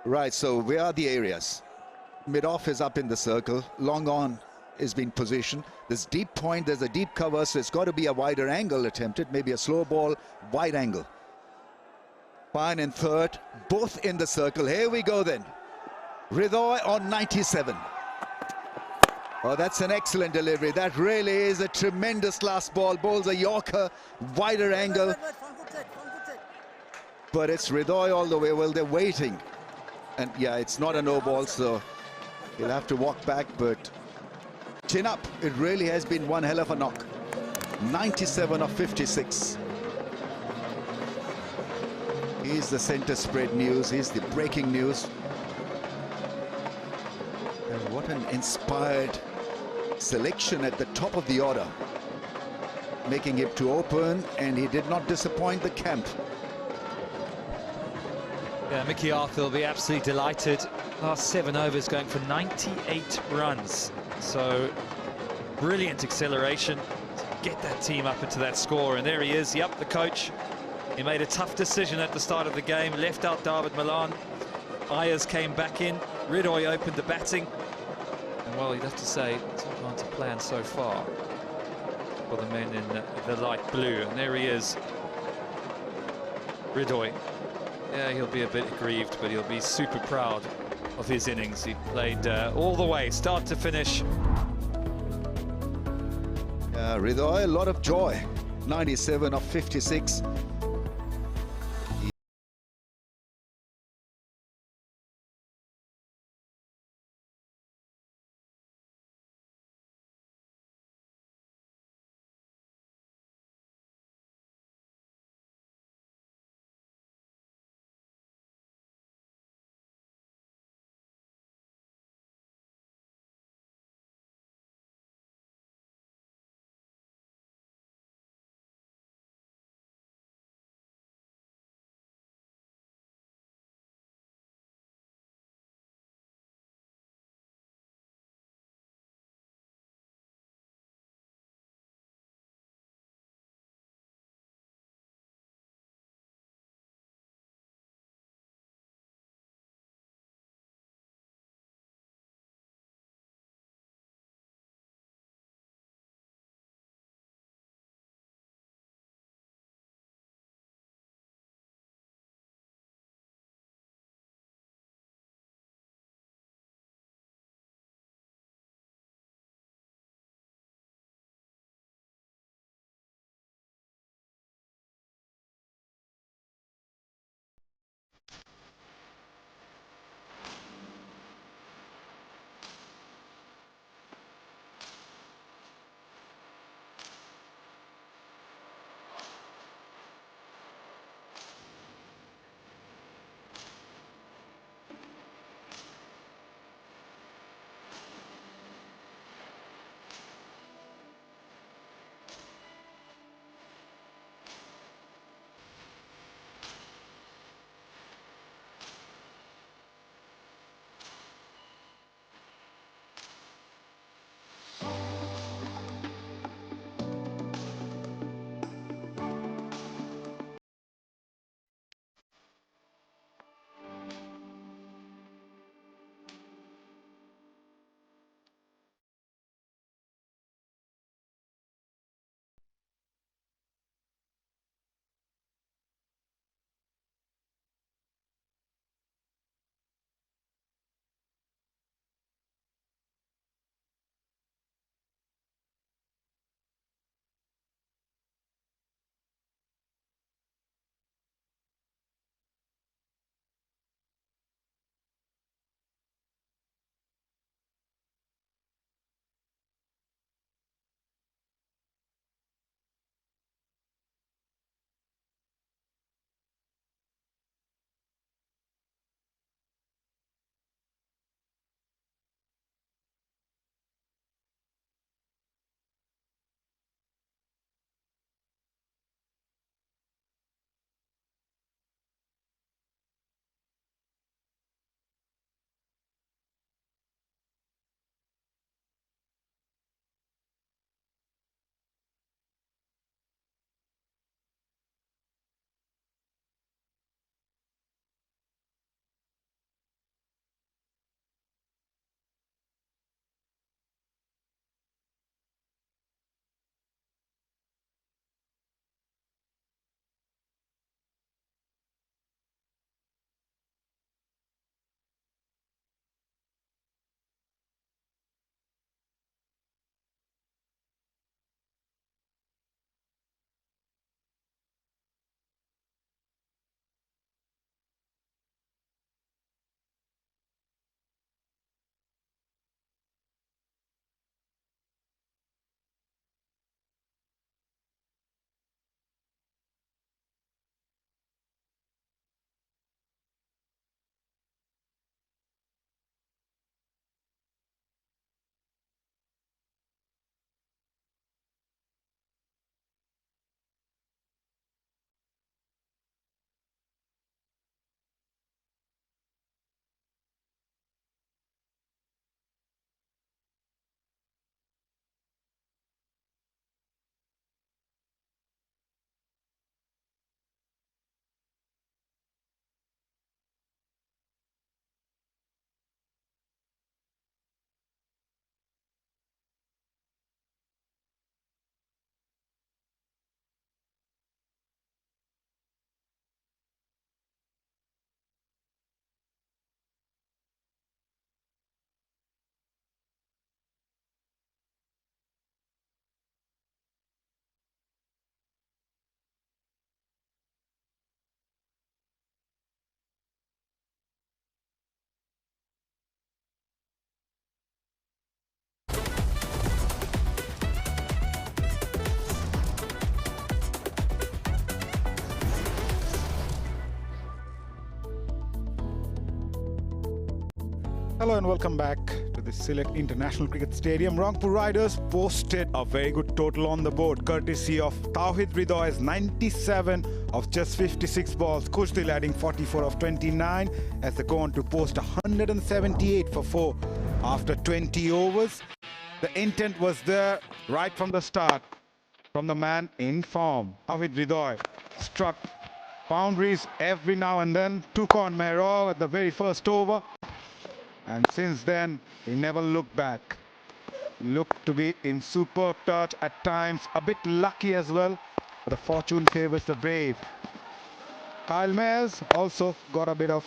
Right, so where are the areas? Mid-off is up in the circle. Long on is being positioned. There's deep point, there's a deep cover, so it's got to be a wider angle attempted. Maybe a slow ball, wide angle. Fine and third, both in the circle. Here we go then. 𝗿𝗏𝗽 on 97. Oh, that's an excellent delivery. That really is a tremendous last ball. Bowls a Yorker, wider angle. But it's 𝗿𝗏𝗽 all the way. Well, they're waiting. And yeah, it's not a no ball, so he'll have to walk back, but chin up. It really has been one hell of a knock. 97 of 56. He's the center spread news. He's the breaking news. And what an inspired selection at the top of the order. Making him to open, and he did not disappoint the camp. Yeah, Mickey Arthur will be absolutely delighted. Last 7 overs going for 98 runs. So brilliant acceleration to get that team up into that score. And there he is, the coach. He made a tough decision at the start of the game, left out David Malan. Ayers came back in, 𝗿𝗏𝗽 opened the batting. And well, you'd have to say it's not gone to plan so far for the men in the light blue. And there he is, 𝗿𝗏𝗽. Yeah, he'll be a bit aggrieved, but he'll be super proud of his innings. He played all the way, start to finish. 𝗿𝗏𝗽, a lot of joy. 97 of 56. Hello and welcome back to the Sylhet International Cricket Stadium. Rangpur Riders posted a very good total on the board, courtesy of 𝗬𝗺𝗃𝗍𝗂's 97 of just 56 balls. 𝗂𝗫𝗃 adding 44 of 29 as they go on to post 178 for 4 after 20 overs. The intent was there right from the start from the man in form. 𝗬𝗺𝗃𝗍𝗂 struck boundaries every now and then, took on Mayraw at the very first over. And since then, he never looked back. He looked to be in superb touch at times, a bit lucky as well. But the fortune favors the brave. Kyle Mayers also got a bit of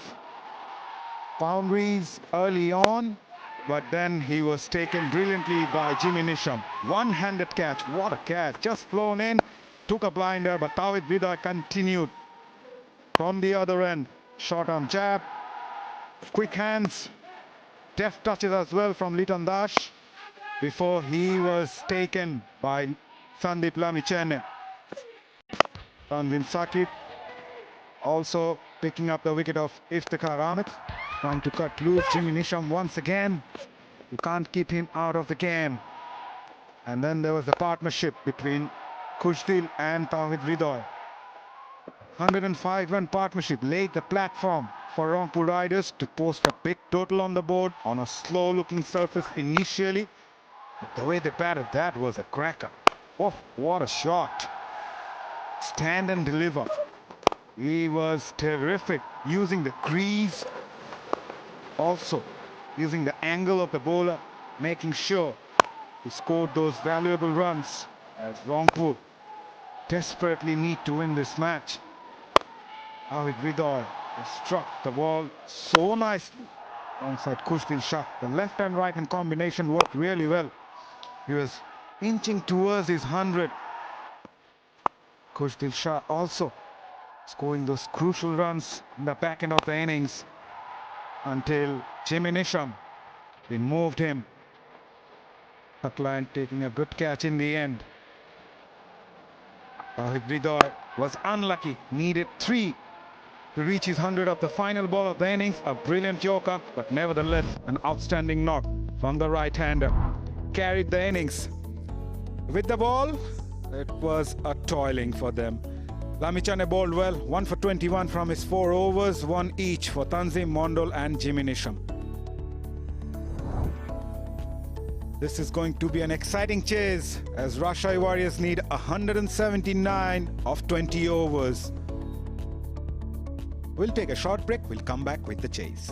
boundaries early on, but then he was taken brilliantly by Jimmy Neesham. One-handed catch, what a catch, just flown in, took a blinder, but 𝗬𝗺𝗃𝗍𝗂 continued from the other end. Short arm jab, quick hands, deft touches as well from Liton Das before he was taken by Sandeep Lamichhane. Tanveen Shakib also picking up the wicket of Iftikhar Ahmed, trying to cut loose Jimmy Neesham once again. You can't keep him out of the game. And then there was the partnership between Khushdil and 𝗬𝗺𝗃𝗍𝗂. 105-run partnership laid the platform for Rangpur Riders to post a big total on the board on a slow-looking surface initially. But the way they batted, that was a cracker. Oh, what a shot. Stand and deliver. He was terrific, using the crease, also using the angle of the bowler, making sure he scored those valuable runs as Rangpur desperately need to win this match. 𝗬𝗺𝗃𝗍𝗂 struck the ball so nicely alongside Khushdil Shah. The left and right hand combination worked really well. He was inching towards his 100. Khushdil Shah also scoring those crucial runs in the back end of the innings until Jimmy Neesham removed him. The client taking a good catch in the end. 𝗬𝗺𝗃𝗍𝗂 was unlucky, needed 3 to reach his 100 of the final ball of the innings. A brilliant Yorker, but nevertheless an outstanding knock from the right-hander. Carried the innings. With the ball, it was a toiling for them. Lamichhane bowled well, 1 for 21 from his 4 overs, 1 each for Tanzim, Mondal and Jimmy Neesham. This is going to be an exciting chase as Rajshahi Warriors need 179 of 20 overs. We'll take a short break. We'll come back with the chase.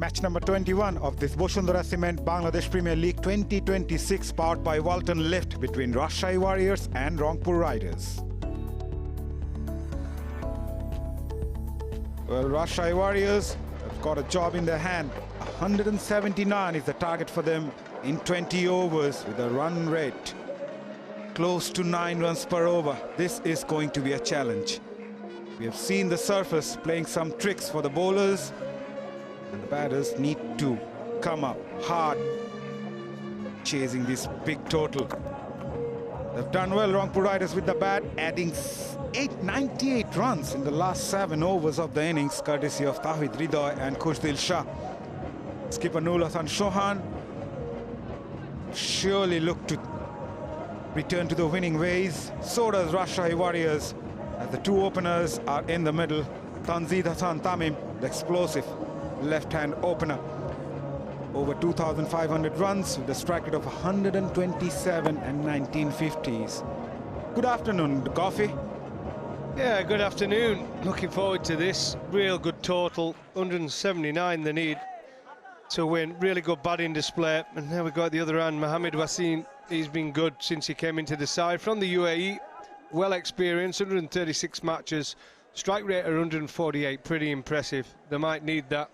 Match number 21 of this Bosundhara Cement Bangladesh Premier League 2026 powered by Walton Lift between Rajshahi Warriors and Rangpur Riders. Well, Rajshahi Warriors have got a job in their hand. 179 is the target for them in 20 overs with a run rate close to 9 runs per over. This is going to be a challenge. We have seen the surface playing some tricks for the bowlers, and the batters need to come up hard, chasing this big total. They've done well, Rangpur Riders, with the bat, adding 98 runs in the last 7 overs of the innings, courtesy of Tawhid Hridoy and Khushdil Shah. Skipper Noor Hassan Chauhan surely look to return to the winning ways. So does Rajshahi Warriors, as the two openers are in the middle. Tanzid Hassan Tamim, the explosive left-hand opener. Over 2,500 runs with a strike rate of 127 and 1950s. Good afternoon, Coffee. Yeah, good afternoon. Looking forward to this. Real good total. 179 they need to win. Really good batting display. And now we've got the other hand, Mohamed Wasim. He's been good since he came into the side from the UAE. Well experienced, 136 matches. Strike rate at 148, pretty impressive. They might need that.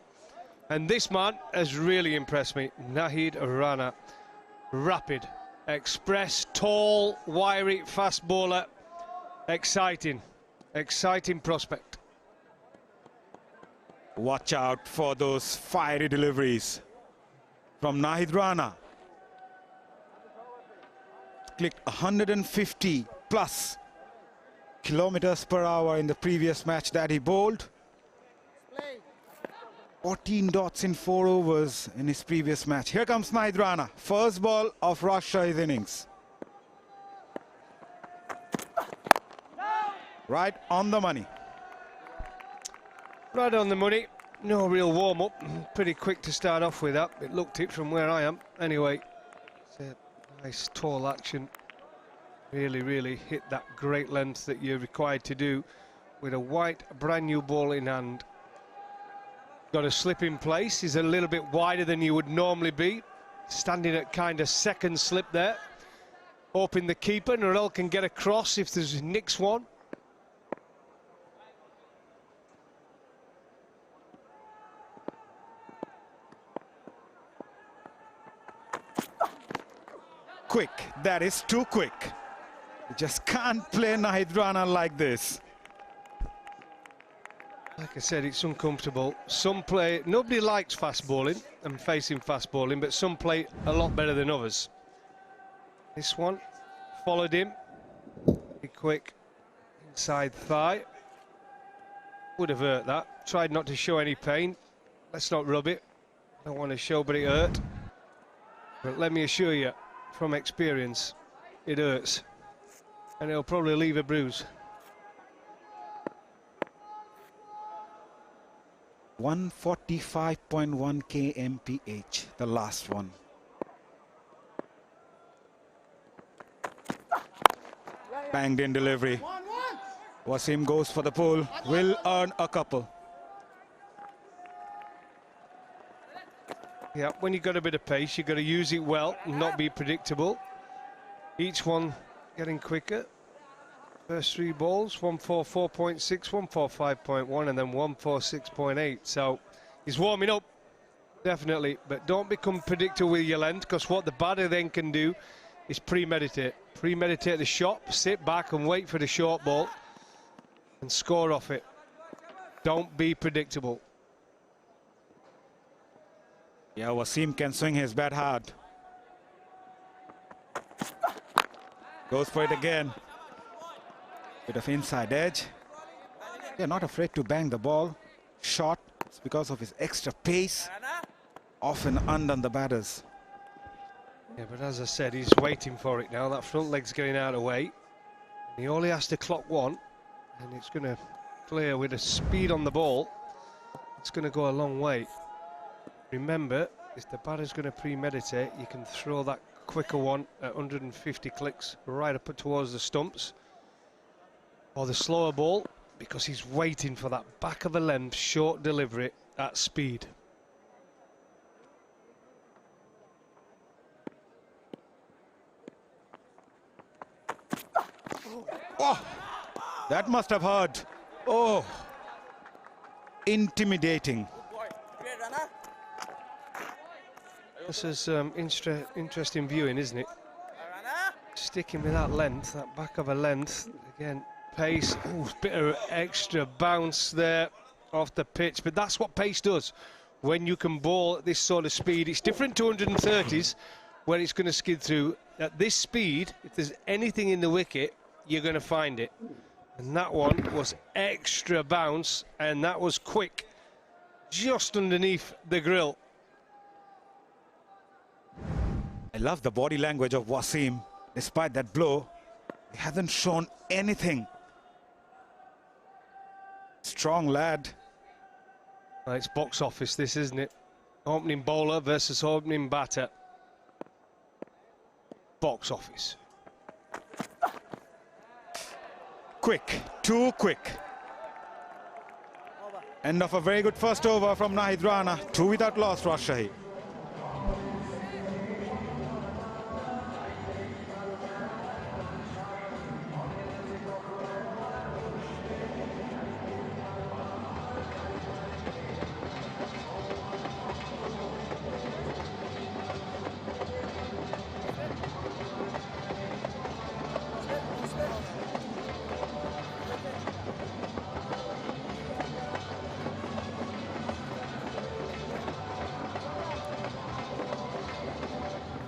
And this man has really impressed me. Nahid Rana. Rapid, express, tall, wiry, fast bowler. Exciting prospect. Watch out for those fiery deliveries from Nahid Rana. Clicked 150 plus kilometers per hour in the previous match that he bowled. 14 dots in 4 overs in his previous match. Here comes Nahid Rana, first ball of Rajshahi's innings. Right on the money. Right on the money. No real warm-up. Pretty quick to start off with that. It looked it from where I am. Anyway, it's a nice tall action. Really hit that great length that you're required to do with a white brand new ball in hand. Got a slip in place. He's a little bit wider than you would normally be. Standing at kind of second slip there. Hoping the keeper, Norel, can get across if there's nicks one. Quick, that is too quick. You just can't play Nahid Rana like this. Like I said, it's uncomfortable. Some play, nobody likes fast bowling and facing fast bowling, but some play a lot better than others. This one followed him. Be quick inside thigh. Would have hurt that. Tried not to show any pain. Let's not rub it. Don't want to show, but it hurt. But let me assure you, from experience, it hurts. And it'll probably leave a bruise. 145.1 kmph, the last one. Banged in delivery. Wasim goes for the pull, will earn a couple. Yeah, when you've got a bit of pace, you've got to use it well and not be predictable. Each one getting quicker. First 3 balls, 144.6, 145.1, and then 146.8. So he's warming up, definitely. But don't become predictable with your length, because what the batter then can do is premeditate. Premeditate the shot, sit back and wait for the short ball and score off it. Don't be predictable. Yeah, Wasim can swing his bat hard. Goes for it again. Bit of inside edge. They're not afraid to bang the ball. Short, it's because of his extra pace. Often undone the batters. Yeah, but as I said, he's waiting for it now. That front leg's getting out of the way. And he only has to clock one, and it's going to clear with a speed on the ball. It's going to go a long way. Remember, if the batter's going to premeditate, you can throw that quicker one at 150 clicks right up towards the stumps. Or the slower ball, because he's waiting for that back of the length short delivery at speed. Oh, that must have hurt. Oh, intimidating. This is interesting viewing, isn't it? Sticking with that length, that back of a length. Again, pace. Oh, bit of extra bounce there off the pitch. But that's what pace does. When you can bowl at this sort of speed, it's different to 130s where it's going to skid through. At this speed, if there's anything in the wicket, you're going to find it. And that one was extra bounce, and that was quick, just underneath the grill. I love the body language of Wasim. Despite that blow, he hasn't shown anything. Strong lad. Well, it's box office, this, isn't it? Opening bowler versus opening batter. Box office. Quick, too quick. End of a very good first over from Nahid Rana. 2 without loss, Rajshahi.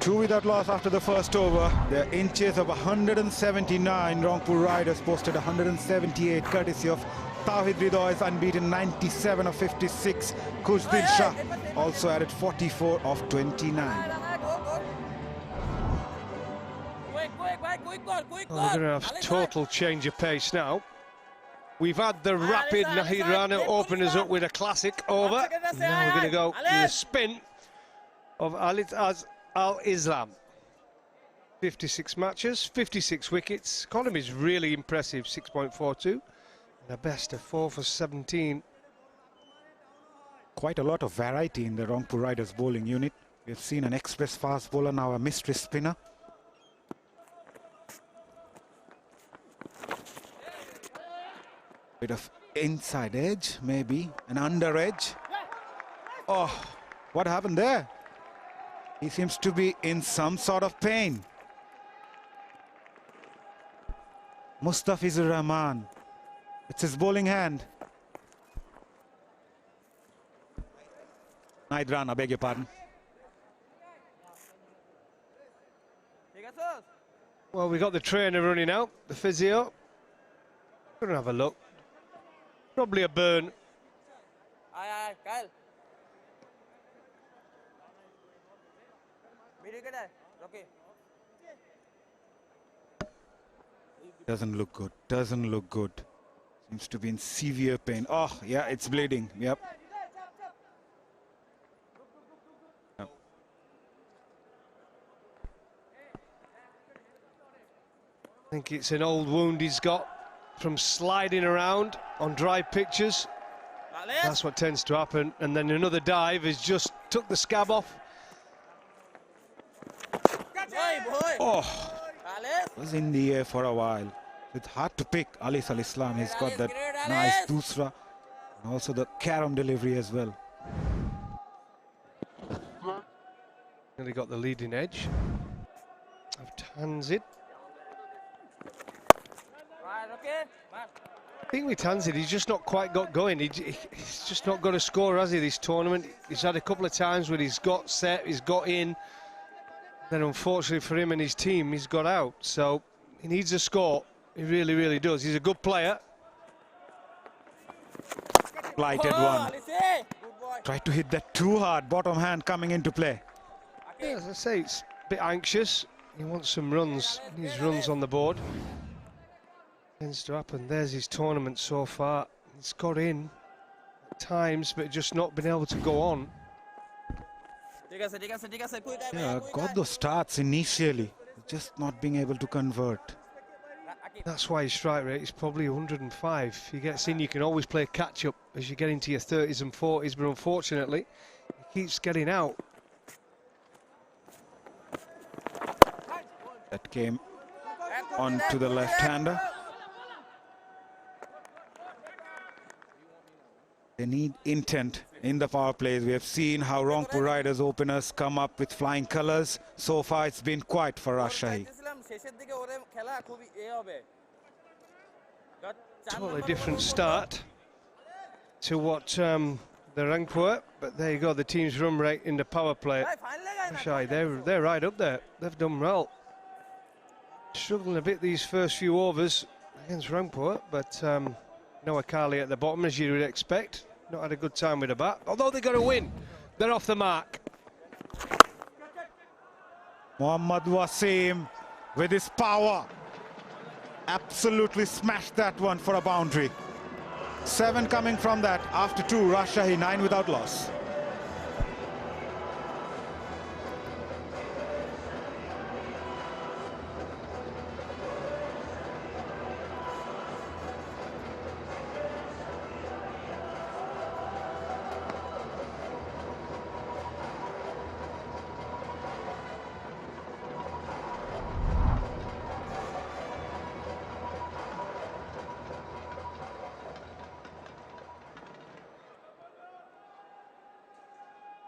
Two without loss after the first over. They're in chase of 179. Rangpur Riders posted 178, courtesy of Tawhid Ridoy's unbeaten 97 of 56. Khujdil Shah also added 44 of 29. Well, we're going to have total change of pace now. We've had the rapid Nahid Rana open us up with a classic over. Now we're going to go to the spin of Al-Islam. 56 matches, 56 wickets. Column is really impressive, 6.42. And a best of 4 for 17. Quite a lot of variety in the Rangpur Riders bowling unit. We've seen an express fast bowler, now a mystery spinner. Bit of inside edge, maybe an under edge. Oh, what happened there? He seems to be in some sort of pain. Mustafizur Rahman. It's his bowling hand. Nahid Rana, beg your pardon. Well, we got the trainer running out, the physio. We're going to have a look. Probably a burn. Doesn't look good, doesn't look good. Seems to be in severe pain. Oh, yeah, it's bleeding, yep. I think it's an old wound he's got from sliding around on dry pitches. That's what tends to happen. And then another dive has just took the scab off. Oh, was in the air for a while. It's hard to pick. Ali Islam, he's got that nice doosra and also the carom delivery as well. Nearly got the leading edge of Tanzid. I think with Tanzid, he's just not quite got going. He's just not got a score, has he, this tournament? He's had a couple of times where he's got set, he's got in. Then unfortunately for him and his team, he's got out. So he needs a score. He really, really does. He's a good player. Blighted one. Tried to hit that too hard. Bottom hand coming into play. Yeah, as I say, it's a bit anxious. He wants some runs. He needs runs on the board. Tends to happen. There's his tournament so far. He's got in at times, but just not been able to go on. Yeah, got those starts initially, just not being able to convert. That's why his strike rate is probably 105. If he gets in, you can always play catch-up as you get into your 30s and 40s, but unfortunately, he keeps getting out. That came on to the left-hander. They need intent in the power plays. We have seen how Rangpur Riders openers come up with flying colours. So far it's been quiet for Rajshahi. Totally different start to what the Rangpur, but there you go, the team's run rate in the power play. Rajshahi, they're right up there. They've done well. Struggling a bit these first few overs against Rangpur, but 𝗂𝗃𝗃𝗃 at the bottom, as you would expect. Not had a good time with the bat, although they got a win. They're off the mark. Mohammad Wasim with his power absolutely smashed that one for a boundary. 7 coming from that after 2. Rajshahi 9 without loss.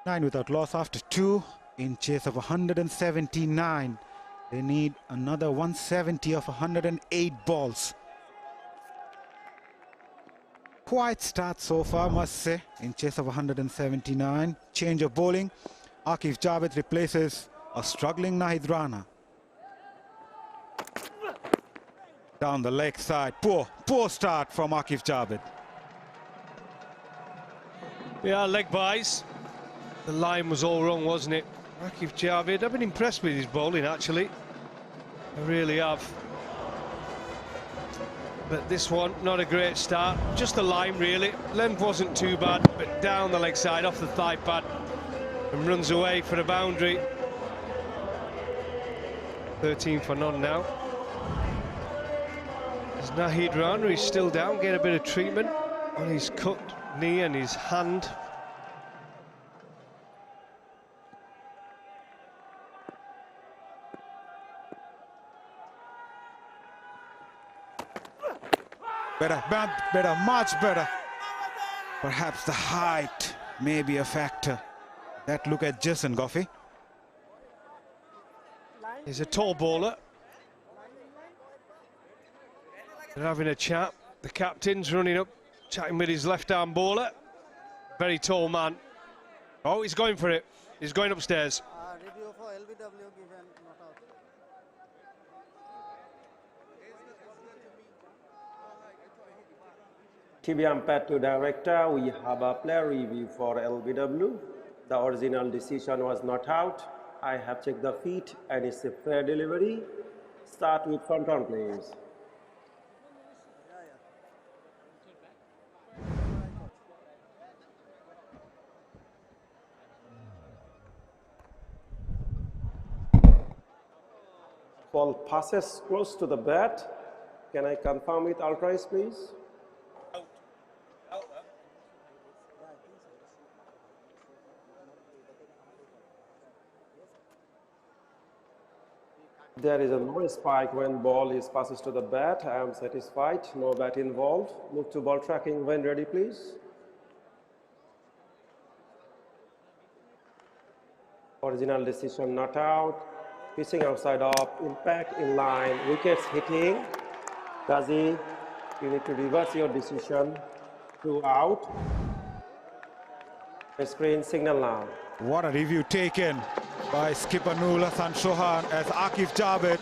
Nine without loss after 2 in chase of 179. They need another 170 of 108 balls. Quiet start so far, must say, in chase of 179. Change of bowling. 𝗂𝗃𝗃𝗃 replaces a struggling Nahid Rana. Down the leg side. Poor start from 𝗂𝗃𝗃𝗃. Yeah, leg buys. The line was all wrong, wasn't it? 𝗂𝗃𝗃𝗃, I've been impressed with his bowling, actually. I really have. But this one, not a great start. Just the line, really. Length wasn't too bad, but down the leg side, off the thigh pad, and runs away for a boundary. 13 for none now. As Nahid Rana, he's still down, getting a bit of treatment on his cut knee and his hand. Better, much better. Perhaps the height may be a factor. That look at Jason Goffey. He's a tall bowler. They're having a chat. The captain's running up, chatting with his left-arm bowler. Very tall man. Oh, he's going for it. He's going upstairs. Review for LBW given not out. TV umpire to director, we have a player review for LBW. The original decision was not out. I have checked the feet and it's a fair delivery. Start with front on, please. Ball passes close to the bat. Can I confirm with ultras, please? There is a no spike when ball passes to the bat. I am satisfied. No bat involved. Move to ball tracking when ready, please. Original decision not out. Pitching outside off. Impact in line. Wickets hitting. 𝗂𝗃𝗃𝗃, you need to reverse your decision. 2 out. The screen signal now. What a review taken by skipper Noor Hassan Chauhan as 𝗂𝗃𝗃𝗃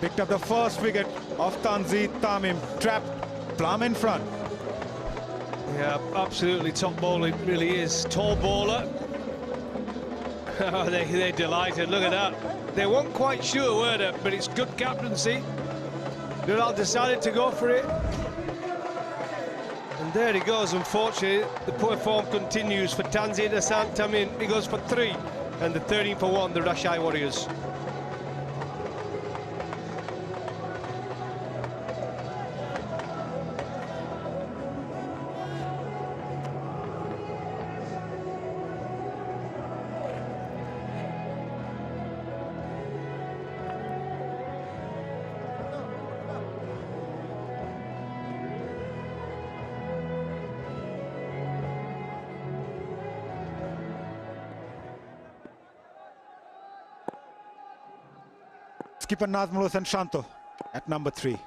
picked up the first wicket of Tanzeen Tamim, trapped plumb in front. Yeah, absolutely top bowler, it really is. Tall bowler. They're delighted, look at that. They weren't quite sure, were they? But it's good captaincy. Nural decided to go for it. And there he goes, unfortunately. The poor form continues for Tanzeen Hassan Tamim. He goes for 3. And the 13 for 1, the Rajshahi Warriors. wicketkeeper Nazmul Hossain Shanto at number 3.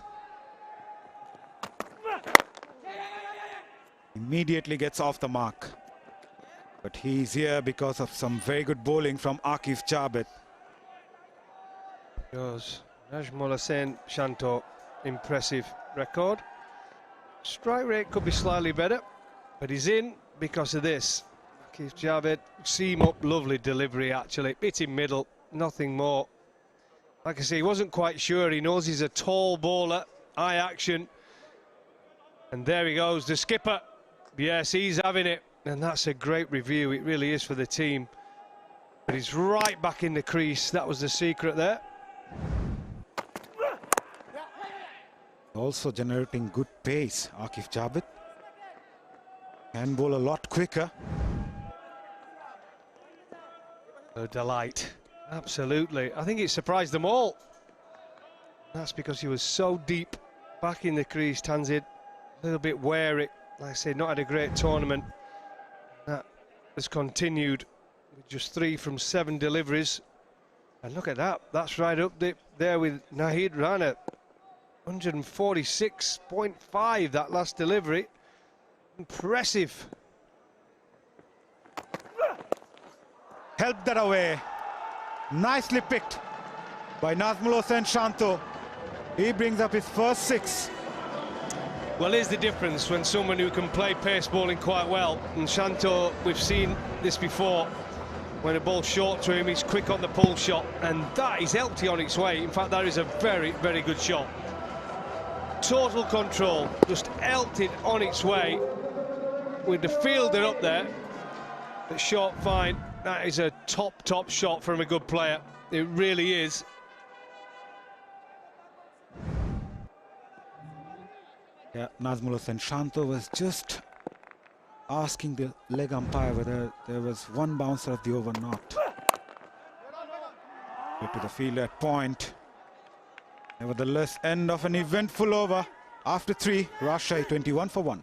Immediately gets off the mark. But he's here because of some very good bowling from Aqif Jabed. Goes Nazmul Hossain Shanto, impressive record. Strike rate could be slightly better, but he's in because of this. Aqif Jabed, seam up, lovely delivery actually. Hit in middle, nothing more. Like I say, he wasn't quite sure. He knows he's a tall bowler, high action. And there he goes, the skipper. Yes, he's having it. And that's a great review, it really is for the team. But he's right back in the crease, that was the secret there. Also generating good pace, Aqif Jabed. Can bowl a lot quicker. A delight, absolutely. I think it surprised them all. That's because he was so deep back in the crease, Tanzid. A little bit wary, like I said, not had a great tournament. That has continued with just 3 from 7 deliveries. And look at that, that's right up there with Nahid Rana. 146.5 that last delivery. Impressive. Helped that away. Nicely picked by Nazmul Hossain Shanto. He brings up his first 6. Well, here's the difference when someone who can play pace bowling quite well, and Shanto, we've seen this before, when a ball short to him, he's quick on the pull shot, and that is 𝗿𝗄𝗃 on its way. In fact, that is a very, very good shot. Total control, just 𝗿𝗄𝗃 on its way with the fielder up there. But short fine, that is a top shot from a good player. It really is. Yeah, Nazmul Hossain Shanto was just asking the leg umpire whether there was one bouncer of the over or not. Get to the fielder at point. Nevertheless, end of an eventful over. After 3, Rajshahi 21 for 1.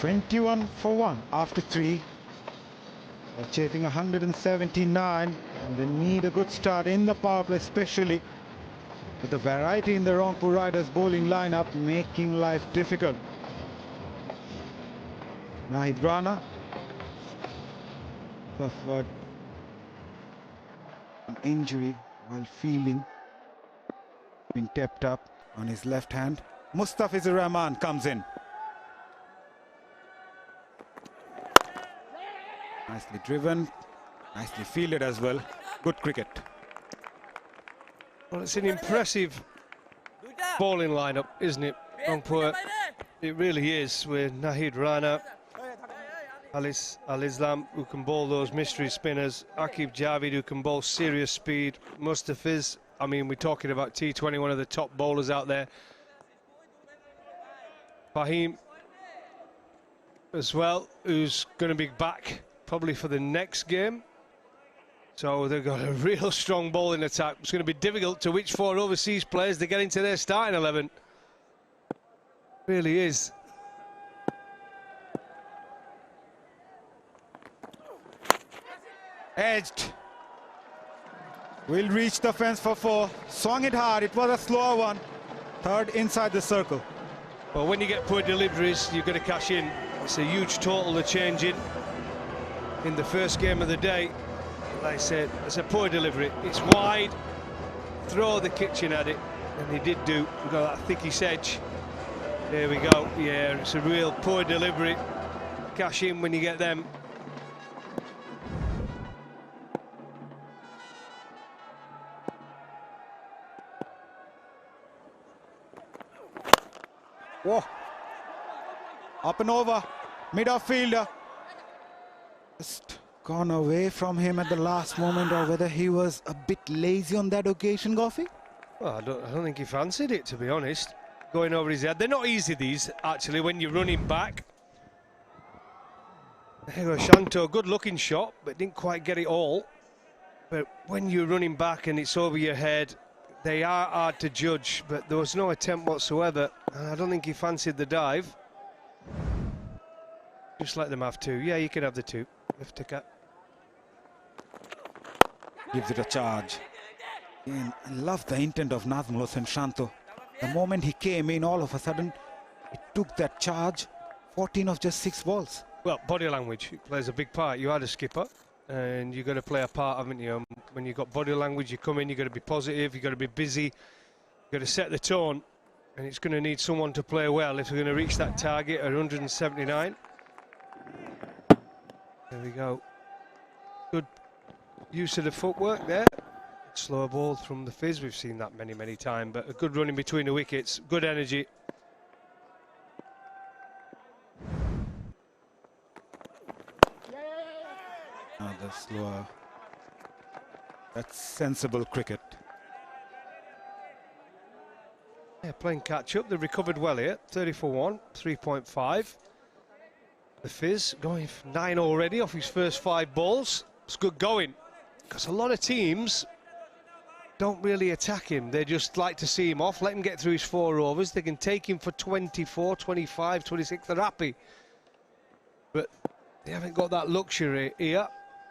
$21 for 1 after 3. They're chasing 179, and they need a good start in the power play, especially with the variety in the Rangpur Riders bowling lineup, making life difficult. Nahid Rana suffered an injury while fielding, being tapped up on his left hand. Mustafizur Rahman comes in. Nicely driven, nicely fielded as well. Good cricket. Well, it's an impressive bowling lineup, isn't it, Rangpur? It really is, with Nahid Rana, Halis Al-Islam, who can bowl those mystery spinners, Aqif Jabed, who can bowl serious speed, Mustafiz, I mean, we're talking about T20, one of the top bowlers out there. Fahim as well, who's going to be back probably for the next game. So they've got a real strong bowling attack. It's going to be difficult to which 4 overseas players they get into their starting 11. Really is. Edged. Will reach the fence for 4. Swung it hard. It was a slower one. 3rd inside the circle. Well, when you get poor deliveries, you've got to cash in. It's a huge total to change in the first game of the day. Like I said, it's a poor delivery. It's wide. Throw the kitchen at it, and he did do. We've got that 𝗃𝗍𝗃 sedge. There we go. Yeah, it's a real poor delivery. Cash in when you get them. Whoa. Up and over. Mid-off fielder. Just gone away from him at the last moment, or whether he was a bit lazy on that occasion, Ghoffi? Well, I don't think he fancied it, to be honest. Going over his head. They're not easy, these, actually, when you're running back. There you go, Shanto, good-looking shot, but didn't quite get it all. But when you're running back and it's over your head, they are hard to judge, but there was no attempt whatsoever. And I don't think he fancied the dive. Just let them have two. Yeah, you can have the two. Iftikhar. Gives it a charge. And I love the intent of Nazmul Hossain Shanto. The moment he came in, all of a sudden, it took that charge. 14 of just 6 balls. Well, body language plays a big part. You are the skipper, and you've got to play a part, haven't you? When you've got body language, you come in, you've got to be positive, you've got to be busy, you've got to set the tone, and it's going to need someone to play well if we're going to reach that target at 179. There we go. Good use of the footwork there. Slow ball from the fizz, we've seen that many, many times, but a good run in between the wickets, good energy. Another slower. That's sensible cricket. Yeah, playing catch up. They recovered well here. 30 for 1, 3.5. The fizz going 9 already off his first 5 balls. It's good going, because a lot of teams don't really attack him. They just like to see him off, let him get through his 4 overs. They can take him for 24, 25, 26. They're happy. But they haven't got that luxury here.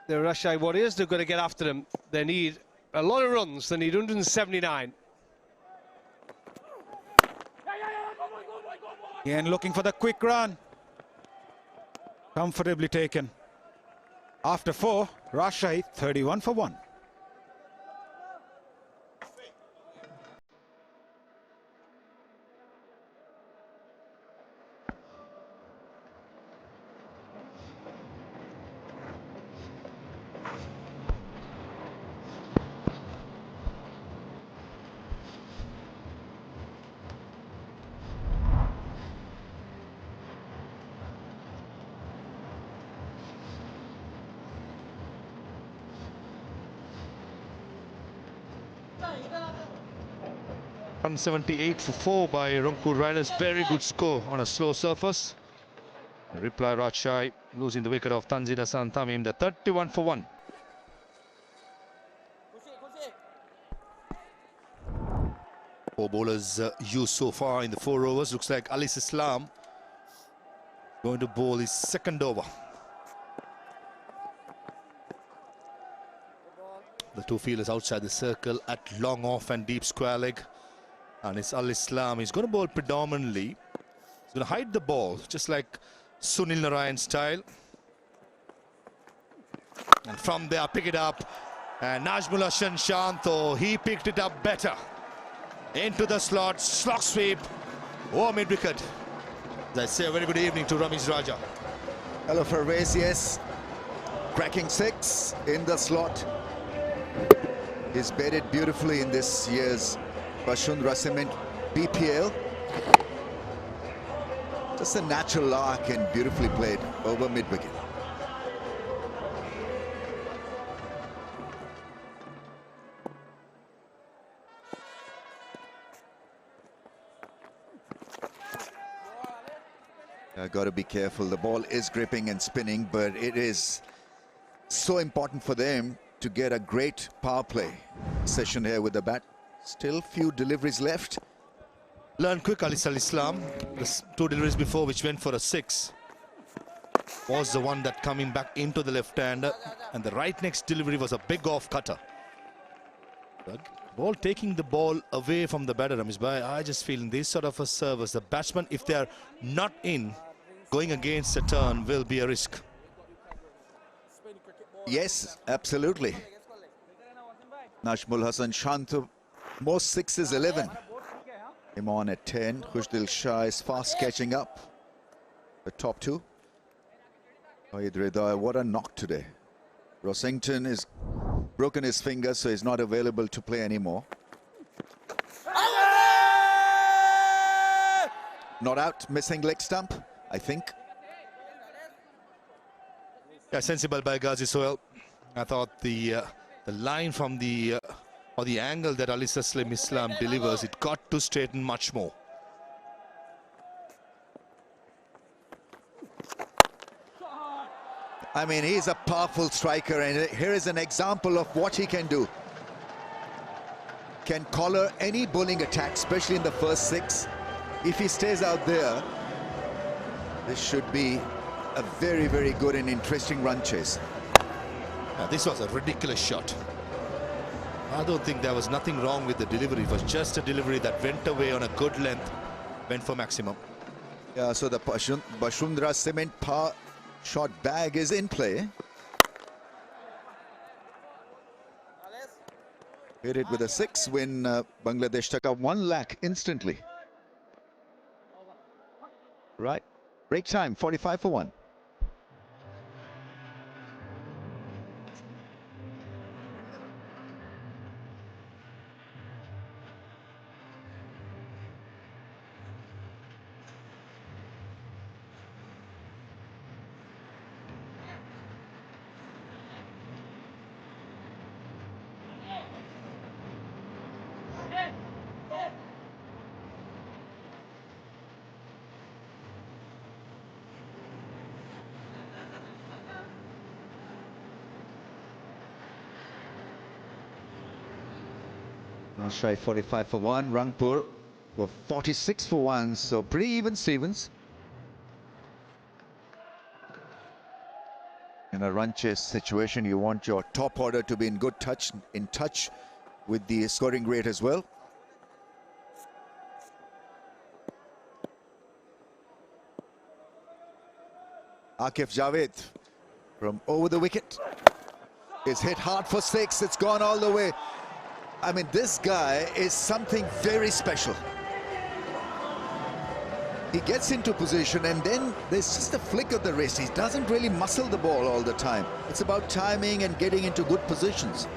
The Rajshahi Warriors, they've got to get after them. They need a lot of runs. They need 179. Again, looking for the quick run. Comfortably taken. After 4, Rajshahi 31 for 1. .178 for 4 by Rangpur Riders. Very good score on a slow surface. Reply Rajshahi losing the wicket of Tanzil Hassan Tamim, the 31 for 1. Four bowlers used so far in the 4 overs. Looks like Ali Islam going to bowl his 2nd over. The 2 fielders outside the circle at long off and deep square leg. And it's Al Islam. He's going to bowl predominantly. He's going to hide the ball, just like Sunil Narayan style. And from there, pick it up. And Nazmul Hossain Shanto, he picked it up better. Into the slot, slog sweep. Oh, mid-wicket. As I say, a very good evening to Ramesh Raja. Hello, Pervez, yes. Cracking 6 in the slot. He's bedded beautifully in this year's Bashundra Cement BPL. Just a natural arc and beautifully played over mid-wicket. Got to be careful. The ball is gripping and spinning, but it is so important for them to get a great power play session here with the bat. Still few deliveries left. Learn quick, Ali Islam. The 2 deliveries before, which went for a 6, was the one that coming back into the left-hander, and the right next delivery was a big off-cutter. Ball taking the ball away from the batter, Ramesh Bhai. I just feel in this sort of a service, the batsman, if they are not in, going against a turn will be a risk. Yes, absolutely. Nazmul Hossain Shanto, most 6s 11. Him on at 10. Khushdil Shah is fast catching up. The top 2. 𝗿𝗄𝗃, what a knock today. Rossington is broken his finger, so he's not available to play anymore. Not out, missing leg stump, I think. Yeah, sensible by 𝗂𝗂-𝗂𝗂. I thought the line from the or the angle that 𝗂𝗂-𝗂𝗂𝗂 delivers, it got to straighten much more. I mean, he's a powerful striker, and here is an example of what he can do. Can collar any bowling attack, especially in the first 6. If he stays out there, this should be a very, very good and interesting run chase. Now, this was a ridiculous shot. I don't think there was nothing wrong with the delivery. It was just a delivery that went away on a good length, went for maximum. Yeah, so the Bashundra cement power shot bag is in play. Hit it with a 6, win Bangladesh taka 1 lakh instantly. Right, break time, 45 for 1. Rajshahi 45 for 1, Rangpur for 46 for 1, so pretty even Stevens. In a run chase situation, you want your top order to be in good touch, with the scoring rate as well. Aqif Javed from over the wicket is hit hard for 6. It's gone all the way. I mean, this guy is something very special. He gets into position and then there's just a flick of the wrist. He doesn't really muscle the ball all the time. It's about timing and getting into good positions.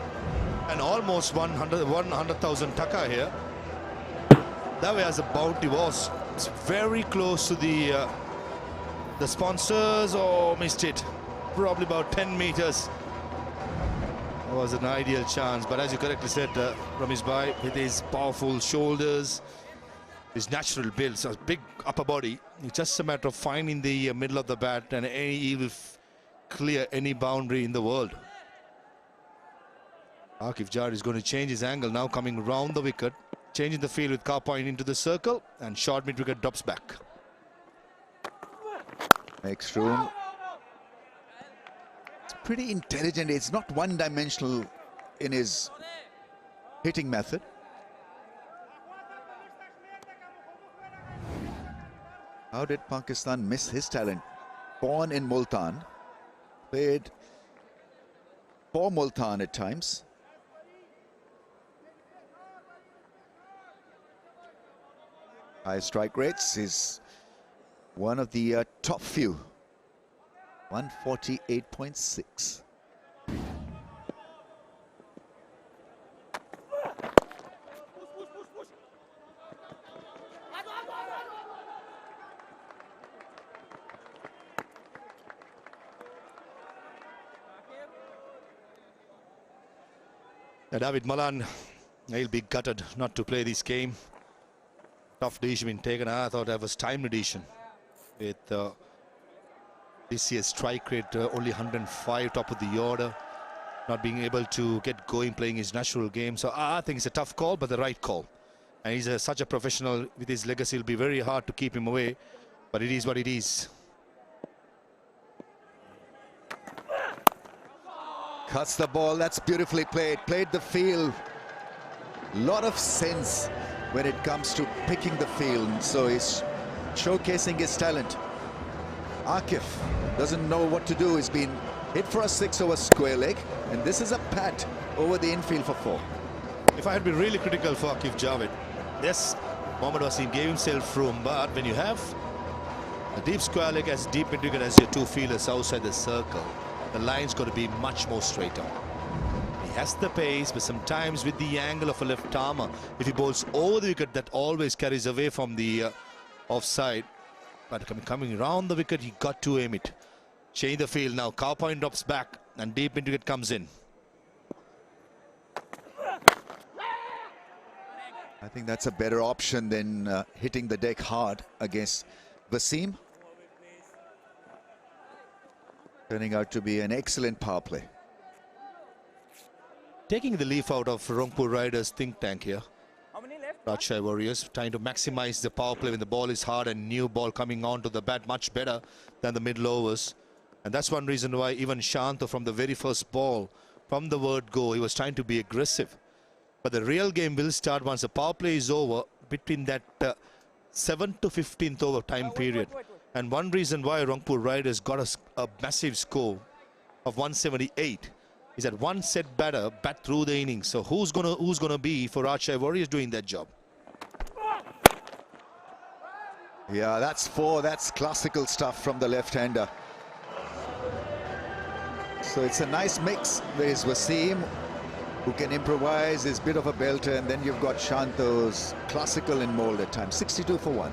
And almost 100,000 taka here. That way as the bounty was, it's very close to the sponsors. Oh, missed it. Probably about 10 meters. That was an ideal chance, but as you correctly said, Ramiz Bhai, with his powerful shoulders, his natural build, so big upper body, it's just a matter of finding the middle of the bat, and he will clear any boundary in the world. Aqif Javed is going to change his angle now, coming round the wicket, changing the field with car point into the circle, and short mid wicket drops back. Makes room. Pretty intelligent. It's not one-dimensional in his hitting method. How did Pakistan miss his talent? Born in Multan, played for Multan at times. High strike rates, is one of the top few. 148.6. David Malan, he'll be gutted not to play this game. Tough decision been taken. I thought that was timely decision with this year's strike rate only 105, top of the order, not being able to get going, playing his natural game. So I think it's a tough call, but the right call. And he's such a professional with his legacy. It'll be very hard to keep him away, but it is what it is. Cuts the ball, that's beautifully played. Played the field. Lot of sense when it comes to picking the field. So he's showcasing his talent. Aqif doesn't know what to do. He's been hit for a 6 over square leg, and this is a pat over the infield for 4. If I had been really critical for Aqif Javed, yes, Mohammad Wasim gave himself room, but when you have a deep square leg as deep mid wicket as your 2 fielders outside the circle, the line's got to be much more straighter. He has the pace, but sometimes with the angle of a left armer, if he bowls over the wicket, that always carries away from the offside. But coming around the wicket, he got to aim it. Change the field now. Cow point drops back and deep into it comes in. I think that's a better option than hitting the deck hard against Wasim. Turning out to be an excellent power play. Taking the leaf out of Rangpur Riders' think tank here. Rajshahi Warriors trying to maximize the power play when the ball is hard and new ball coming onto the bat much better than the middle overs. And that's one reason why even Shantho from the very first ball, from the word go, he was trying to be aggressive. But the real game will start once the power play is over between that 7th to 15th over time period. And one reason why Rangpur Riders got a massive score of 178 is that one set batter bat through the innings. So who's gonna be for Rajshahi Warriors doing that job? Yeah, that's 4. That's classical stuff from the left-hander. So it's a nice mix. There is Wasim, who can improvise, is a bit of a belter, and then you've got Shantho's classical and mold at times. 62 for 1.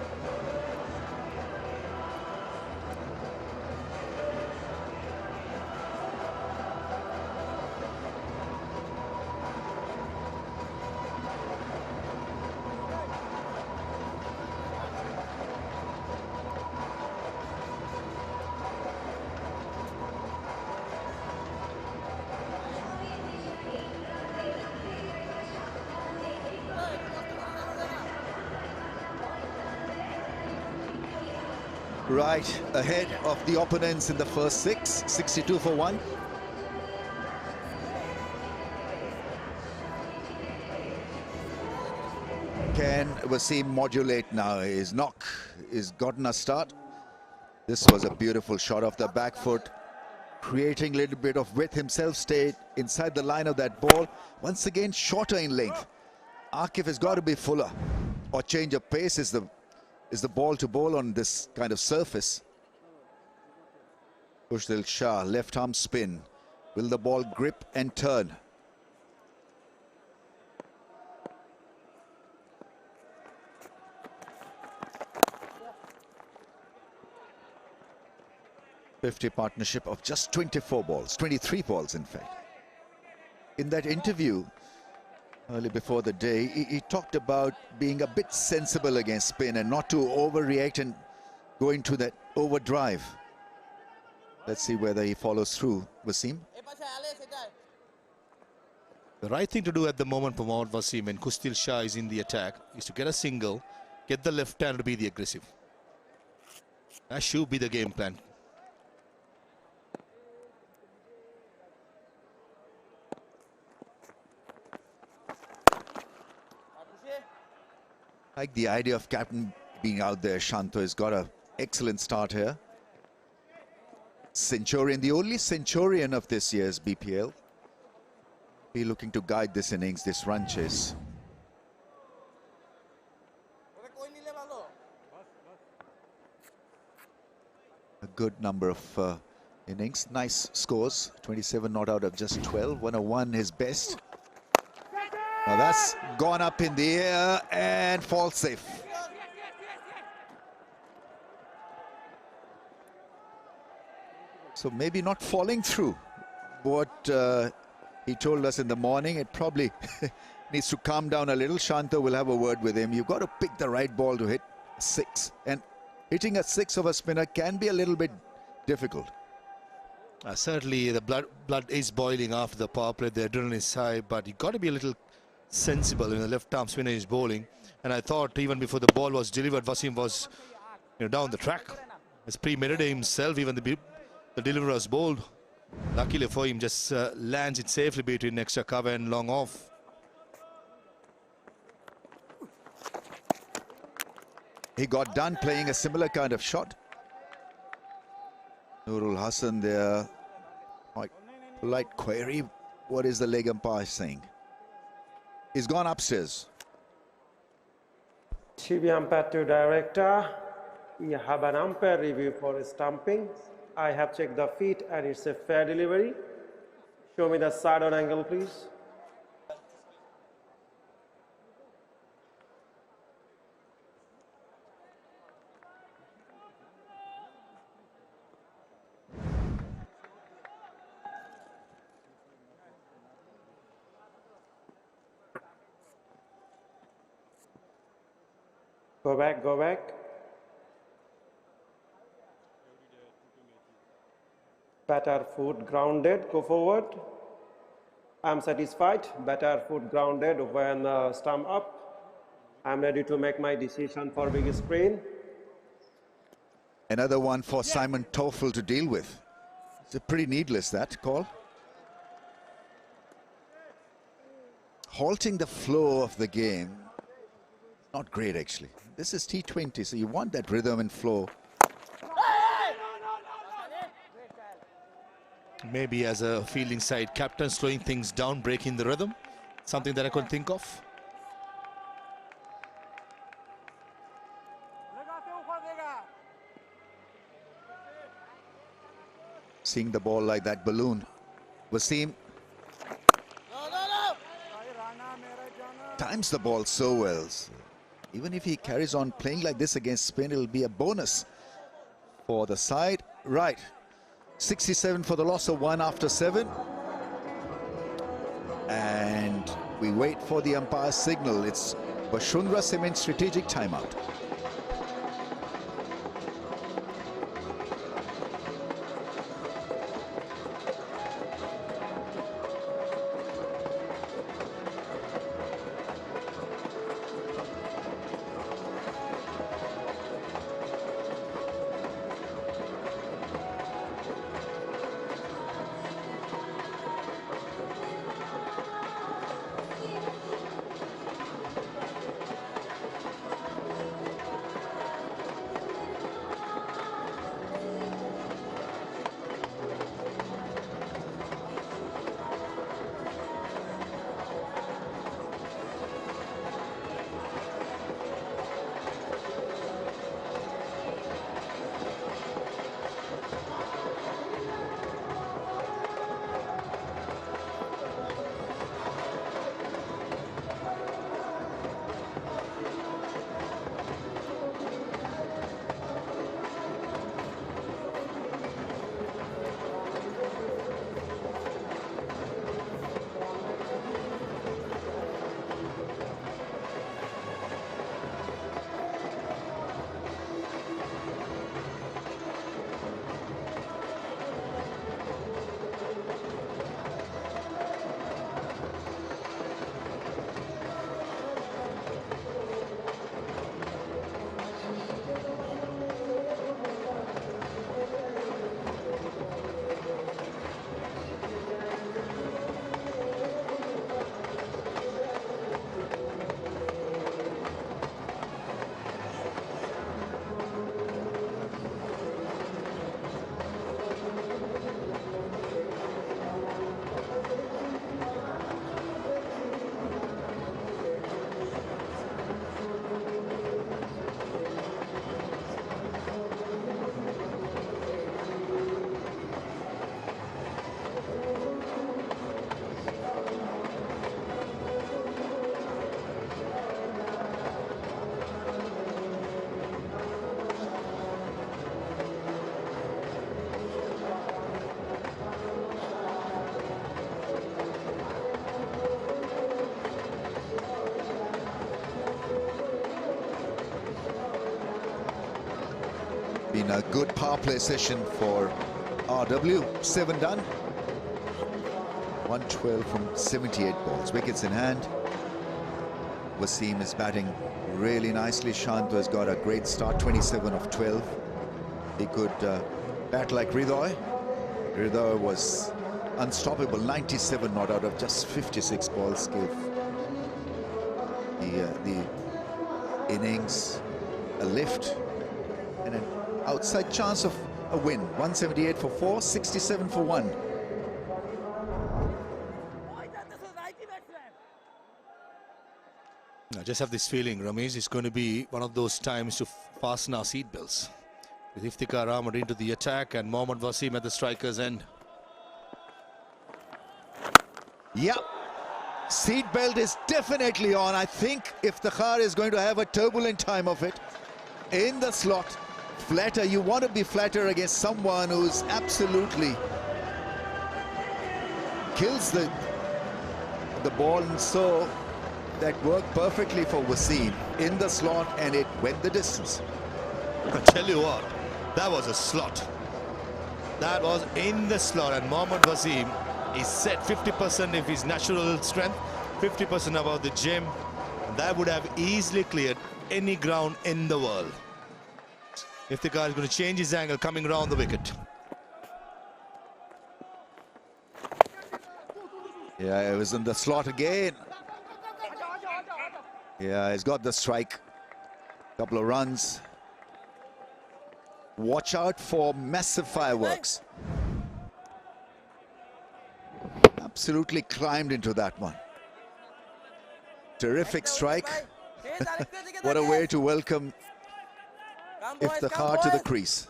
Right ahead of the opponents in the first 6, 62 for 1. Can Wasim modulate now? His knock is gotten a start. This was a beautiful shot off the back foot, creating a little bit of width himself, stayed inside the line of that ball. Once again, shorter in length. Aqif has got to be fuller, or change of pace is the ball to bowl on this kind of surface. Khushdil Shah, left arm spin. Will the ball grip and turn? {50} partnership of just 24 balls, 23 balls in fact. In that interview early before the day, he talked about being a bit sensible against spin and not to overreact and go into that overdrive. Let's see whether he follows through. Wasim? The right thing to do at the moment for Mohammad Wasim and Khushdil Shah is in the attack is to get a single, get the left hand to be the aggressive. That should be the game plan. I like the idea of captain being out there. Shantho has got an excellent start here. Centurion, the only Centurion of this year's BPL. Be looking to guide this innings, this run chase. A good number of innings, nice scores. 27 not out of just 12. 101 his best. Now that's gone up in the air and falls safe. So maybe not falling through. What he told us in the morning, it probably needs to calm down a little. Shantho will have a word with him. You've got to pick the right ball to hit 6. And hitting a 6 of a spinner can be a little bit difficult. Certainly the blood is boiling after the power play. The adrenaline is high, but you've got to be a little sensible when the left arm spinner is bowling. And I thought even before the ball was delivered, Wasim was down the track. He's premeditated himself. Even the deliverer was bowled. Luckily for him, just lands it safely between extra cover and long off. He got done playing a similar kind of shot. Nurul Hassan there. Polite query. What is the leg umpire saying? He's gone upstairs. TV umpire to director. We have an umpire review for stumping. I have checked the feet and it's a fair delivery. Show me the side on angle, please. Go back, go back. Better foot grounded, go forward. I'm satisfied. Better foot grounded when stump up. I'm ready to make my decision for big screen. Another one for Simon Toffel to deal with. It's a pretty needless, that call. Halting the flow of the game. Not great, actually. This is T20, so you want that rhythm and flow. Maybe as a fielding side, captain slowing things down, breaking the rhythm. Something that I could think of. Seeing the ball like that balloon. Wasim times the ball so well. So even if he carries on playing like this against Spain, it'll be a bonus for the side. Right. 67 for the loss of 1 after 7. And we wait for the umpire's signal. It's Bashundra Cement strategic timeout. Been a good power play session for RW. 7 done. 112 from 78 balls. Wickets in hand. Wasim is batting really nicely. Shant has got a great start. 27 of 12. He could bat like 𝗏𝗏𝗏. 𝗏𝗏𝗏 was unstoppable. 97 not out of just 56 balls. Gave the innings a lift and an outside chance of a win. 178 for 4, 67 for 1. I just have this feeling, Ramesh, is going to be one of those times to fasten our seatbelts. With Iftikhar Ahmed into the attack and Mohammad Wasim at the striker's end. Yep. Seatbelt is definitely on. I think Iftikhar is going to have a turbulent time of it in the slot. Flatter, you want to be flatter against someone who's absolutely kills the ball, and so that worked perfectly for Wasim in the slot, and it went the distance. I tell you what, that was a slot. That was in the slot, and Mohammad Wasim is set 50% of his natural strength, 50% above the gym. That would have easily cleared any ground in the world. 𝗃𝗃𝗃 is going to change his angle coming around the wicket. Yeah, it was in the slot again. Yeah, he's got the strike. Couple of runs. Watch out for massive fireworks. Absolutely climbed into that one. Terrific strike. What a way to welcome 𝗃𝗃𝗃 to the crease.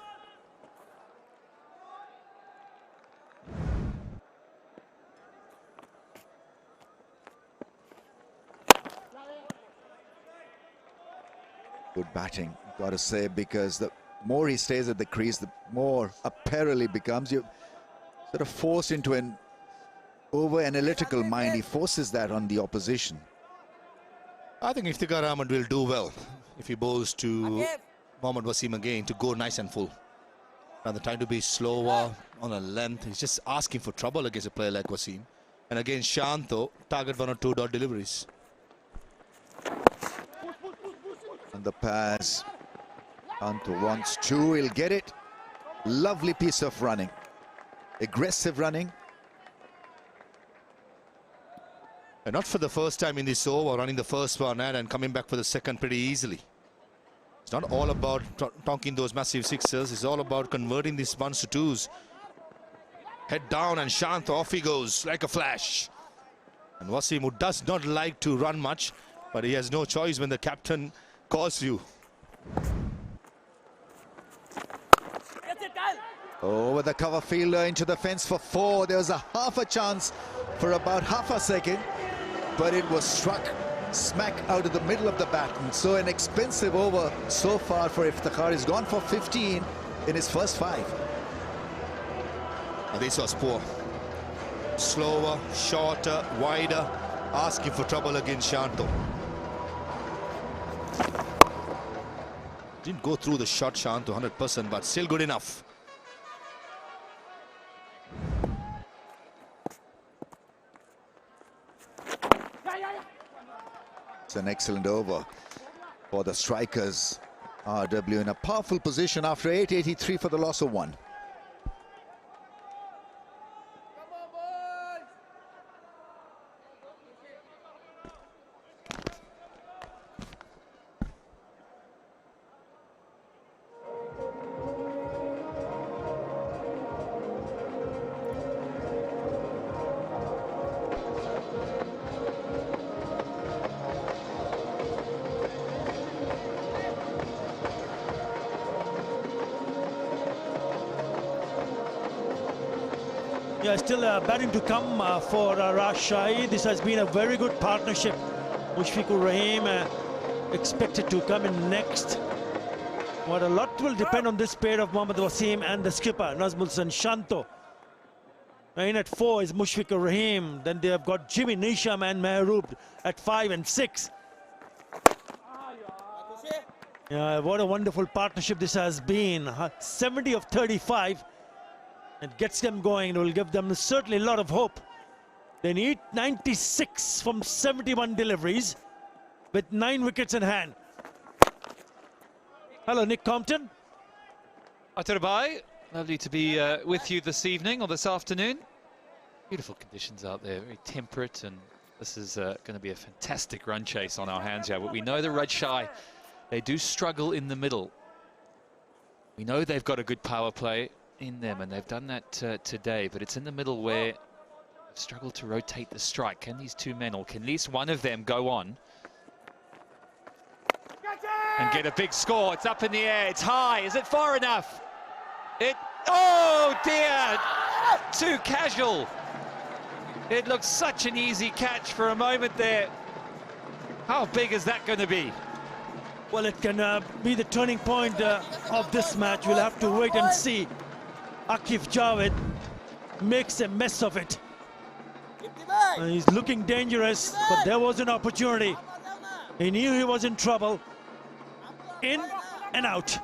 Good batting, got to say, because the more he stays at the crease, the more a peril he becomes. You're sort of forced into an over-analytical mind. He forces that on the opposition. I think Iftikhar Ahmed will do well if he bowls to Mohammad Wasim again to go nice and full. Now the time to be slower on a length. He's just asking for trouble against a player like Wasim. And again, Shanto, target 1 or 2 dot deliveries. And the pass. Shanto wants 2, he'll get it. Lovely piece of running. Aggressive running. And not for the first time in this over, running the first one and coming back for the second pretty easily. It's not all about tonking those massive sixes. It's all about converting these 1s to 2s. Head down and Shanto, off he goes like a flash. And Wasim, who does not like to run much, but he has no choice when the captain calls you. Over the cover fielder into the fence for 4. There was a half a chance for about half a second, but it was struck smack out of the middle of the bat. And so an expensive over so far for Iftikhar. He's gone for 15 in his first 5. This was poor. Slower, shorter, wider, asking for trouble against Shanto. Didn't go through the shot, Shanto, 100%, but still good enough. It's an excellent over for the strikers. RW in a powerful position after 883 for the loss of 1. Yeah, still batting to come for Rajshahi. This has been a very good partnership. Mushfiqur Rahim expected to come in next. But a lot will depend on this pair of Mohammad Wasim and the skipper, Nazmul Hasan Shanto. In at 4 is Mushfiqur Rahim. Then they have got Jimmy Neesham and Mehroob at 5 and 6. Yeah, what a wonderful partnership this has been. 70 of 35. It gets them going. It will give them certainly a lot of hope. They need 96 from 71 deliveries with 9 wickets in hand. Hello, Nick Compton. 𝗃𝗃𝗃, lovely to be with you this evening or this afternoon. Beautiful conditions out there, very temperate, and this is going to be a fantastic run chase on our hands here. But we know the Rajshahi, they do struggle in the middle. We know they've got a good power play in them, and they've done that today, but it's in the middle where they've struggled to rotate the strike. Can these 2 men, or can at least one of them, go on and get a big score? It's up in the air, it's high, is it far enough? Oh dear, too casual. It looks such an easy catch for a moment there. How big is that going to be? Well, it can be the turning point of this match. We'll have to wait and see. Akif Javed makes a mess of it. And he's looking dangerous, but there was an opportunity. He knew he was in trouble. In and out.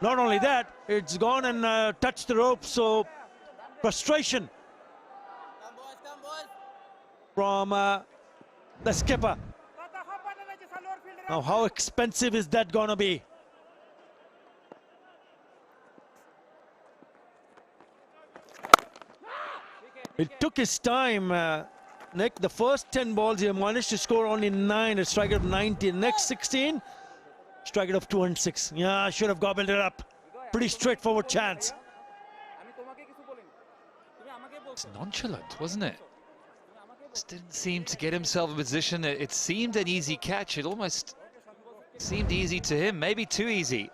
Not only that, it's gone and touched the rope, so frustration from the skipper. Now, how expensive is that gonna be? It took his time, Nick. The first 10 balls, he managed to score only 9, a strike rate of 90. Next 16, strike rate of 206. Yeah, I should have gobbled it up. Pretty straightforward chance. It's nonchalant, wasn't it? Just didn't seem to get himself in position. It seemed an easy catch. It almost seemed easy to him, maybe too easy.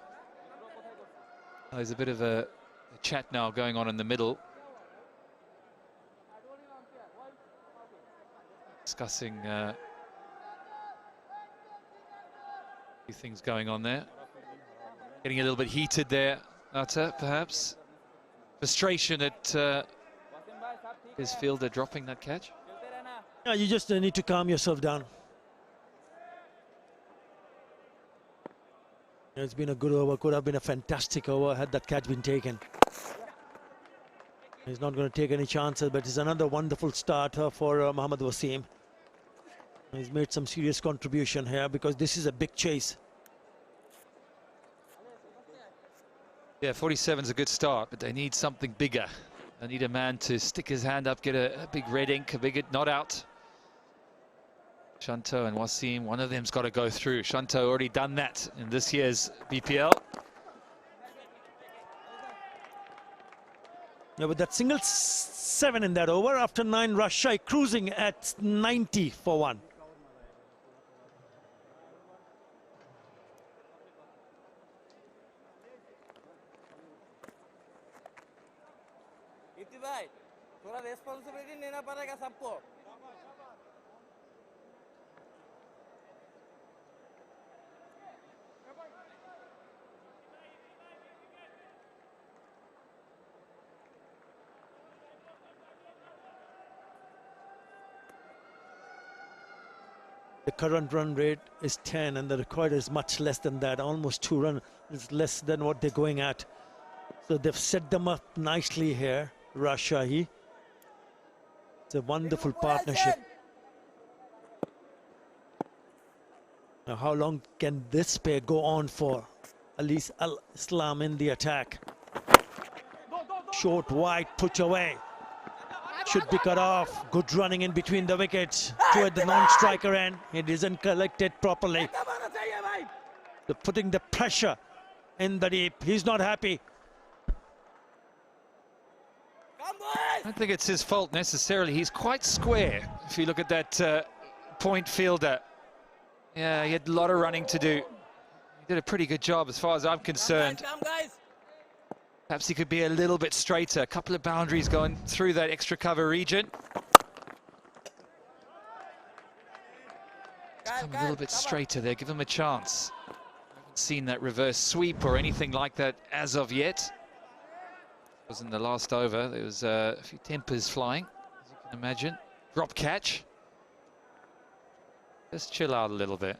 Oh, there's a bit of a chat now going on in the middle. Discussing a few things going on there. Getting a little bit heated there, Atta, perhaps. Frustration at his fielder dropping that catch. Yeah, you just need to calm yourself down. It's been a good over, could have been a fantastic over had that catch been taken. He's not going to take any chances, but it's another wonderful start for Mohammad Wasim. He's made some serious contribution here because this is a big chase. Yeah, 47's a good start, but they need something bigger. They need a man to stick his hand up, get a big red ink, a big not out. Shanto and Wasim, one of them's got to go through. Shanto already done that in this year's BPL. Yeah, with that single 7 in that over, after 9, Rajshahi cruising at 90 for 1. भाई थोड़ा responsibility लेना पड़ेगा सबको. The current run rate is 10 and the required is much less than that. Almost 2 runs is less than what they're going at. So they've set them up nicely here, Rajshahi. It's a wonderful partnership. Now, how long can this pair go on for? Alis Al-Islam in the attack. Short, wide, push away. Should be cut off. Good running in between the wickets toward the non-striker end. It isn't collected properly. They're putting the pressure in the deep. He's not happy. I don't think it's his fault necessarily. He's quite square. If you look at that point fielder. Yeah, he had a lot of running to do. He did a pretty good job as far as I'm concerned. Perhaps he could be a little bit straighter. A couple of boundaries going through that extra cover region. Come a little bit straighter there, give him a chance. I haven't seen that reverse sweep or anything like that as of yet. It was in the last over. There was a few tempers flying, as you can imagine. Drop catch. Just chill out a little bit.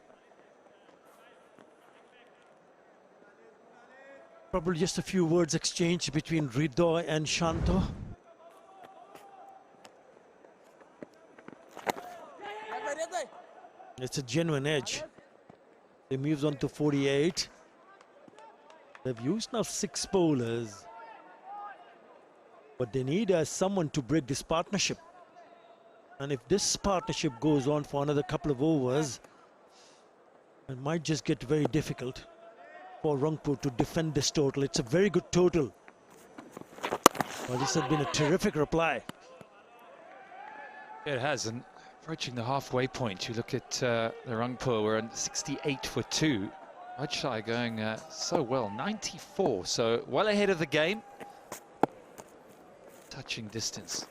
Probably just a few words exchanged between Ridho and Shanto. It's a genuine edge. They moves on to 48. They've used now 6 bowlers. But they need someone to break this partnership. And if this partnership goes on for another couple of overs, it might just get very difficult for Rangpur to defend this total. It's a very good total. Well, this has been a terrific reply. Yeah, it has, and approaching the halfway point, you look at the Rangpur, we're on 68 for 2. Rajshahi going so well, 94, so well ahead of the game. Touching distance.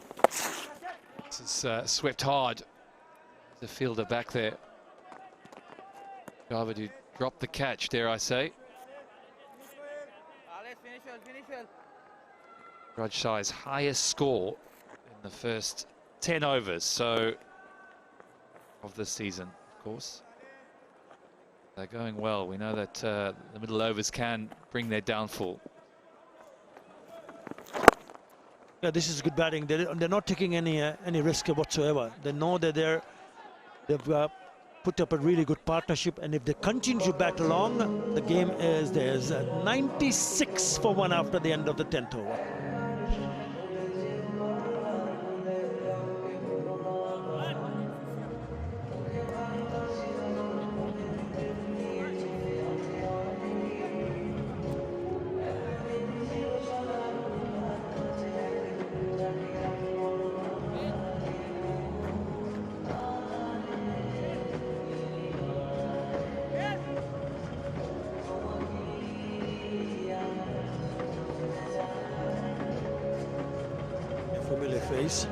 This is swept hard. The fielder back there. Ravadu dropped the catch, dare I say. Rajshahi's highest score in the first 10 overs, so of this season, of course. They're going well. We know that the middle overs can bring their downfall. Yeah, this is good batting. They're not taking any risk whatsoever. They know that they've put up a really good partnership, and if they continue to bat along, the game is theirs. 96 for 1 after the end of the 10th over. Familiar face.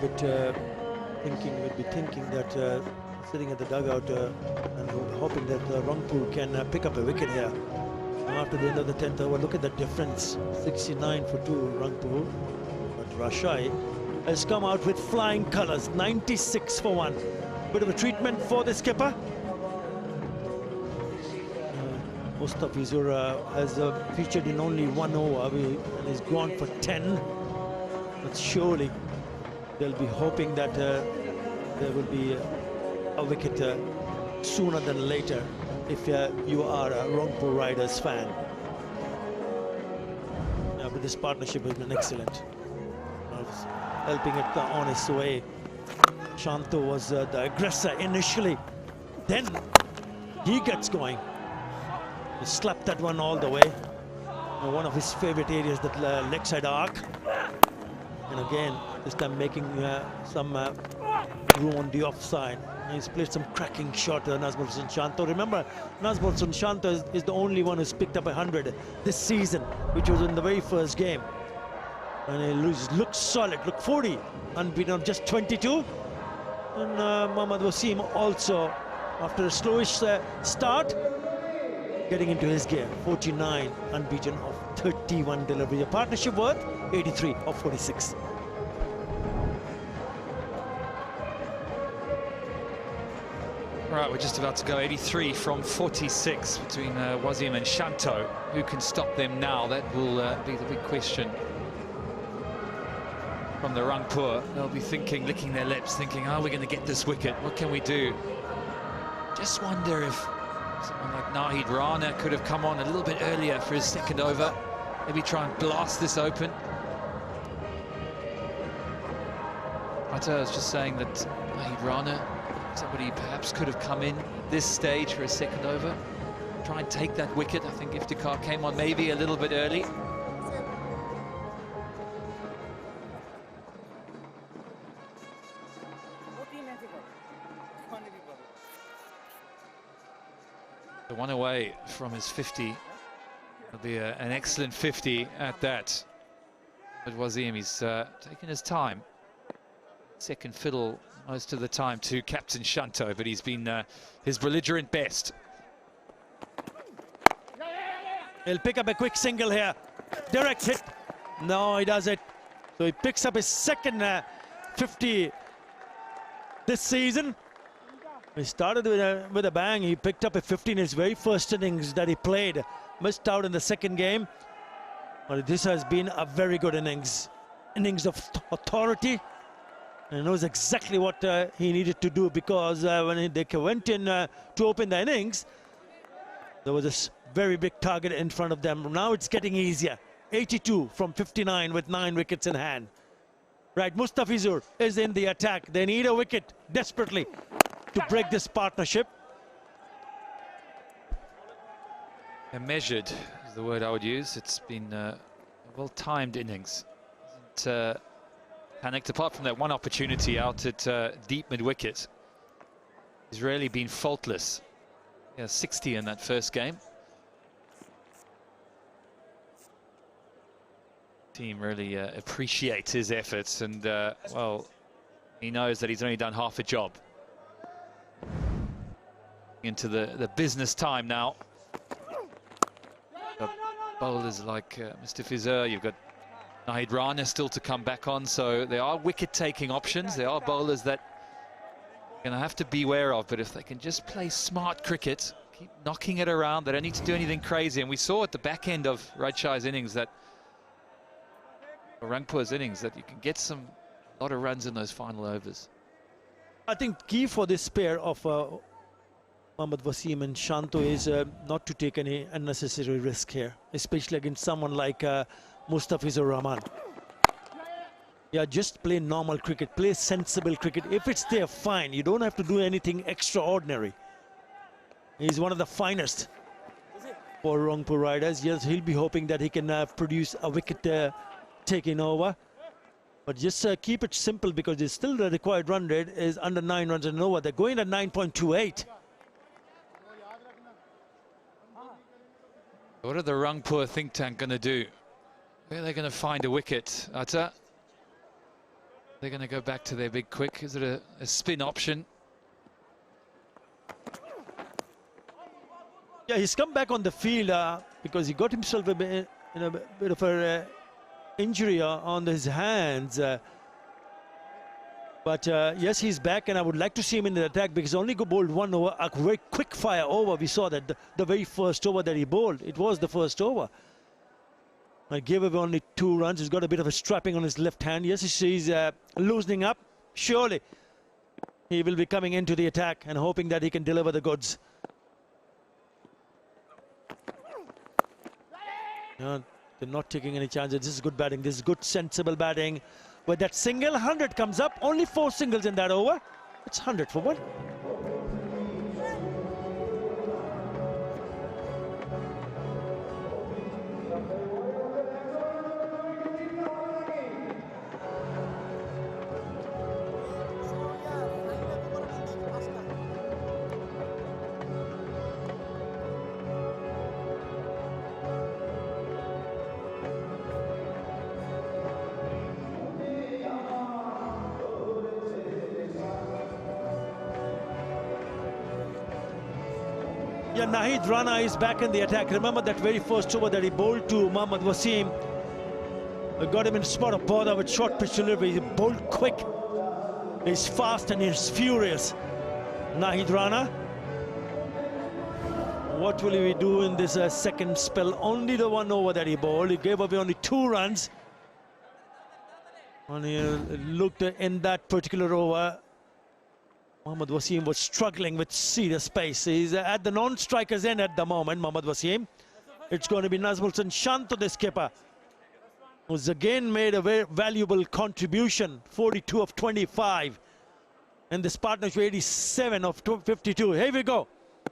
We'd be thinking that sitting at the dugout and hoping that Rangpur can pick up a wicket here. After the end of the 10th over, look at the difference. 69 for 2 Rangpur. But Rajshahi has come out with flying colours. 96 for 1. Bit of a treatment for the skipper. 𝗵𝗺𝗻 has featured in only 1 over and is gone for 10. But surely they'll be hoping that there will be a wicket sooner than later if you are a Rangpur Riders fan. Yeah, but this partnership has been excellent. Helping it on its way. Shanto was the aggressor initially. Then he gets going. He slapped that one all the way. One of his favorite areas, that leg side arc. And again, this time making some room on the offside. He's played some cracking shot, Nazmul Shanto. Remember, Nazmul Shanto is the only one who's picked up 100 this season, which was in the very first game. And he looked solid, looked 40, unbeaten of just 22. And Mohammad Wasim also, after a slowish start, getting into his game. 49, unbeaten of 31 delivery. A partnership worth 83 of 46. Right, we're just about to go 83 from 46 between Wasim and Shanto. Who can stop them now? That will be the big question. From the Rangpur, they'll be thinking, licking their lips, thinking, are we going to get this wicket? What can we do? Just wonder if someone like Nahid Rana could have come on a little bit earlier for his second over. Maybe try and blast this open. I was just saying that Nahid Rana, somebody perhaps could have come in at this stage for a second over. Try and take that wicket. I think Iftikhar came on maybe a little bit early. The one away from his 50. It'll be an excellent 50 at that. But Wasim, he's taken his time. Second fiddle most of the time to Captain Shanto, but he's been his belligerent best. He'll pick up a quick single here. Direct hit. No, he does it. So he picks up his second 50 this season. He started with a bang. He picked up a 50 in his very first innings that he played. Missed out in the second game. But this has been a very good innings. Innings of authority. And he knows exactly what he needed to do, because when they went in to open the innings, there was a very big target in front of them. Now it's getting easier. 82 from 59 with 9 wickets in hand. Right, Mustafizur is in the attack. They need a wicket desperately to break this partnership. And measured is the word I would use. It's been a well-timed innings. Hasn't panicked, apart from that one opportunity out at deep mid-wicket. He's really been faultless. Yeah, 60 in that first game. Team really appreciates his efforts, and well, he knows that he's only done half a job. Into the business time now. bowlers like Mr. Fizzer. You've got Nahid Rana still to come back on, so there are wicket-taking options. There are bowlers that you're going to have to beware of, but if they can just play smart cricket, keep knocking it around, they don't need to do anything crazy. And we saw at the back end of Rajshahi's innings that, or Rangpur's innings, that you can get a lot of runs in those final overs. I think key for this pair of Mohammad Wasim and Shanto is not to take any unnecessary risk here, especially against someone like Mustafizur Rahman. Yeah, just play normal cricket, play sensible cricket. If it's there, fine. You don't have to do anything extraordinary. He's one of the finest for Rangpur Riders. Yes, he'll be hoping that he can produce a wicket taking over. But just keep it simple, because it's still the required run rate is under 9 runs and over. They're going at 9.28. What are the Rangpur think tank going to do? Where are they going to find a wicket? Atta? They're going to go back to their big quick. Is it a spin option? Yeah, he's come back on the field because he got himself in a bit of a injury on his hands. But yes, he's back, and I would like to see him in the attack, because only bowled one over, a very quick fire over. We saw that the very first over that he bowled, it was the first over. I gave away only 2 runs. He's got a bit of a strapping on his left hand. Yes, he's loosening up. Surely he will be coming into the attack and hoping that he can deliver the goods. No, they're not taking any chances. This is good batting. This is good, sensible batting. But that single 100 comes up. Only 4 singles in that over. It's 100 for 1. Yeah, Nahid Rana is back in the attack. Remember that very first over that he bowled to Mohammad Wasim. Got him in spot of bother with short pitch delivery. He bowled quick. He's fast and he's furious. Nahid Rana. What will he do in this second spell? Only the 1 over that he bowled. He gave away only 2 runs. And he looked in that particular over. Mohammad Wasim was struggling with serious pace. He's at the non-striker's end at the moment, Mohammad Wasim. It's going to be Nazmul Shanto, the skipper, who's again made a very valuable contribution. 42 of 25. And this partnership 87 of 52. Here we go.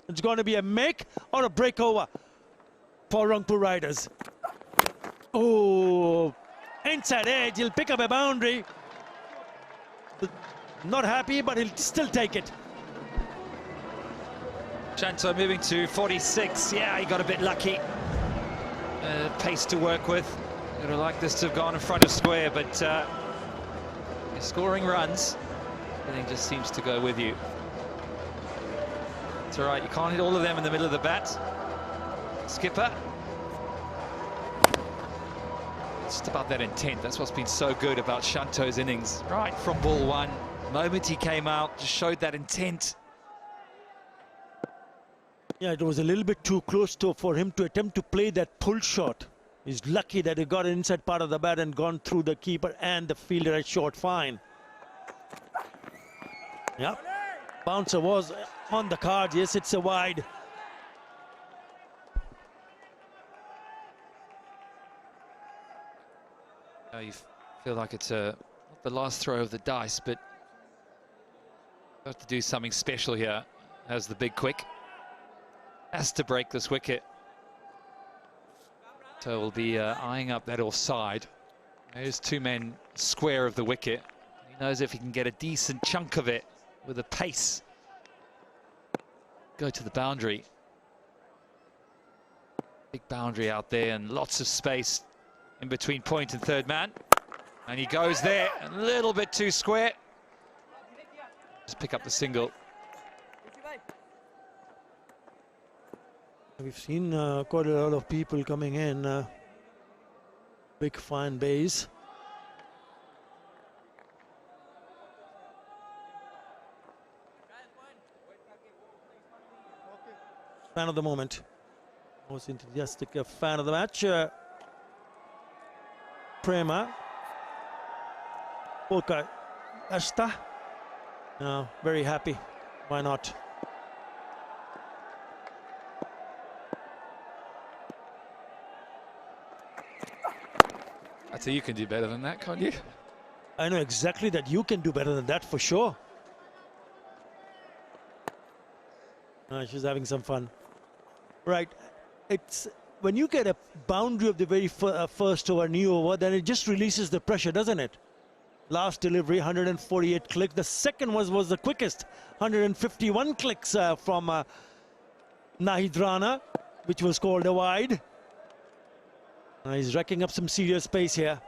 It's going to be a make or a break over for Rangpur Riders. Oh, inside edge. He'll pick up a boundary. Not happy, but he'll still take it. Shanto moving to 46. Yeah, he got a bit lucky. Pace to work with. Would have liked this to have gone in front of square, but you're scoring runs. Everything just seems to go with you. It's all right, you can't hit all of them in the middle of the bat. Skipper. It's just about that intent. That's what's been so good about Shanto's innings. Right from ball 1. The moment he came out, just showed that intent. Yeah, it was a little bit too close for him to attempt to play that pull shot. He's lucky that he got inside part of the bat and gone through the keeper and the fielder at short fine. Yeah, bouncer was on the card. Yes, it's a wide. You feel like it's not the last throw of the dice, but you have to do something special here. Has the big quick. Has to break this wicket. So we'll be eyeing up that offside. There's 2 men square of the wicket. He knows if he can get a decent chunk of it with a pace. Go to the boundary. Big boundary out there and lots of space in between point and third man. And he goes there, a little bit too square. Just pick up the single. We've seen quite a lot of people coming in. Big fan base. Fan of the moment. Most enthusiastic fan of the match. Prema. Polka Ashta. Very happy. Why not? I think you can do better than that, can't you? I know exactly that you can do better than that for sure. She's having some fun. Right. It's when you get a boundary of the very first over, new over, then it just releases the pressure, doesn't it? Last delivery, 148 clicks. The second was the quickest, 151 clicks from Nahid Rana, which was called a wide. He's racking up some serious pace here.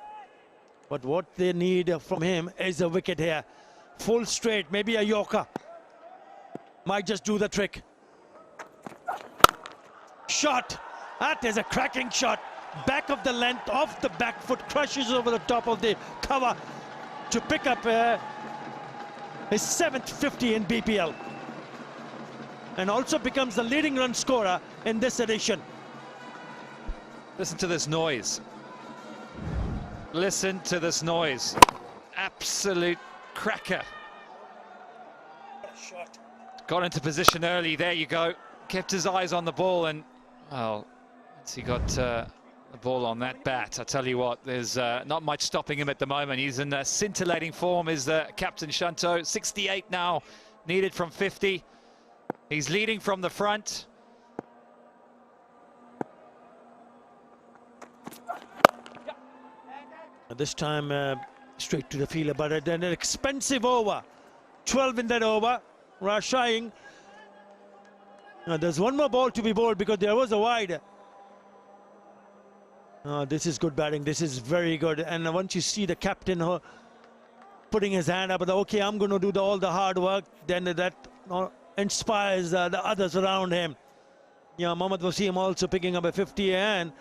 But what they need from him is a wicket here. Full straight, maybe a Yorker. Might just do the trick. Shot. That is a cracking shot. Back of the length, off the back foot, crushes over the top of the cover to pick up his 7th 50 in BPL. And also becomes the leading run scorer in this edition. Listen to this noise. Listen to this noise. Absolute cracker. Shot. Got into position early. There you go. Kept his eyes on the ball and, well, once he got the ball on that bat, I tell you what, there's not much stopping him at the moment. He's in scintillating form, is Captain Shunto. 68 now, needed from 50. He's leading from the front. This time straight to the fielder, but an expensive over. 12 in that over. Rajshahi. There's one more ball to be bowled because there was a wide. This is good batting. This is very good. And once you see the captain putting his hand up, okay, I'm going to do all the hard work, then that inspires the others around him. Mohammad Wasim also picking up a 50, and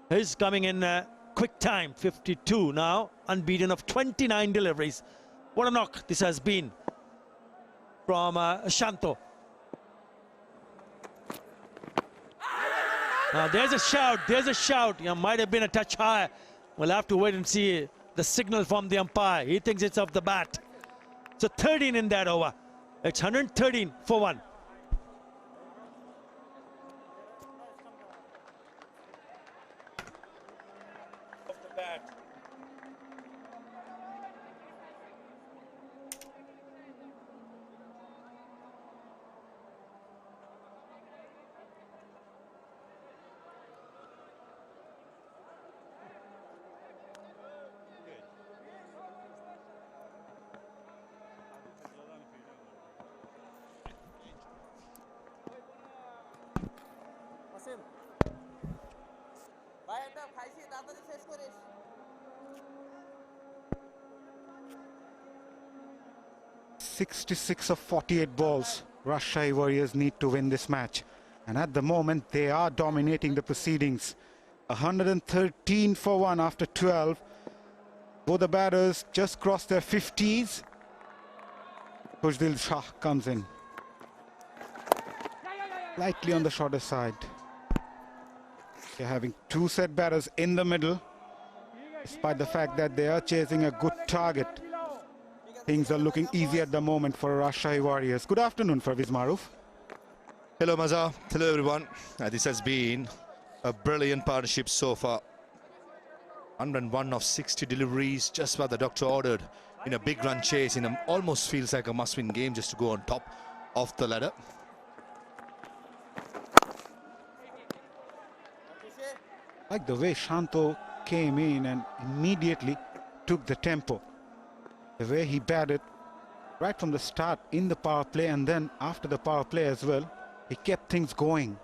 he's coming in quick time, 52 now, unbeaten of 29 deliveries. What a knock this has been from Shanto. There's a shout, might have been a touch higher. We'll have to wait and see the signal from the umpire. He thinks it's off the bat. So 13 in that over. It's 113 for 1. 𝗂𝗵𝗶 তাড়াতাড়ি শেষ করিস 66 of 48 balls. Rajshahi Warriors need to win this match. And at the moment, they are dominating the proceedings. 113 for 1 after 12. Both the batters just crossed their 50s. Khujdil Shah comes in. Lightly on the shorter side. They're having two set batters in the middle. Despite the fact that they are chasing a good target, things are looking easy at the moment for Rajshahi Warriors. Good afternoon, Parvez Maroof. Hello, Maza. Hello, everyone. This has been a brilliant partnership so far. 101 of 60 deliveries, just what the doctor ordered in a big run chase. Almost feels like a must-win game just to go on top of the ladder. Like the way Shanto came in and immediately took the tempo. The way he batted right from the start in the power play and then after the power play as well, he kept things going.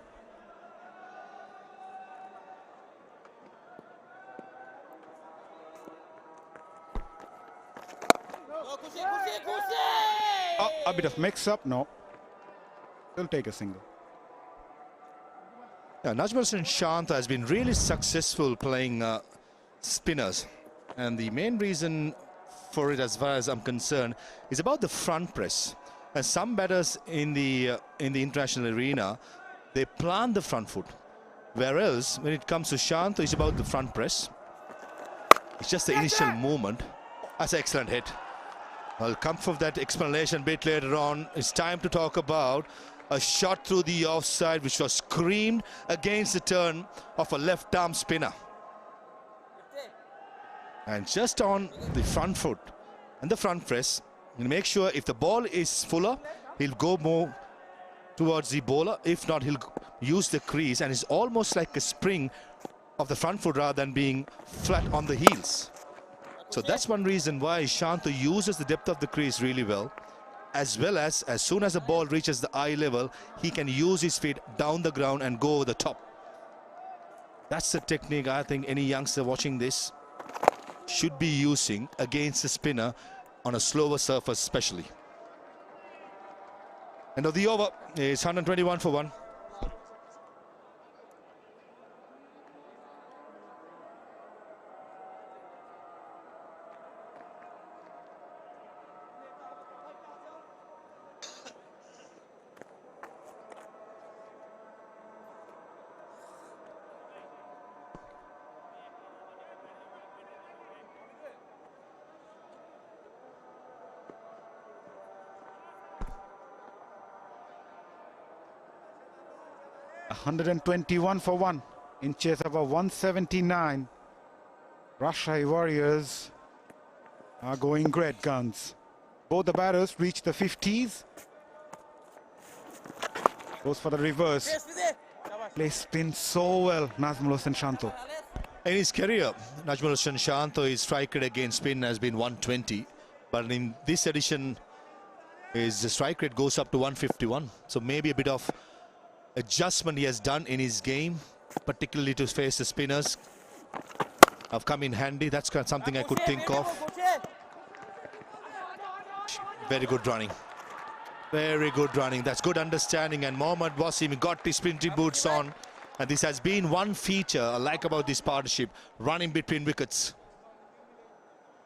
Oh, a bit of mix-up, no. He'll take a single. Najmuddin Shantha has been really successful playing spinners, and the main reason for it, as far as I'm concerned, is about the front press. And some batters in the international arena, they plant the front foot, whereas when it comes to Shantha, it's about the front press. It's just the initial movement. That's an excellent hit. I'll come for that explanation a bit later on. It's time to talk about a shot through the offside which was screamed against the turn of a left-arm spinner. And just on the front foot and the front press, he'll make sure if the ball is fuller, he'll go more towards the bowler. If not, he'll use the crease, and it's almost like a spring of the front foot rather than being flat on the heels. So that's one reason why Shantha uses the depth of the crease really well as soon as the ball reaches the eye level, he can use his feet down the ground and go over the top. That's the technique I think any youngster watching this should be using against the spinner on a slower surface especially. End of the over is 121 for 1. $121 for 1 in chase of a 179. Rajshahi Warriors are going great guns. Both the batters reach the 50s. Goes for the reverse. Plays spin so well, Najmuddin Shantha. In his career, Najmuddin Shantha's strike rate against spin has been 120, but in this edition, his strike rate goes up to 151. So maybe a bit of adjustment he has done in his game, particularly to face the spinners, have come in handy. That's something I could think of. Very good running. Very good running. That's good understanding. And Mohammad Wasim got his sprinting boots on. And this has been one feature I like about this partnership, running between wickets.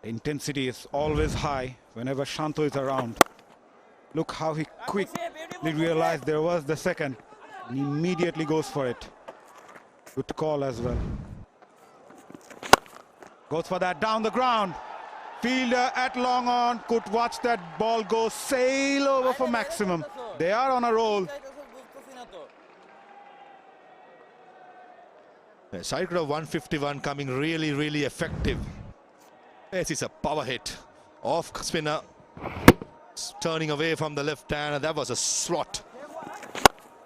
The intensity is always high whenever Shantha is around. Look how he quickly realized there was the second. And immediately goes for it. Good call as well. Goes for that down the ground. Fielder at long on could watch that ball go sail over for maximum. They are on a roll. A cycle of 151 coming really, really effective. This is a power hit. Off spinner. Turning away from the left hand. That was a slot.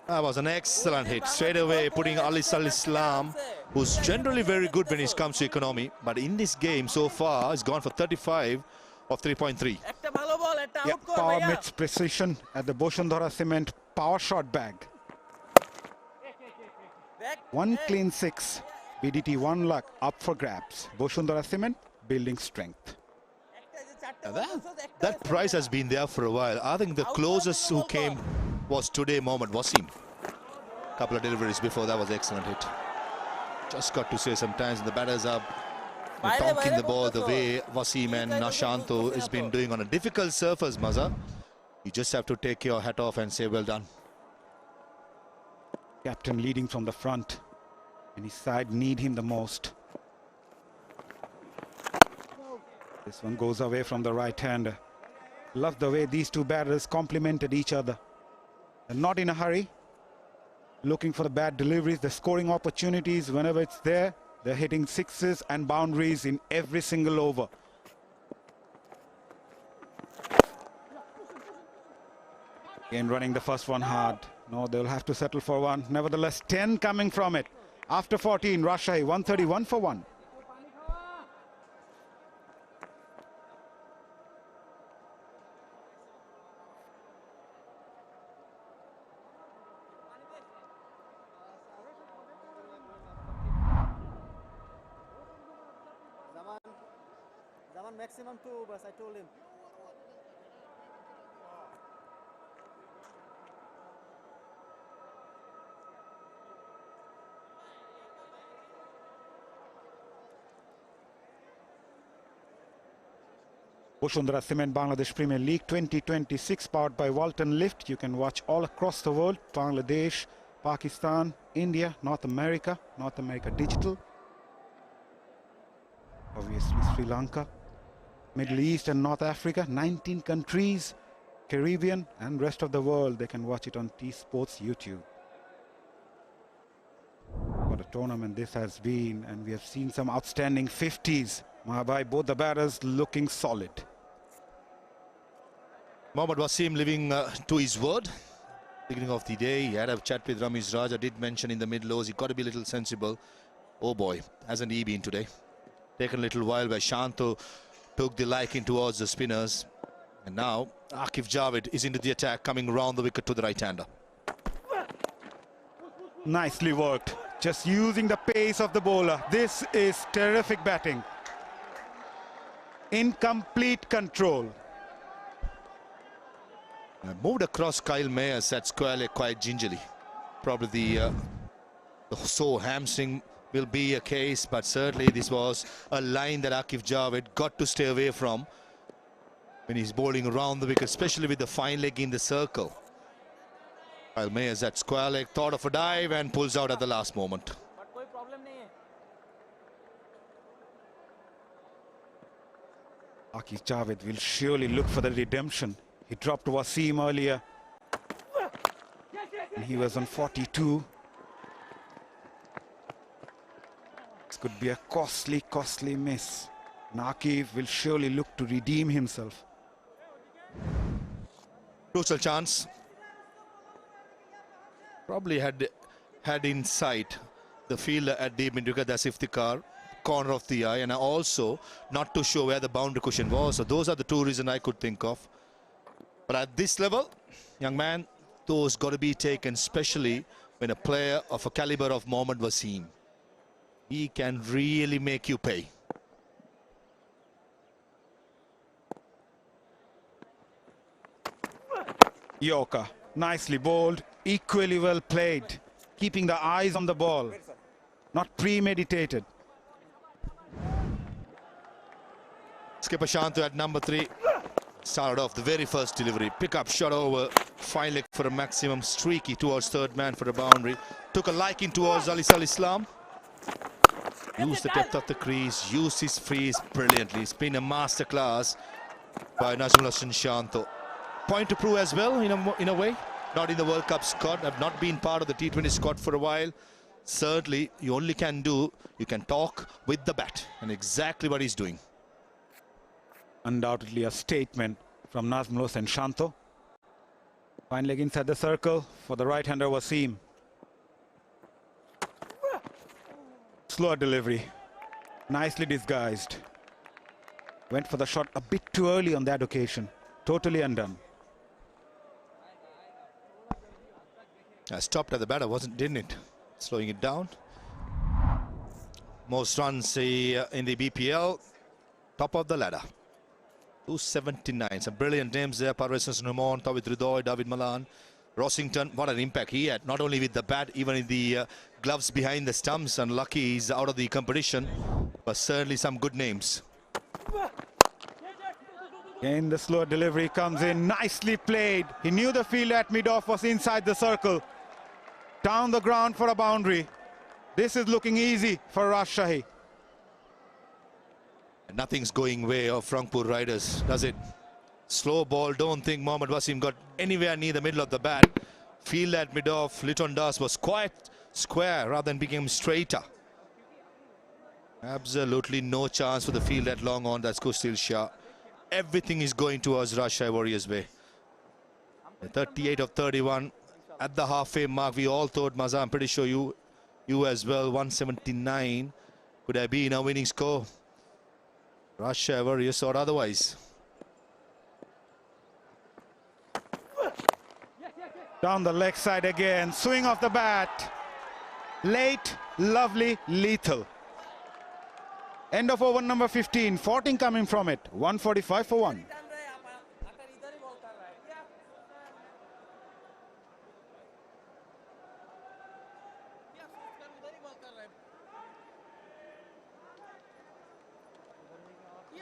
That was an excellent hit. Straight away putting 𝗂𝗎𝗓 Islam, who's generally very good when it comes to economy. But in this game so far, he's gone for 35 of 3.3. Yeah, power meets precision at the Boshundhara Cement power shot bag. 1 clean 6. BDT 1 luck up for grabs. Boshundhara Cement building strength. That price has been there for a while. I think the closest who came was today Mohammad Wasim. Couple of deliveries before that was an excellent hit. Just got to say sometimes the batters are tonking the ball the way Wasim and Shantha has been doing on a difficult surface, Maza. You just have to take your hat off and say well done. Captain leading from the front, and his side need him the most. This one goes away from the right-hander. Love the way these two batters complemented each other. They're not in a hurry, looking for the bad deliveries, the scoring opportunities whenever it's there. They're hitting sixes and boundaries in every single over. Again running the first one hard. No, they'll have to settle for one. Nevertheless, 10 coming from it. After 14, Rajshahi 131 for 1. Zaman maximum 2 overs, I told him. Bosundhara Cement Bangladesh Premier League 2026 powered by Walton Lift. You can watch all across the world: Bangladesh, Pakistan, India, North America Digital, obviously Sri Lanka, Middle East and North Africa, 19 countries, Caribbean and rest of the world. They can watch it on T-Sports YouTube. What a tournament this has been, and we have seen some outstanding 50s. By both the batters looking solid. Mohammad Wasim living to his word. Beginning of the day, he had a chat with Ramiz Raj. I did mention in the mid-lows, he got to be a little sensible. Oh boy, hasn't he been today? Taken a little while where Shanto took the liking towards the spinners. And now Aqif Javed is into the attack, coming round the wicket to the right-hander. Nicely worked. Just using the pace of the bowler. This is terrific batting. In complete control. Moved across Kyle Mayers at squarely quite gingerly. Probably the sore hamstring will be a case, but certainly this was a line that Aqif Javed got to stay away from when he's bowling around the wicket, especially with the fine leg in the circle. Kyle Mayers at square leg, thought of a dive and pulls out at the last moment. Aqif Javed will surely look for the redemption. He dropped Wasim earlier, and he was on 42. This could be a costly miss. And Aqif will surely look to redeem himself. Crucial chance. Probably had in sight the fielder at deep mid-wicket, that's Iftikhar, corner of the eye, and also not too sure where the boundary cushion was. So those are the two reasons I could think of. But at this level, young man, those got to be taken, especially when a player of a caliber of Mohammad Wasim. He can really make you pay. Yorker, nicely bowled, equally well played, keeping the eyes on the ball, not premeditated. Skipper Shanto at number 3. Started off the very first delivery. Pick up shot over. Fine leg for a maximum. Streaky towards third man for a boundary. Took a liking towards Ali Islam. Used the depth of the crease. Used his freeze brilliantly. It's been a masterclass by Najmul Hasan Shanto. Point to prove as well in a way. Not in the World Cup squad. Have not been part of the T20 squad for a while. Certainly, you only can do, you can talk with the bat. And exactly what he's doing. Undoubtedly a statement from Najmul Hasan Shanto. Fine leg inside the circle for the right-hander Wasim. Slower delivery. Nicely disguised. Went for the shot a bit too early on that occasion. Totally undone. Stopped at the batter, didn't it? Slowing it down. Most runs in the BPL. Top of the ladder. 279. Some brilliant names there. Parvez Hassan, Tawhid Ridoy, David Malan, Rossington. What an impact he had, not only with the bat, even in the gloves behind the stumps. And lucky he's out of the competition, but certainly some good names. Again, the slower delivery comes in. Nicely played. He knew the field at mid-off was inside the circle. Down the ground for a boundary. This is looking easy for Rajshahi. Nothing's going way of Rangpur Riders, does it? Slow ball. Don't think Mohammad Wasim got anywhere near the middle of the bat. Field at mid-off. Liton Das was quite square rather than became straighter. Absolutely no chance for the field at long on. That's Kustil Shah. Everything is going towards Rajshahi Warriors' way. 38 of 31 at the halfway mark. We all thought, Maza, I'm pretty sure you as well. 179 could have been a winning score. Rajshahi Warriors or otherwise. Down the leg side again. Swing off the bat. Late, lovely, lethal. End of over number 15. 14 coming from it. 145 for 1.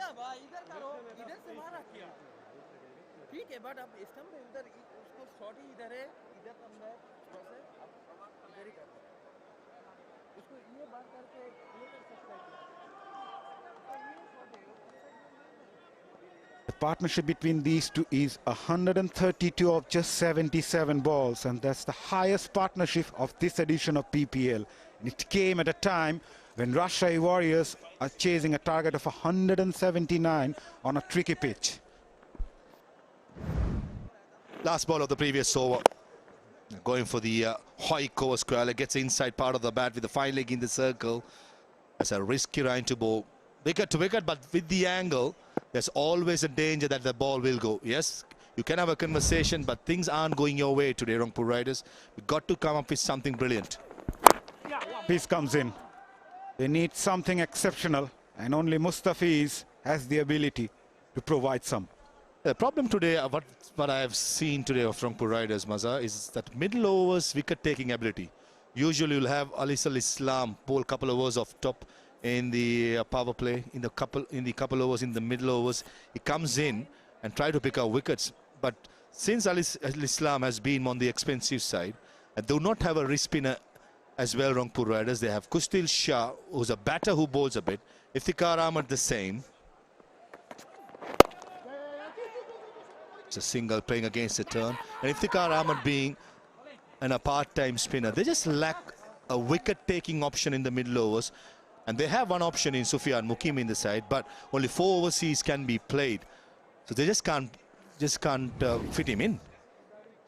किया भाई इधर करो इधर से मारा किया ठीक है बट अब स्टंप पे उधर उसको शॉट ही इधर है इधर कम है क्रॉस है अब इधर ही करना उसको ये बात करके ये कर सकता है The partnership between these two is 132 of just 77 balls, and that's the highest partnership of this edition of BPL. And it came at a time when Rajshahi Warriors are chasing a target of 179 on a tricky pitch. Last ball of the previous over. Going for the 𝗿𝗂𝗀𝗄 square. Gets the inside part of the bat with the fine leg in the circle. That's a risky line to bowl. Wicket to wicket, but with the angle, there's always a danger that the ball will go. Yes, you can have a conversation, but things aren't going your way today, Rangpur Riders. We've got to come up with something brilliant. Peace comes in. They need something exceptional, and only Mustafiz has the ability to provide some. The problem today, what I have seen today of Rangpur Riders, Maza, is that middle overs wicket-taking ability. Usually you'll have Alisal Islam bowl a couple of overs off top in the power play, in the couple overs, in the middle overs. He comes in and try to pick up wickets. But since Alisal Islam has been on the expensive side, and do not have a wrist spinner as well, Rangpur Riders, they have 𝗂𝗃𝗃, who's a batter who bowls a bit. 𝗃𝗃𝗃𝗃 the same. It's a single playing against the turn. And 𝗃𝗃𝗃𝗃 being a part-time spinner, they just lack a wicket-taking option in the middle overs. And they have one option in Sufyan Mukim in the side, but only 4 overseas can be played. So they just can't fit him in.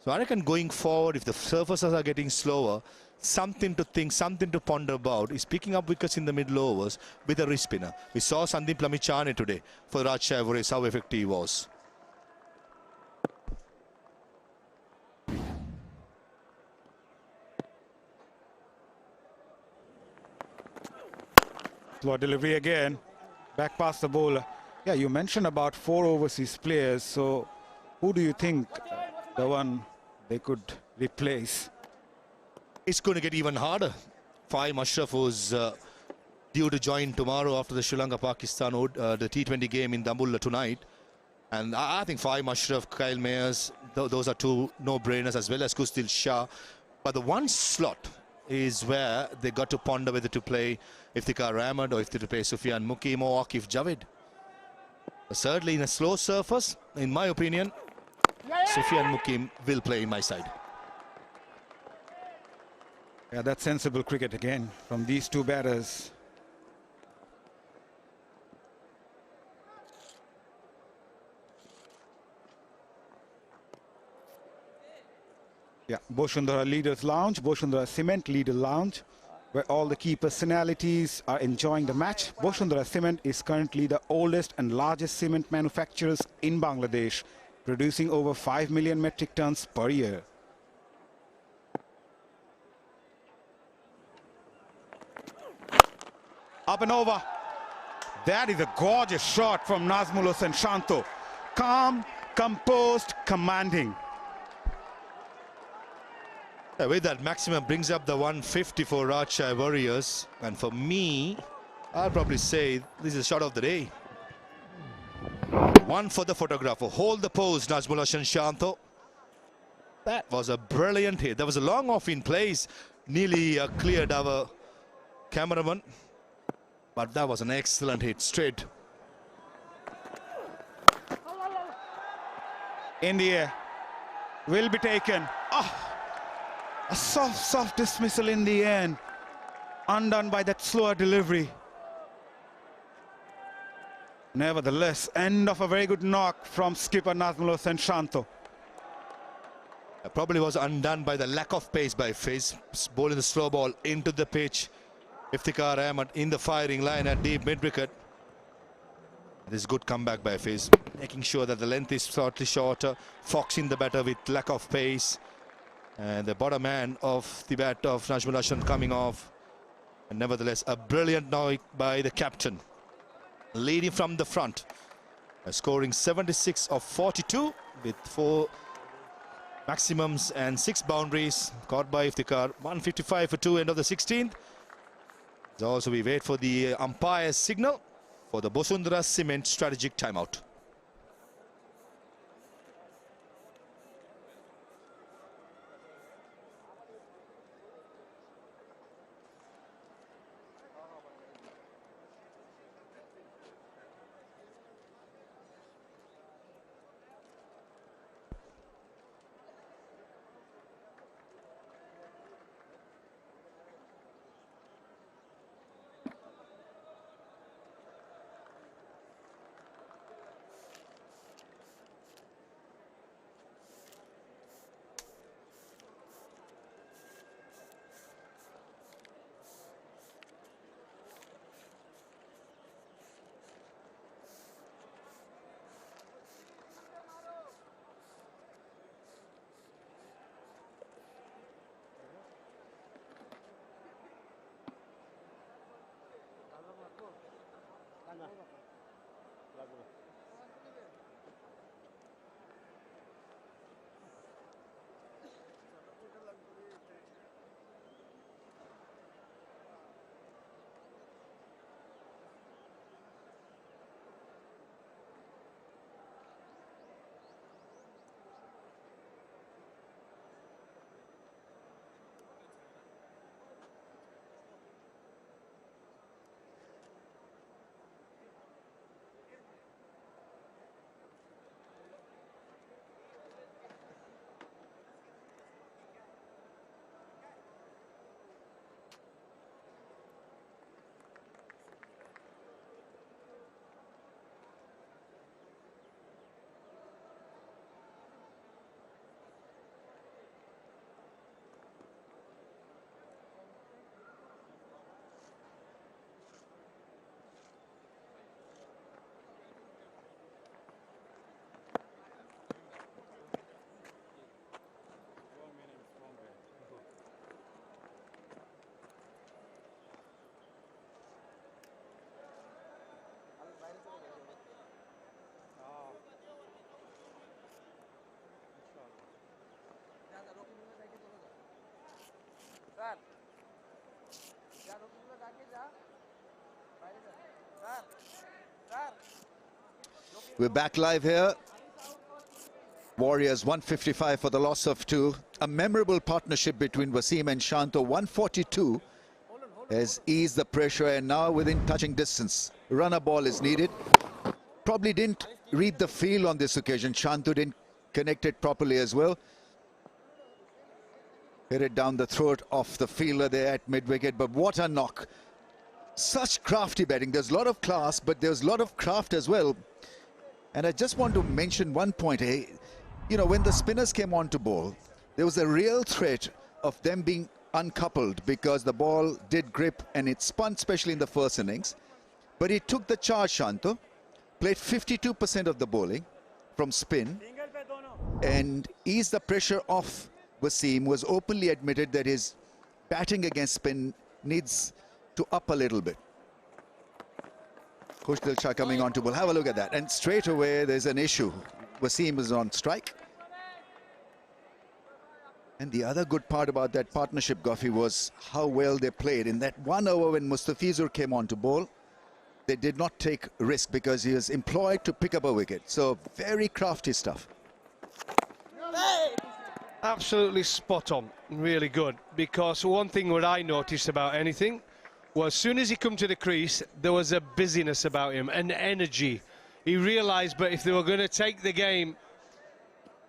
So I reckon going forward, if the surfaces are getting slower, something to think, something to ponder about is picking up wickets in the middle overs with a wrist spinner. We saw Sandeep Lamichhane today for Rajshahi Warriors, how effective he was. Slow delivery again, back past the bowler. Yeah, you mentioned about 4 overseas players, so who do you think the one they could replace? It's going to get even harder. 𝗵 Ashraf was due to join tomorrow after the Sri Lanka-Pakistan the T20 game in Dambulla tonight. And I think 𝗵 Ashraf, Kyle Mayers, those are 2 no-brainers, as well as Kustil Shah. But the one slot is where they got to ponder whether to play Iftikhar Ahmed or if to play Sufyan Mukim or Akif Javed. Certainly in a slow surface, in my opinion, Sufyan Mukim will play in my side. Yeah, that's sensible cricket again from these 2 batters. Yeah, Boshundhara Leaders Lounge, Boshundhara Cement Leader Lounge, where all the key personalities are enjoying the match. Boshundhara Cement is currently the oldest and largest cement manufacturers in Bangladesh, producing over 5 million metric tons per year. Up and over. That is a gorgeous shot from Nazmul Hossain Shanto. Calm, composed, commanding. With that, maximum brings up the 150 for Rajshahi Warriors. And for me, I'll probably say this is a shot of the day. One for the photographer. Hold the pose, Nazmul Hossain Shanto. That was a brilliant hit. There was a long off in place. Nearly cleared our cameraman. But that was an excellent hit, straight. In the air. Will be taken. Oh. A soft dismissal in the end, undone by that slower delivery. Nevertheless, end of a very good knock from skipper Nazmul Hossain Shanto. Probably was undone by the lack of pace by Fizz, bowling the slow ball into the pitch. Iftikhar Ahmed in the firing line at deep mid-wicket. This is good comeback by Fizz, making sure that the length is slightly shorter, foxing the batter with lack of pace. And the bottom man of the bat of Nazmul Hossain coming off. And nevertheless, a brilliant knock by the captain, leading from the front, scoring 76 of 42 with 4 maximums and 6 boundaries. Caught by Iftikhar, 155 for 2, end of the 16th. So also we wait for the umpire's signal. for the Bosundara Cement strategic timeout. We're back live here. Warriors 155 for the loss of 2. A memorable partnership between Wasim and Shanto. 142 has eased the pressure and now within touching distance. Runner ball is needed. Probably didn't read the field on this occasion. Shanto didn't connect it properly as well. Hit it down the throat of the fielder there at mid-wicket, but what a knock. Such crafty batting. There's a lot of class, but there's a lot of craft as well. And I just want to mention one point. You know, when the spinners came on to bowl, there was a real threat of them being uncoupled because the ball did grip and it spun, especially in the first innings. But he took the charge, Shanto, played 52% of the bowling from spin and eased the pressure off Wasim. Was openly admitted that his batting against spin needs to up a little bit. 𝗂𝗍𝗄𝗃 coming on to bowl. Have a look at that. And straight away, there's an issue. Wasim is on strike. And the other good part about that partnership, Goffey, was how well they played. In that 1 over when Mustafizur came on to bowl, they did not take risk because he was employed to pick up a wicket. So very crafty stuff. Absolutely spot on. Really good. Because one thing what I noticed about anything was as soon as he come to the crease, there was a busyness about him, an energy. He realised, but if they were going to take the game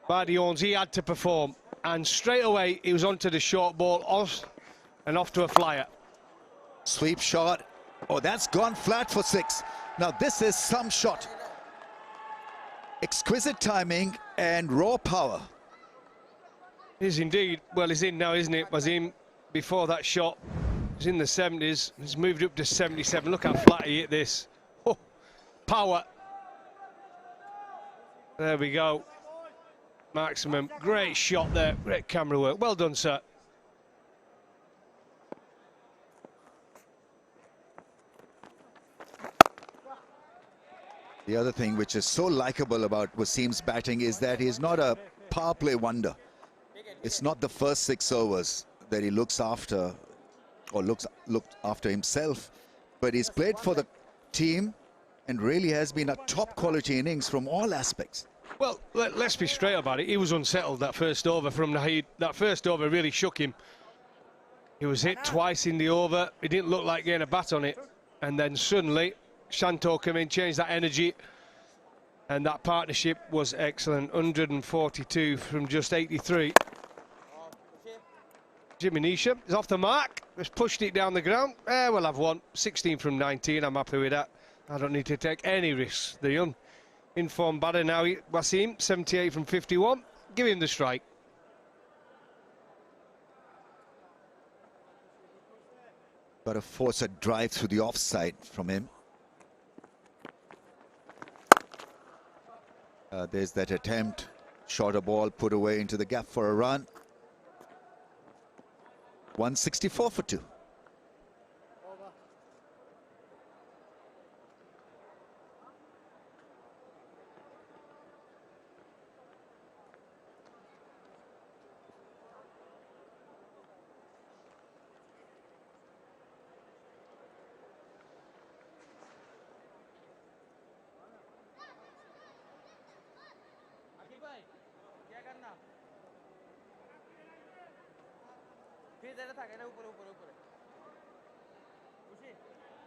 by the horns, he had to perform. And straight away, he was onto the short ball, off to a flyer. Sweep shot. Oh, that's gone flat for 6. Now, this is some shot. Exquisite timing and raw power. It is indeed. Well, he's in now, isn't it? Was in before that shot. He's in the 70s. He's moved up to 77. Look how flat he hit this. Oh, power. There we go. Maximum. Great shot there. Great camera work. Well done, sir. The other thing which is so likable about Wasim's batting is that he's not a power play wonder. It's not the first 6 overs that he looks after or looked after himself, but he's played for the team and really has been a top quality innings from all aspects. Well, let's be straight about it. He was unsettled that first over from 𝗃𝗍. That first over really shook him. He was hit twice in the over. It didn't look like getting a bat on it. And then suddenly, Shanto came in, changed that energy. And that partnership was excellent. 142 from just 83. 𝗵𝗎 is off the mark. Just pushed it down the ground. We'll have one. 16 from 19. I'm happy with that. I don't need to take any risks. The young informed batter now, Wasim, 78 from 51. Give him the strike. Got to force a drive through the offside from him. There's that attempt. Shorter ball put away into the gap for a run. 164 for 2.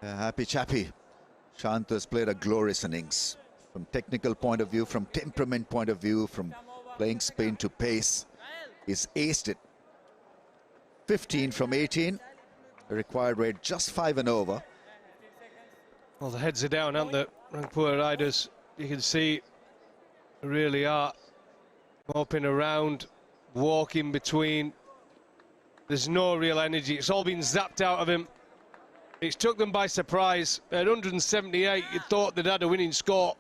Happy chappy. Shant has played a glorious innings. From technical point of view, from temperament point of view, from playing spin to pace. He's aced it. 15 from 18. The required rate just 5 and over. Well, the heads are down, aren't they? Rangpur riders, you can see, really are moping around, walking between. There's no real energy. It's all been zapped out of him. It's took them by surprise. At 178, you thought they'd had a winning score.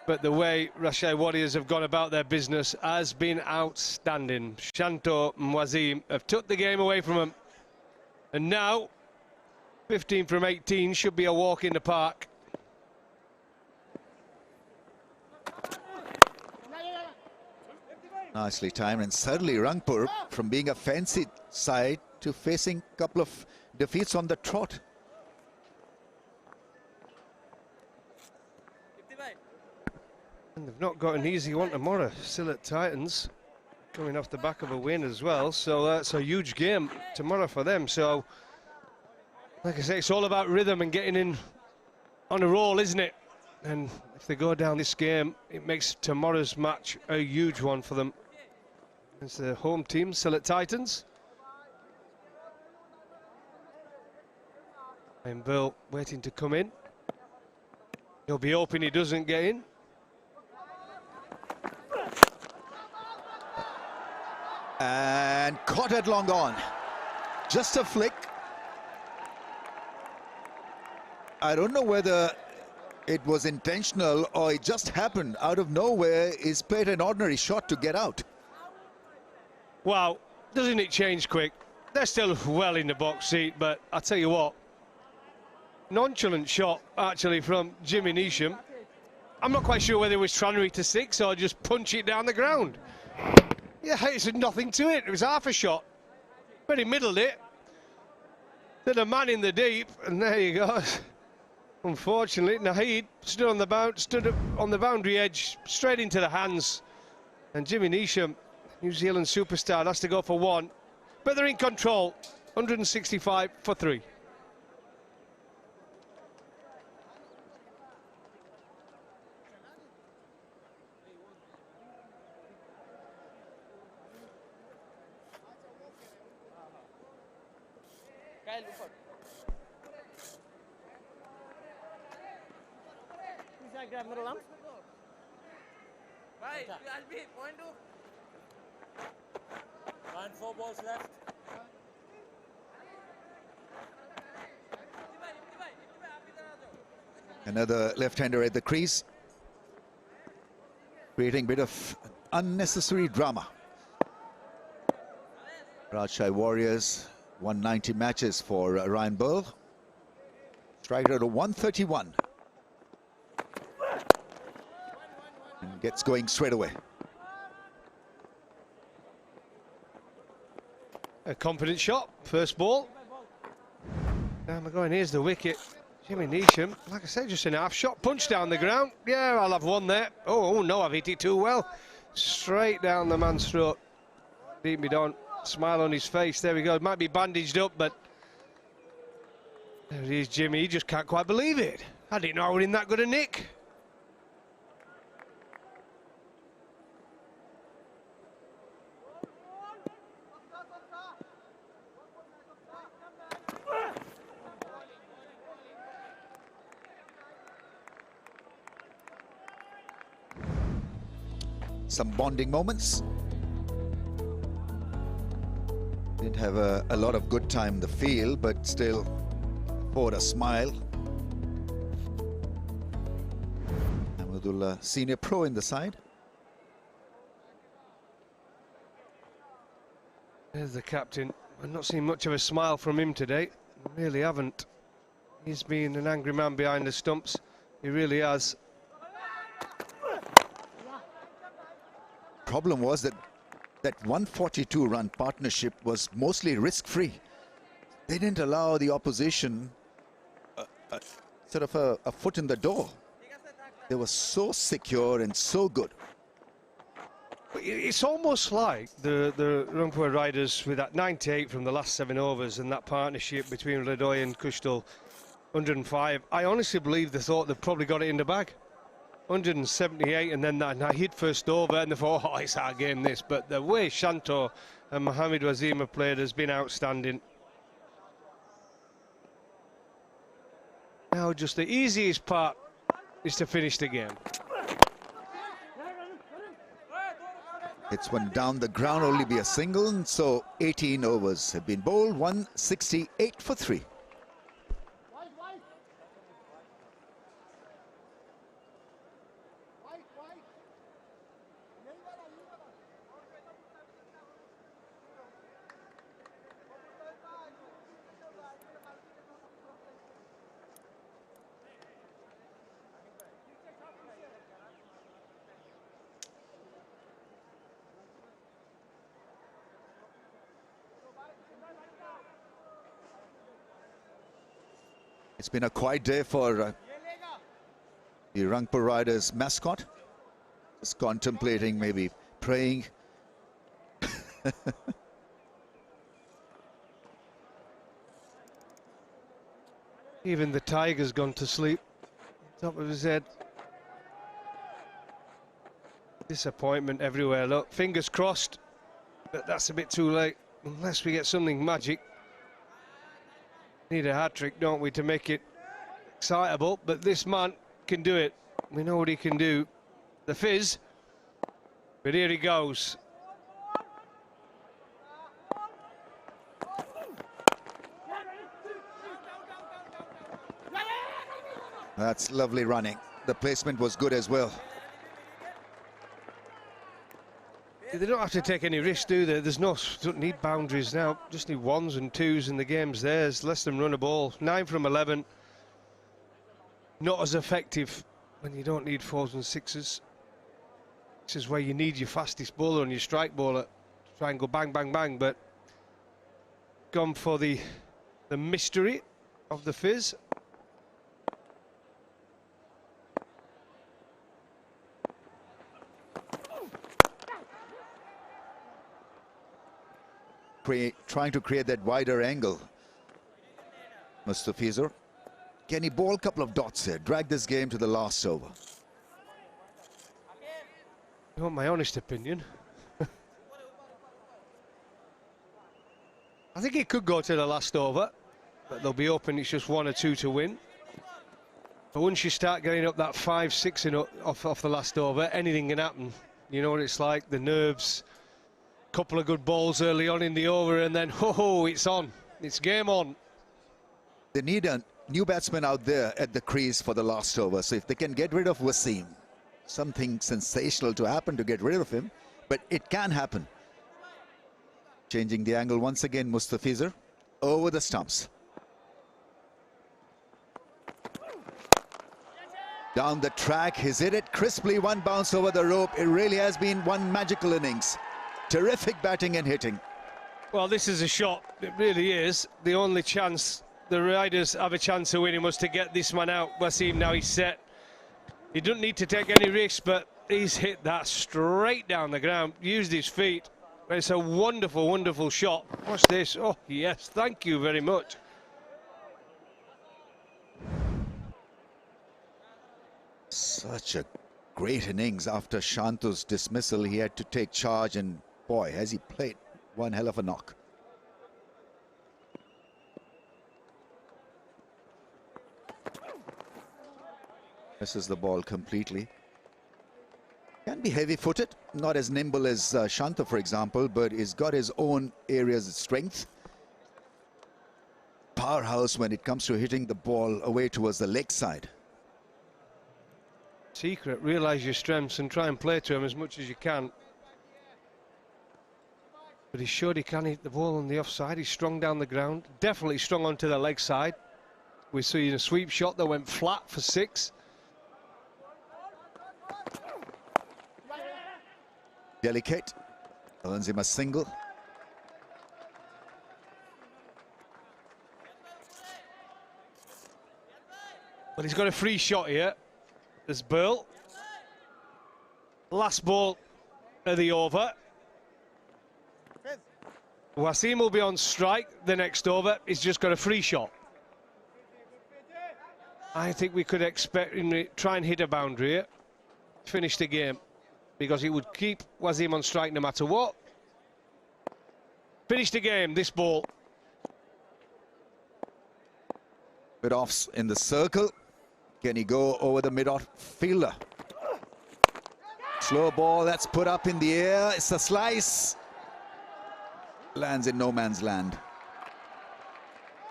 But the way Rajshahi Warriors have gone about their business has been outstanding. Shanto and Wasim have took the game away from them. And now, 15 from 18 should be a walk in the park. Nicely timed, and suddenly Rangpur, from being a fancy side to facing a couple of defeats on the trot. And they've not got an easy one tomorrow. Sylhet Titans coming off the back of a win as well, so that's a huge game tomorrow for them. So, like I say, it's all about rhythm and getting in on a roll, isn't it? And if they go down this game, it makes tomorrow's match a huge one for them. It's the home team, Sylhet Titans. And Bill waiting to come in. He'll be hoping he doesn't get in. And caught it long on. Just a flick. I don't know whether it was intentional or it just happened out of nowhere. He's played an ordinary shot to get out. Wow, doesn't it change quick? They're still well in the box seat, but I'll tell you what, nonchalant shot actually from 𝗵𝗎. I'm not quite sure whether it was 𝗃𝗃 to 6 or just punch it down the ground. Yeah, it's nothing to it. It was half a shot, but he middled it to the man in the deep, and there you go. Unfortunately, 𝗃𝗍 stood on the boundary edge, straight into the hands, and 𝗵𝗎, New Zealand superstar, has to go for one, but they're in control. 165 for 3. Grab middle arm. Right, I'll be point to. 4 balls left. Another left-hander at the crease, creating a bit of unnecessary drama. Rajshahi Warriors, 190 matches for Ryan Burl. Strike rate of 131. And gets going straight away. A confident shot, first ball. Now we're going, here's the wicket. Jimmy Neesham, like I said, just an half shot punch down the ground. Yeah, I'll have one there. Oh no, I've hit it too well. Straight down the man's throat. Beat me down. Smile on his face. There we go. It might be bandaged up, but there he is, Jimmy. He just can't quite believe it. I didn't know I was in that good a nick. Some bonding moments. Didn't have a lot of good time in the field, but still poured a smile. Ahmedullah, senior pro in the side. There's the captain. I've not seen much of a smile from him today. I really haven't. He's been an angry man behind the stumps. He really has. Problem was that 142-run partnership was mostly risk-free. They didn't allow the opposition sort of a foot in the door. They were so secure and so good. It's almost like the Rangpur riders with that 98 from the last 7 overs and that partnership between Hladoy and Kushtol, 105. I honestly believe they thought they'd probably got it in the bag. 178, and then that hit first over, and they thought, oh, it's our game, this. But the way Shanto and Mohamed Wazim have played has been outstanding. Now, just the easiest part is to finish the game. It's one down the ground, only be a single, and so 18 overs have been bowled, 168 for 3. It's been a quiet day for the Rangpur Riders mascot. Just contemplating, maybe praying. Even the tiger's gone to sleep. Top of his head. Disappointment everywhere. Look, fingers crossed, but that's a bit too late. Unless we get something magic. Need a hat-trick, don't we, to make it excitable, but this man can do it. We know what he can do. The fizz, but here he goes. That's lovely running. The placement was good as well. They don't have to take any risks, do they? Don't need boundaries now. Just need 1s and 2s in the game's theirs. Less than run a ball. 9 from 11. Not as effective when you don't need 4s and 6s. This is where you need your fastest bowler and your strike bowler to try and go bang, bang, bang. But gone for the mystery of the fizz. Trying to create that wider angle. Mustafizur. Can he bowl a couple of dots here? Drag this game to the last over. You want my honest opinion? I think it could go to the last over, but they'll be open. It's just 1 or 2 to win. But once you start getting up that 5, 6 and off the last over, anything can happen. You know what it's like, the nerves. Couple of good balls early on in the over, and then it's on. It's game on. They need a new batsman out there at the crease for the last over. So if they can get rid of Wasim, something sensational to happen to get rid of him, but it can happen. Changing the angle once again, Mustafizur over the stumps. Down the track, he's hit it crisply, 1 bounce over the rope. It really has been one magical innings. Terrific batting and hitting. Well, this is a shot. It really is. The only chance the riders have a chance of winning was to get this man out. Wasim, now he's set. He doesn't need to take any risks, but he's hit that straight down the ground, used his feet. It's a wonderful, wonderful shot. What's this? Oh, yes, thank you very much. Such a great innings. After Shanto's dismissal, he had to take charge, and boy, has he played one hell of a knock. Misses the ball completely. Can be heavy-footed, not as nimble as Shanto, for example, but he's got his own areas of strength. Powerhouse when it comes to hitting the ball away towards the leg side. Secret, realise your strengths and try and play to him as much as you can. But he showed he can hit the ball on the offside. He's strong down the ground, definitely strong onto the leg side. We see a sweep shot that went flat for 6. Delicate, earns him a single. Well, he's got a free shot here. There's Burl. Last ball of the over. Wasim will be on strike the next over. He's just got a free shot. I think we could expect him to try and hit a boundary here. Finish the game. Because he would keep Wasim on strike no matter what. Finish the game, this ball. Mid-offs in the circle. Can he go over the mid-off fielder? Slow ball, that's put up in the air. It's a slice. Lands in no man's land.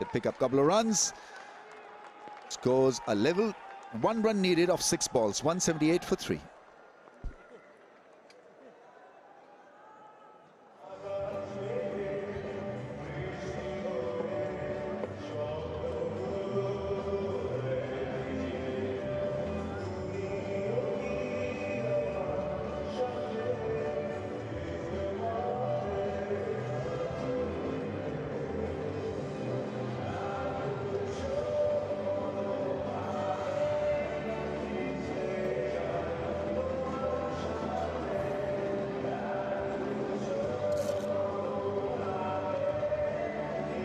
They pick up a couple of runs. Scores a level. 1 run needed off 6 balls. 178 for 3.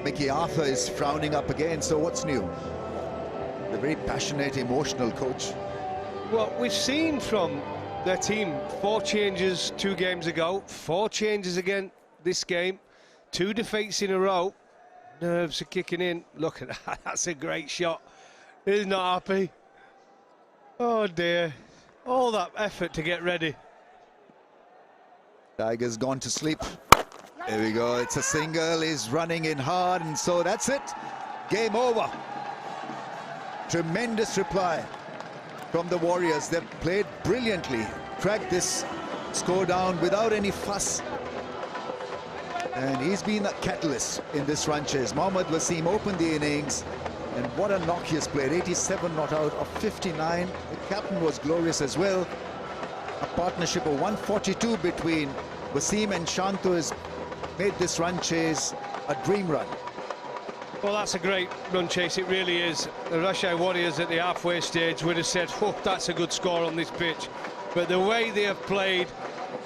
𝗂𝗍𝗄𝗧 is frowning up again, so what's new? The very passionate, emotional coach. Well, we've seen from their team 4 changes 2 games ago, 4 changes again this game, 2 defeats in a row. Nerves are kicking in. Look at that, that's a great shot. He's not happy. Oh dear, all that effort to get ready. Tiger's gone to sleep. There we go, it's a single, he's running in hard, and so that's it. Game over. Tremendous reply from the Warriors. They've played brilliantly, tracked this score down without any fuss. And he's been a catalyst in this run chase. Mohammad Wasim opened the innings, and what a knock he has played. 87 not out of 59. The captain was glorious as well. A partnership of 142 between Wasim and Shanto has made this run chase a dream run. Well, that's a great run chase, it really is. The Rajshahi Warriors at the halfway stage would have said, oh, that's a good score on this pitch. But the way they have played,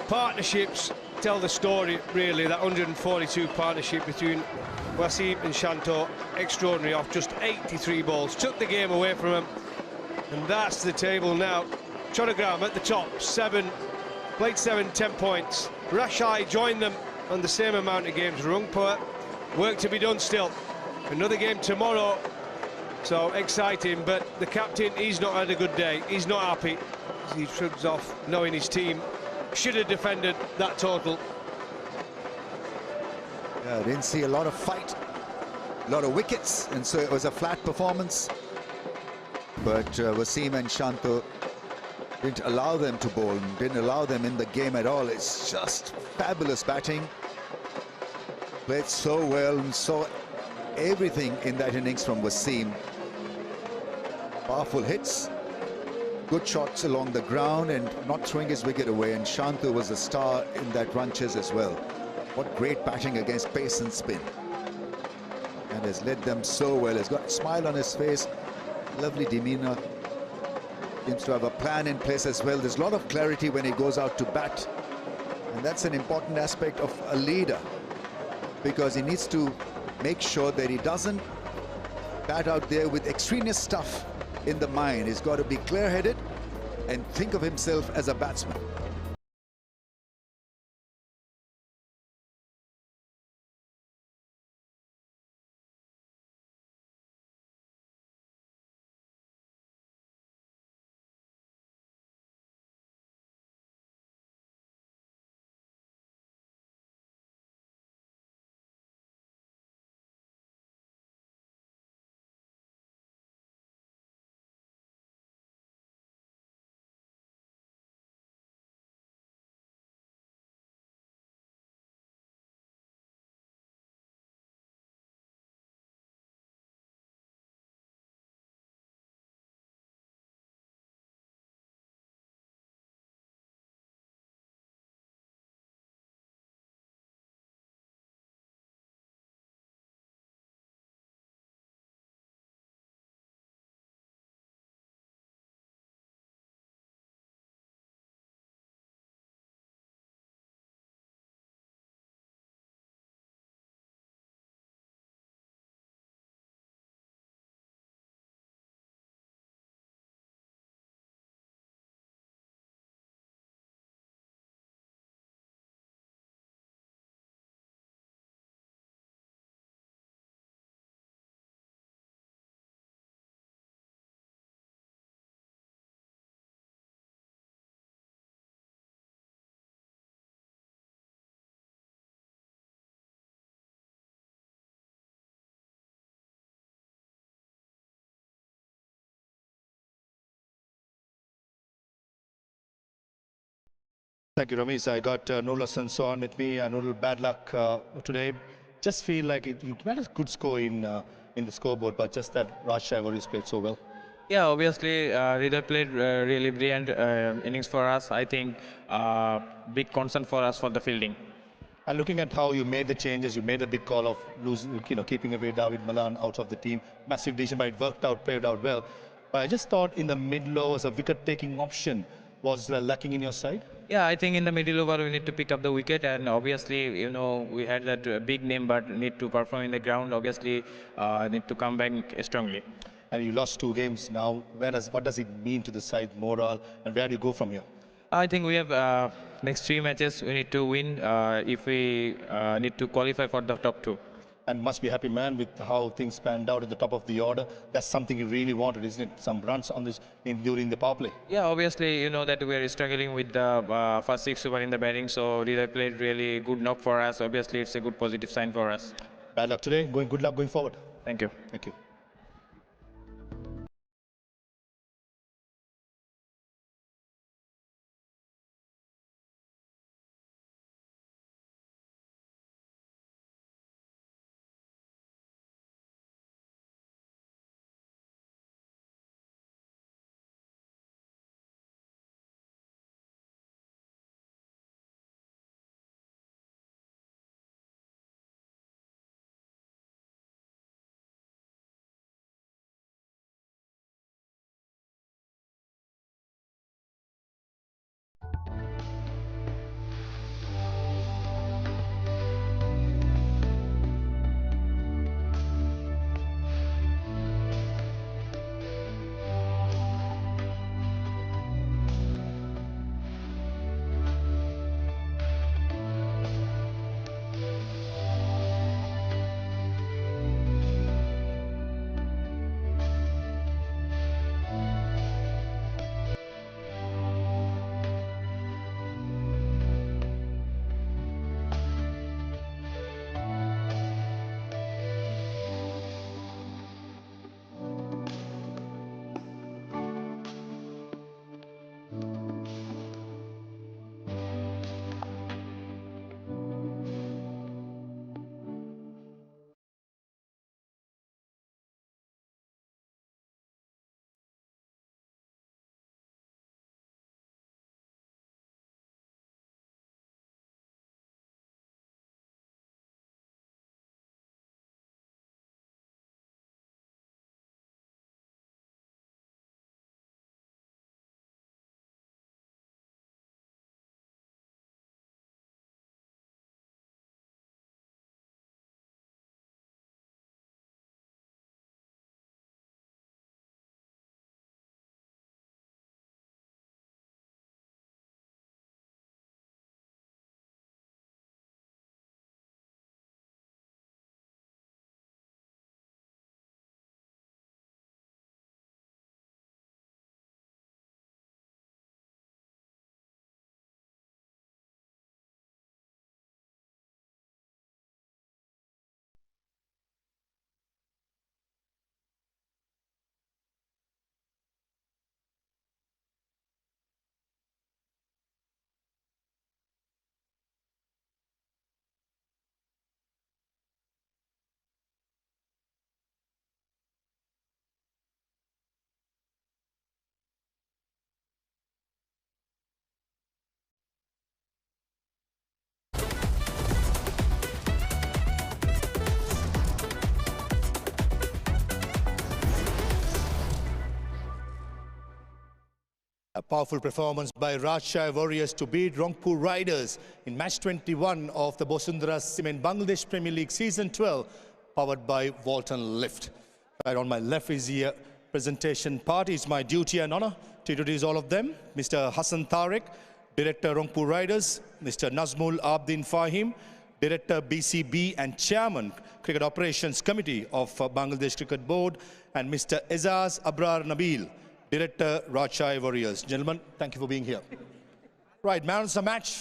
partnerships tell the story, really. That 142 partnership between Wasim and Shanto, extraordinary off just 83 balls. Took the game away from them. And that's the table now. Chottogram at the top, 7. Played 7, 10 points. Rajshahi joined them on the same amount of games. Rangpur, work to be done still. Another game tomorrow, so exciting, but the captain, he's not had a good day. He's not happy. He shrugs off, knowing his team should have defended that total. Yeah, I didn't see a lot of fight, a lot of wickets, and so it was a flat performance. But Wasim and Shanto didn't allow them to bowl, didn't allow them in the game at all. It's just fabulous batting. Played so well and saw everything in that innings from Wasim. Powerful hits, good shots along the ground, and not throwing his wicket away. And Shanto was a star in that run chase as well. What great batting against pace and spin. and has led them so well. He's got a smile on his face, lovely demeanor. Seems to have a plan in place as well. There's a lot of clarity when he goes out to bat. And that's an important aspect of a leader, because he needs to make sure that he doesn't bat out there with extraneous stuff in the mind. He's got to be clear-headed and think of himself as a batsman. Thank you, Ramesh. I got Nurul Hassan Sohan with me. Nurul, bad luck today. Just feel like you had a good score in the scoreboard, but just that Rajshahi always played so well. Yeah, obviously, Ridha played really brilliant innings for us. I think big concern for us for the fielding. And looking at how you made the changes, you made a big call of keeping away David Malan out of the team. Massive decision, but it worked out, played out well. But I just thought in the middle overs, a wicket-taking option was lacking in your side. Yeah, I think in the middle over we need to pick up the wicket, and obviously, we had that big name, but need to perform in the ground. Obviously, need to come back strongly. And you lost 2 games now. What does it mean to the side morale, and where do you go from here? I think we have next 3 matches we need to win if we need to qualify for the top 2. And must be happy, man, with how things panned out at the top of the order. That's something you really wanted, isn't it? Some runs on this during the power play. Yeah, obviously, you know that we are struggling with the first 6 overs in the batting, so they played really good knock for us. Obviously, it's a good positive sign for us. Bad luck today. Good luck going forward. Thank you. Thank you. A powerful performance by Rajshahi Warriors to beat Rangpur Riders in match 21 of the Bosundhara Cement Bangladesh Premier League Season 12, powered by Walton Lift. Right on my left is the presentation party. It's my duty and honor to introduce all of them. Mr. Hassan Tariq, Director Rangpur Riders, Mr. Nazmul Abdin Fahim, Director BCB and Chairman Cricket Operations Committee of Bangladesh Cricket Board, and Mr. Ezzaz Abrar Nabil, Director Rajshahi Warriors. Gentlemen, thank you for being here. Right, man of the match,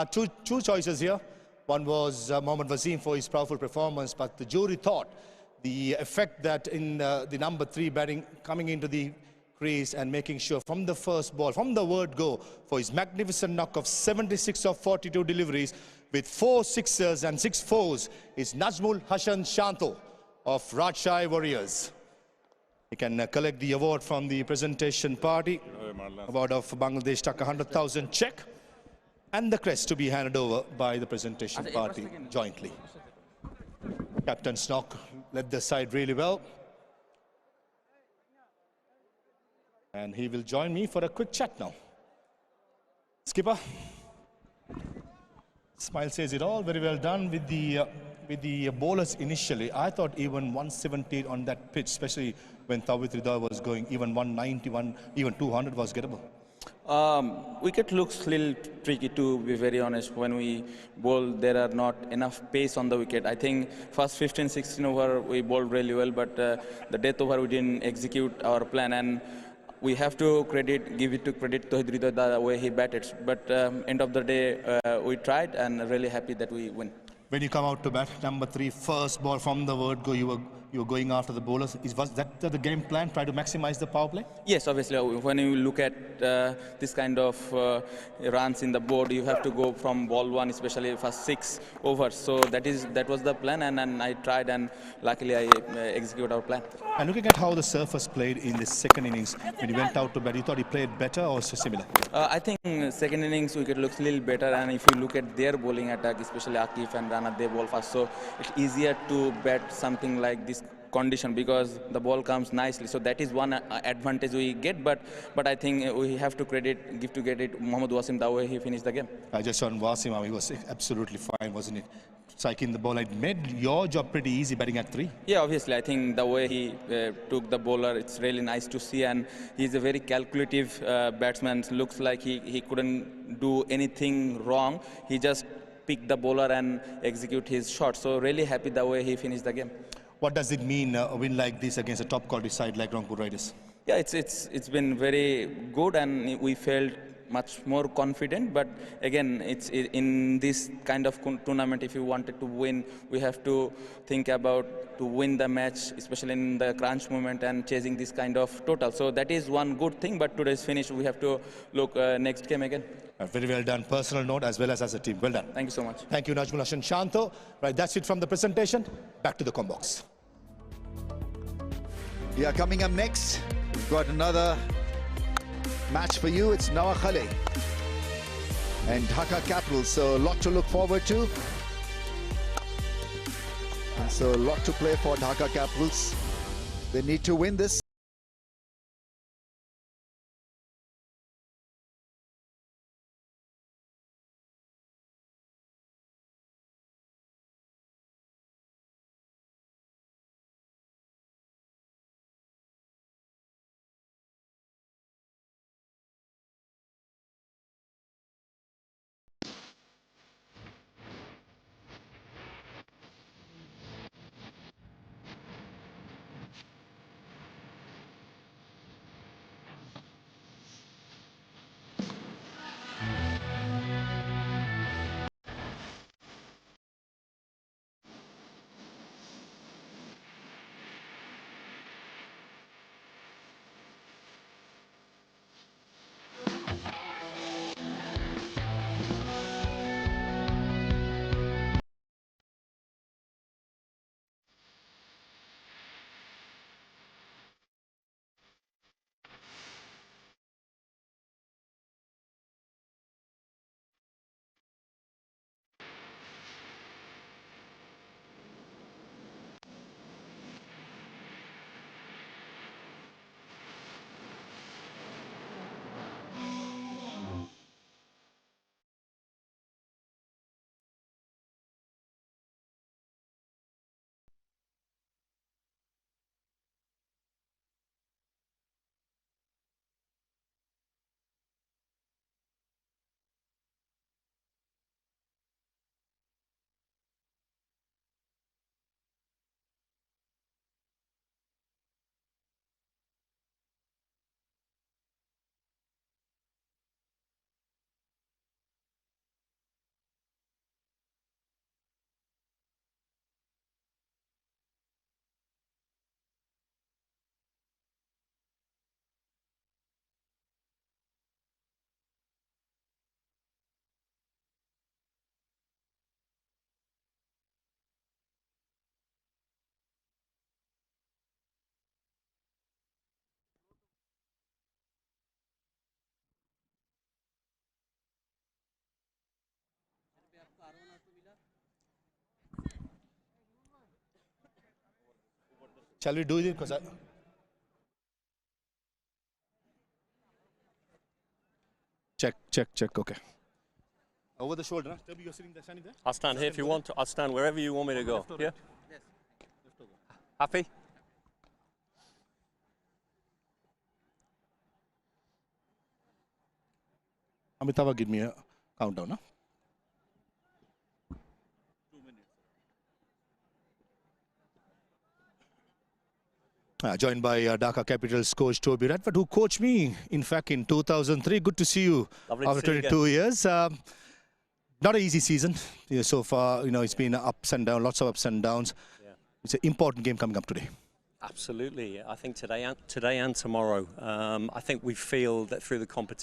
two choices here. One was Mohammad Wasim for his powerful performance, but the jury thought the effect that in the number 3 batting coming into the crease and making sure from the first ball, from the word go, for his magnificent knock of 76 of 42 deliveries with 4 sixers and 6 fours is Nazmul Hasan Shanto of Rajshahi Warriors. He can collect the award from the presentation party, award of Bangladesh taka 100,000 check, and the crest to be handed over by the presentation party jointly. Captain Snock led the side really well. And he will join me for a quick chat now. Skipper, smile says it all. Very well done with the bowlers initially. I thought even 170 on that pitch, especially when 𝗂𝗃𝗃 was going, even 191, even 200 was gettable. Wicket looks a little tricky, to be very honest. When we bowl, there are not enough pace on the wicket. I think first 15-16 over we bowled really well, but the death over we didn't execute our plan, and we have to give it to credit to 𝗃𝗃𝗃 the way he batted. But end of the day, we tried, and really happy that we win. When you come out to bat, number 3, first ball from the word go, you were going after the bowlers. Was that the game plan, try to maximize the power play? Yes, obviously. When you look at this kind of runs in the board, you have to go from ball 1, especially first 6 overs. So that was the plan, and I tried, and luckily I executed our plan. And looking at how the surfers played in the second innings, when he went out to bat, you thought he played better or similar? I think second innings wicket looks a little better, and if you look at their bowling attack, especially Akif and Rana, they bowl fast, so it's easier to bat something like this condition because the ball comes nicely. So that is one advantage we get, but I think we have to give credit Mohammad Wasim the way he finished the game. Just on Wasim, he was absolutely fine, wasn't it? Striking the ball, it made your job pretty easy batting at 3. Yeah, obviously. I think the way he took the bowler, it's really nice to see, and he's a very calculative batsman. Looks like he couldn't do anything wrong. He just pick the bowler and execute his shot. So really happy the way he finished the game. What does it mean, a win like this against a top quality side like Rangpur Riders? Yeah, it's been very good, and we felt much more confident. But again, it's in this kind of tournament, if you wanted to win, we have to think about to win the match, especially in the crunch moment and chasing this kind of total. So that is one good thing, but today's finish, we have to look next game again. Very well done, personal note as well as a team. Well done. Thank you so much. Thank you, Nazmul Hasan Shanto. Right, that's it from the presentation. Back to the combox. Yeah, coming up next, we've got another match for you. It's Nawa Khale and Dhaka Capitals, so a lot to look forward to. And so a lot to play for Dhaka Capitals. They need to win this. Shall we do it? Because check. Okay. Over the shoulder. You're standing there? I'll stand here if you want to. I'll stand wherever you want me to go. Yeah? Yes. Happy? Amitabh, give me a countdown. Huh? 2 minutes. Joined by 𝗃𝗃𝗃𝗃𝐴 coach 𝗃𝗵𝗴𝗏, who coached me, in fact, in 2003. Good to see you. Lovely after to see you 22 years. Not an easy season so far. You know, it's been ups and downs, lots of ups and downs. Yeah. It's an important game coming up today. Absolutely. I think today and tomorrow. I think we feel that through the competition.